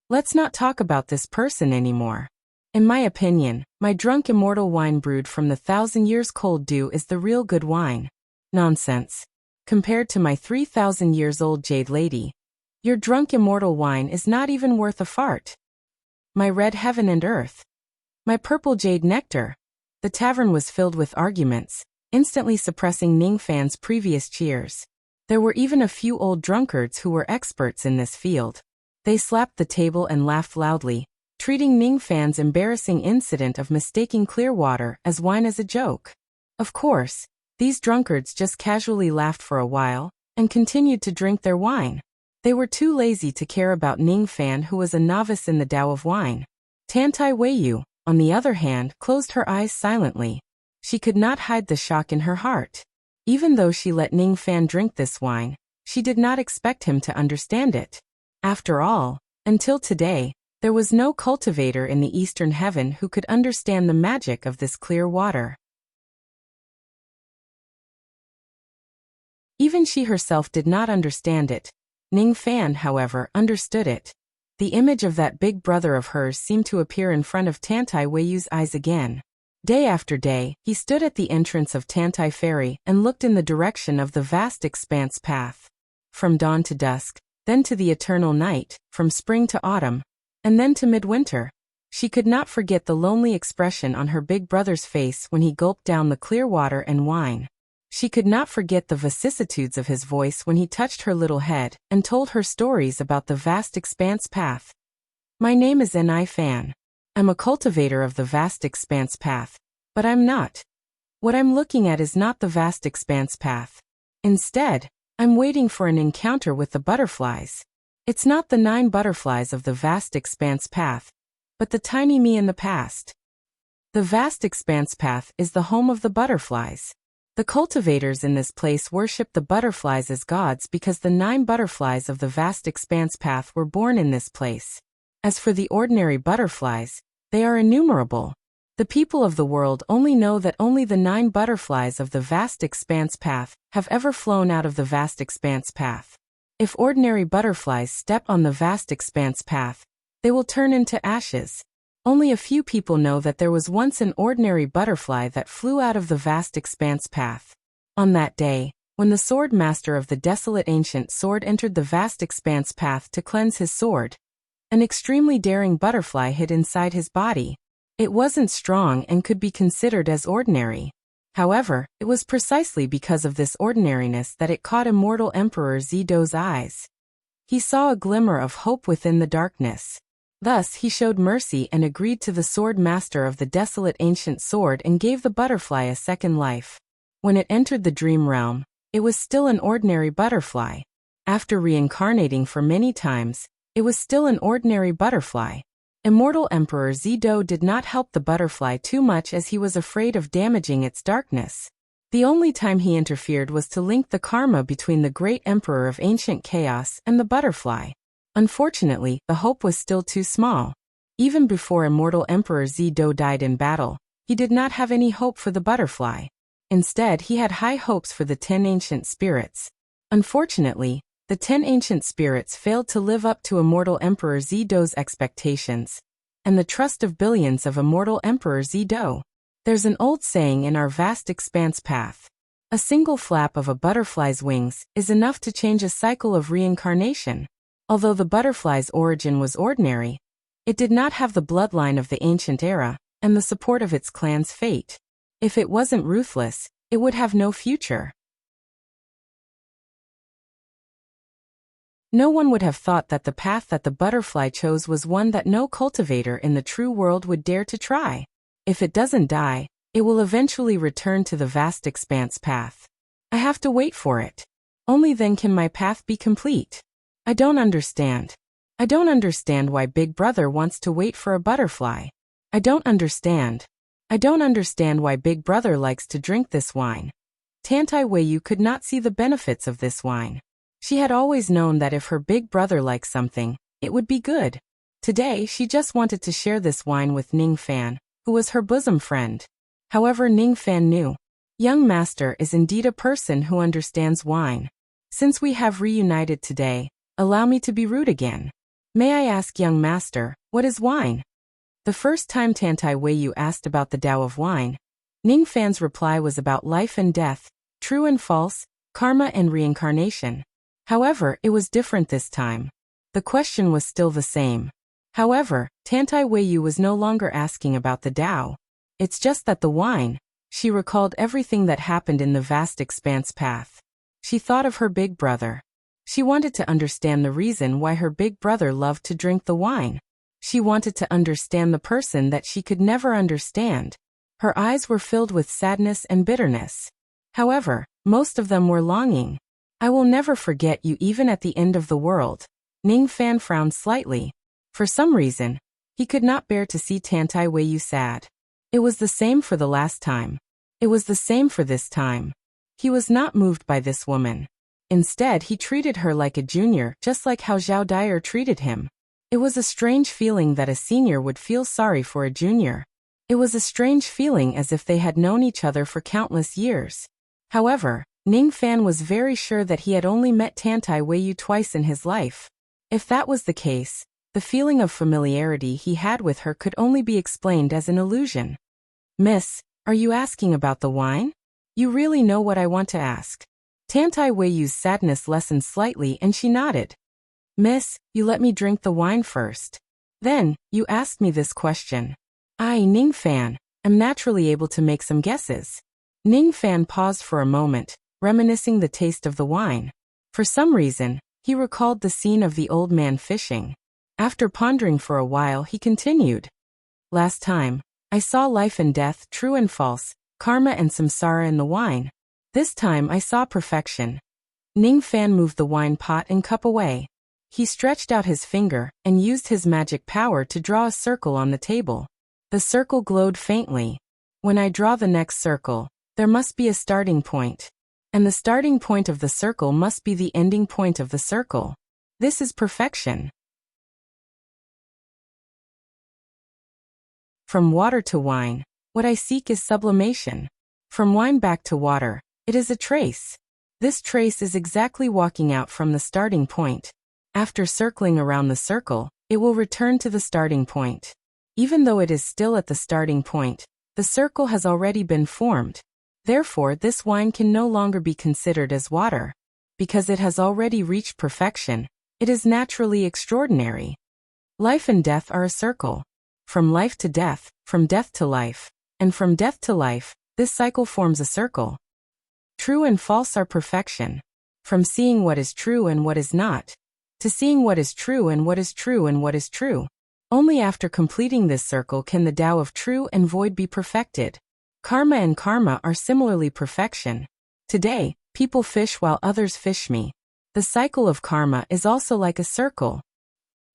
A: Let's not talk about this person anymore. In my opinion, my drunk immortal wine brewed from the 1,000 years cold dew is the real good wine. Nonsense. Compared to my 3,000 years old jade lady, your drunk immortal wine is not even worth a fart. My red heaven and earth. My purple jade nectar. The tavern was filled with arguments, instantly suppressing Ning Fan's previous cheers. There were even a few old drunkards who were experts in this field. They slapped the table and laughed loudly, treating Ning Fan's embarrassing incident of mistaking clear water as wine as a joke. Of course, these drunkards just casually laughed for a while, and continued to drink their wine. They were too lazy to care about Ning Fan, who was a novice in the Tao of wine. Tantai Weiyu, on the other hand, closed her eyes silently. She could not hide the shock in her heart. Even though she let Ning Fan drink this wine, she did not expect him to understand it. After all, until today, there was no cultivator in the Eastern Heaven who could understand the magic of this clear water. Even she herself did not understand it. Ning Fan, however, understood it. The image of that big brother of hers seemed to appear in front of Tantai Weiyu's eyes again. Day after day, he stood at the entrance of Tantai Ferry and looked in the direction of the vast expanse path. From dawn to dusk, then to the eternal night, from spring to autumn, and then to midwinter. She could not forget the lonely expression on her big brother's face when he gulped down the clear water and wine. She could not forget the vicissitudes of his voice when he touched her little head and told her stories about the vast expanse path. My name is Ni Fan. I'm a cultivator of the vast expanse path, but I'm not. What I'm looking at is not the vast expanse path. Instead, I'm waiting for an encounter with the butterflies. It's not the 9 butterflies of the vast expanse path, but the tiny me in the past. The vast expanse path is the home of the butterflies. The cultivators in this place worship the butterflies as gods because the 9 butterflies of the vast expanse path were born in this place. As for the ordinary butterflies, they are innumerable. The people of the world only know that only the 9 butterflies of the vast expanse path have ever flown out of the vast expanse path. If ordinary butterflies step on the vast expanse path, they will turn into ashes. Only a few people know that there was once an ordinary butterfly that flew out of the vast expanse path. On that day, when the sword master of the desolate ancient sword entered the vast expanse path to cleanse his sword, an extremely daring butterfly hid inside his body. It wasn't strong and could be considered as ordinary. However, it was precisely because of this ordinariness that it caught immortal Emperor Zido's eyes. He saw a glimmer of hope within the darkness. Thus he showed mercy and agreed to the sword master of the desolate ancient sword and gave the butterfly a second life. When it entered the dream realm, it was still an ordinary butterfly. After reincarnating for many times, it was still an ordinary butterfly. Immortal Emperor Zido did not help the butterfly too much as he was afraid of damaging its darkness. The only time he interfered was to link the karma between the great emperor of ancient chaos and the butterfly. Unfortunately, the hope was still too small. Even before immortal Emperor Zido died in battle, he did not have any hope for the butterfly. Instead, he had high hopes for the 10 ancient spirits. Unfortunately, the 10 ancient spirits failed to live up to immortal Emperor Zido's expectations, and the trust of billions of immortal Emperor Zido. There's an old saying in our vast expanse path. A single flap of a butterfly's wings is enough to change a cycle of reincarnation. Although the butterfly's origin was ordinary, it did not have the bloodline of the ancient era and the support of its clan's fate. If it wasn't ruthless, it would have no future. No one would have thought that the path that the butterfly chose was one that no cultivator in the true world would dare to try. If it doesn't die, it will eventually return to the vast expanse path. I have to wait for it. Only then can my path be complete. I don't understand. I don't understand why Big Brother wants to wait for a butterfly. I don't understand. I don't understand why Big Brother likes to drink this wine. Tantai Weiyu could not see the benefits of this wine. She had always known that if her big brother liked something, it would be good. Today, she just wanted to share this wine with Ning Fan, who was her bosom friend. However, Ning Fan knew. Young master is indeed a person who understands wine. Since we have reunited today, allow me to be rude again. May I ask, young master, what is wine? The first time Tantai Weiyu asked about the Tao of wine, Ning Fan's reply was about life and death, true and false, karma and reincarnation. However, it was different this time. The question was still the same. However, Tantai Weiyu was no longer asking about the Tao. It's just that the wine. She recalled everything that happened in the vast expanse path. She thought of her big brother. She wanted to understand the reason why her big brother loved to drink the wine. She wanted to understand the person that she could never understand. Her eyes were filled with sadness and bitterness. However, most of them were longing. I will never forget you even at the end of the world. Ning Fan frowned slightly. For some reason, he could not bear to see Tantai Weiyu sad. It was the same for the last time. It was the same for this time. He was not moved by this woman. Instead, he treated her like a junior, just like how Zhao Dyer treated him. It was a strange feeling that a senior would feel sorry for a junior. It was a strange feeling as if they had known each other for countless years. However, Ning Fan was very sure that he had only met Tantai Weiyu twice in his life. If that was the case, the feeling of familiarity he had with her could only be explained as an illusion. Miss, are you asking about the wine? You really know what I want to ask. Tantai Weiyu's sadness lessened slightly and she nodded. Miss, you let me drink the wine first. Then, you asked me this question. I, Ning Fan, am naturally able to make some guesses. Ning Fan paused for a moment, reminiscing the taste of the wine. For some reason, he recalled the scene of the old man fishing. After pondering for a while, he continued. Last time, I saw life and death, true and false, karma and samsara in the wine. This time I saw perfection. Ning Fan moved the wine pot and cup away. He stretched out his finger and used his magic power to draw a circle on the table. The circle glowed faintly. When I draw the next circle, there must be a starting point. And the starting point of the circle must be the ending point of the circle. This is perfection. From water to wine, what I seek is sublimation. From wine back to water, it is a trace. This trace is exactly walking out from the starting point. After circling around the circle, it will return to the starting point. Even though it is still at the starting point, the circle has already been formed. Therefore, this wine can no longer be considered as water. Because it has already reached perfection, it is naturally extraordinary. Life and death are a circle. From life to death, from death to life, and from death to life, this cycle forms a circle. True and false are perfection. From seeing what is true and what is not, to seeing what is true and what is true and what is true. Only after completing this circle can the Tao of true and void be perfected. Karma and karma are similarly perfection. Today, people fish while others fish me. The cycle of karma is also like a circle.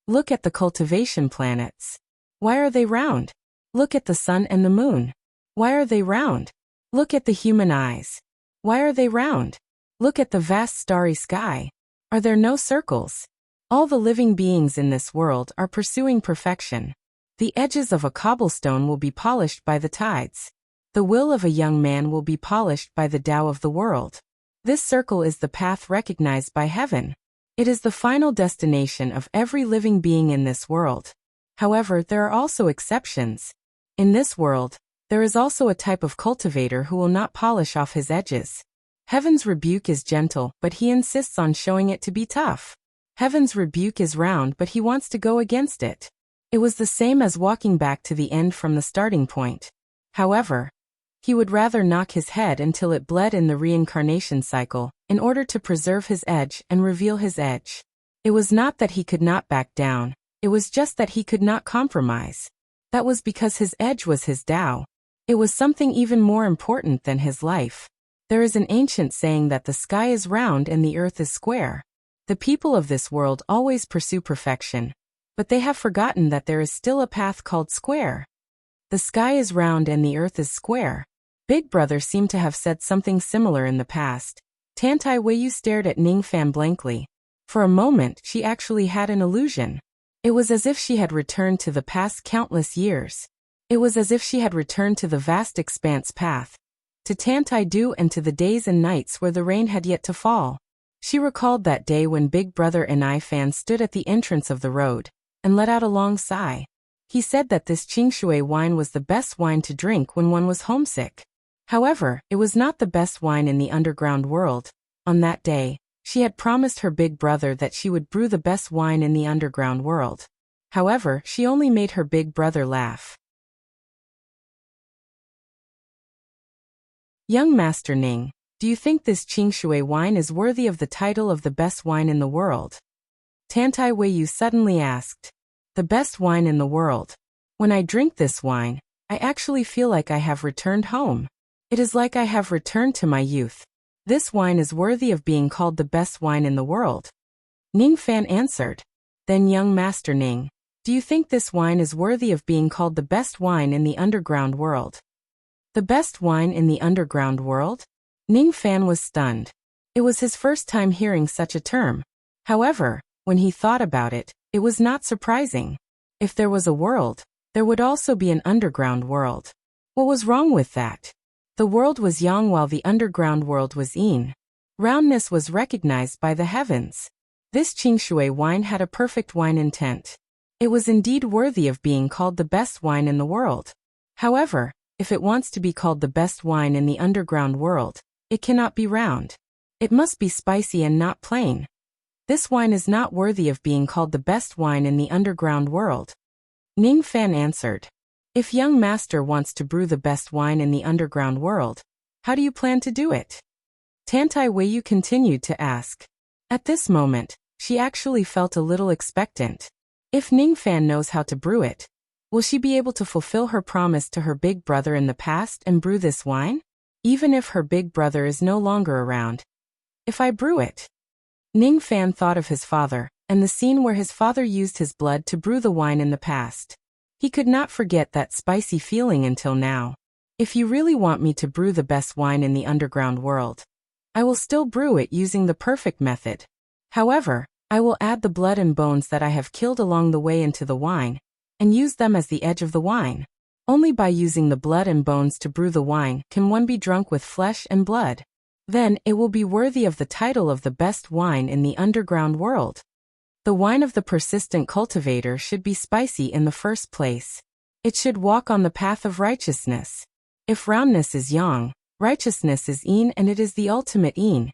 A: Look at the cultivation planets. Why are they round? Look at the sun and the moon. Why are they round? Look at the human eyes. Why are they round? Look at the vast starry sky. Are there no circles? All the living beings in this world are pursuing perfection. The edges of a cobblestone will be polished by the tides. The will of a young man will be polished by the Tao of the world. This circle is the path recognized by heaven. It is the final destination of every living being in this world. However, there are also exceptions. In this world, there is also a type of cultivator who will not polish off his edges. Heaven's rebuke is gentle, but he insists on showing it to be tough. Heaven's rebuke is round, but he wants to go against it. It was the same as walking back to the end from the starting point. However, he would rather knock his head until it bled in the reincarnation cycle, in order to preserve his edge and reveal his edge. It was not that he could not back down, it was just that he could not compromise. That was because his edge was his Tao. It was something even more important than his life. There is an ancient saying that the sky is round and the earth is square. The people of this world always pursue perfection, but they have forgotten that there is still a path called square. The sky is round and the earth is square. Big Brother seemed to have said something similar in the past. Tantai Weiyu stared at Ning Fan blankly. For a moment, she actually had an illusion. It was as if she had returned to the past countless years. It was as if she had returned to the vast expanse path, to Tantai Do and to the days and nights where the rain had yet to fall. She recalled that day when Big Brother and I Fan stood at the entrance of the road and let out a long sigh. He said that this Qingshui wine was the best wine to drink when one was homesick. However, it was not the best wine in the underground world. On that day, she had promised her big brother that she would brew the best wine in the underground world. However, she only made her big brother laugh. Young Master Ning, do you think this Qingshui wine is worthy of the title of the best wine in the world? Tantai Weiyu suddenly asked. The best wine in the world. When I drink this wine, I actually feel like I have returned home. It is like I have returned to my youth. This wine is worthy of being called the best wine in the world. Ning Fan answered. Then young Master Ning, do you think this wine is worthy of being called the best wine in the underground world? The best wine in the underground world? Ning Fan was stunned. It was his first time hearing such a term. However, when he thought about it, it was not surprising. If there was a world, there would also be an underground world. What was wrong with that? The world was yang while the underground world was yin. Roundness was recognized by the heavens. This Qingshui wine had a perfect wine intent. It was indeed worthy of being called the best wine in the world. However, if it wants to be called the best wine in the underground world, it cannot be round. It must be spicy and not plain. This wine is not worthy of being called the best wine in the underground world. Ning Fan answered. If young master wants to brew the best wine in the underground world, how do you plan to do it? Tantai Weiyu continued to ask. At this moment, she actually felt a little expectant. If Ning Fan knows how to brew it, will she be able to fulfill her promise to her big brother in the past and brew this wine? Even if her big brother is no longer around. If I brew it? Ning Fan thought of his father, and the scene where his father used his blood to brew the wine in the past. He could not forget that spicy feeling until now. If you really want me to brew the best wine in the underground world, I will still brew it using the perfect method. However, I will add the blood and bones that I have killed along the way into the wine, and use them as the edge of the wine. Only by using the blood and bones to brew the wine can one be drunk with flesh and blood. Then it will be worthy of the title of the best wine in the underground world. The wine of the persistent cultivator should be spicy in the first place. It should walk on the path of righteousness. If roundness is yang, righteousness is yin, and it is the ultimate yin.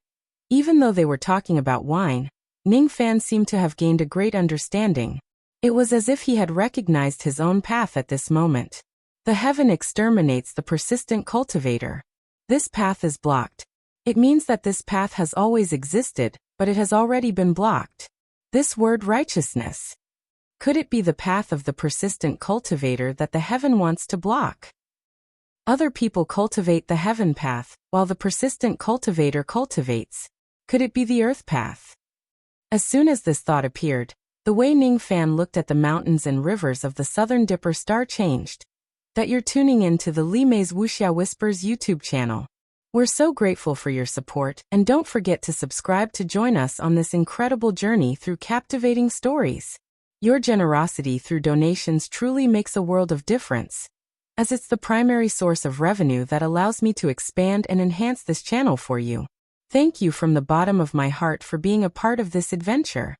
A: Even though they were talking about wine, Ning Fan seemed to have gained a great understanding. It was as if he had recognized his own path at this moment. The heaven exterminates the persistent cultivator. This path is blocked. It means that this path has always existed, but it has already been blocked. This word righteousness. Could it be the path of the persistent cultivator that the heaven wants to block? Other people cultivate the heaven path, while the persistent cultivator cultivates. Could it be the earth path? As soon as this thought appeared, the way Ning Fan looked at the mountains and rivers of the Southern Dipper Star changed. That you're tuning in to the Li Mei's Wuxia Whispers YouTube channel. We're so grateful for your support, and don't forget to subscribe to join us on this incredible journey through captivating stories. Your generosity through donations truly makes a world of difference, as it's the primary source of revenue that allows me to expand and enhance this channel for you. Thank you from the bottom of my heart for being a part of this adventure.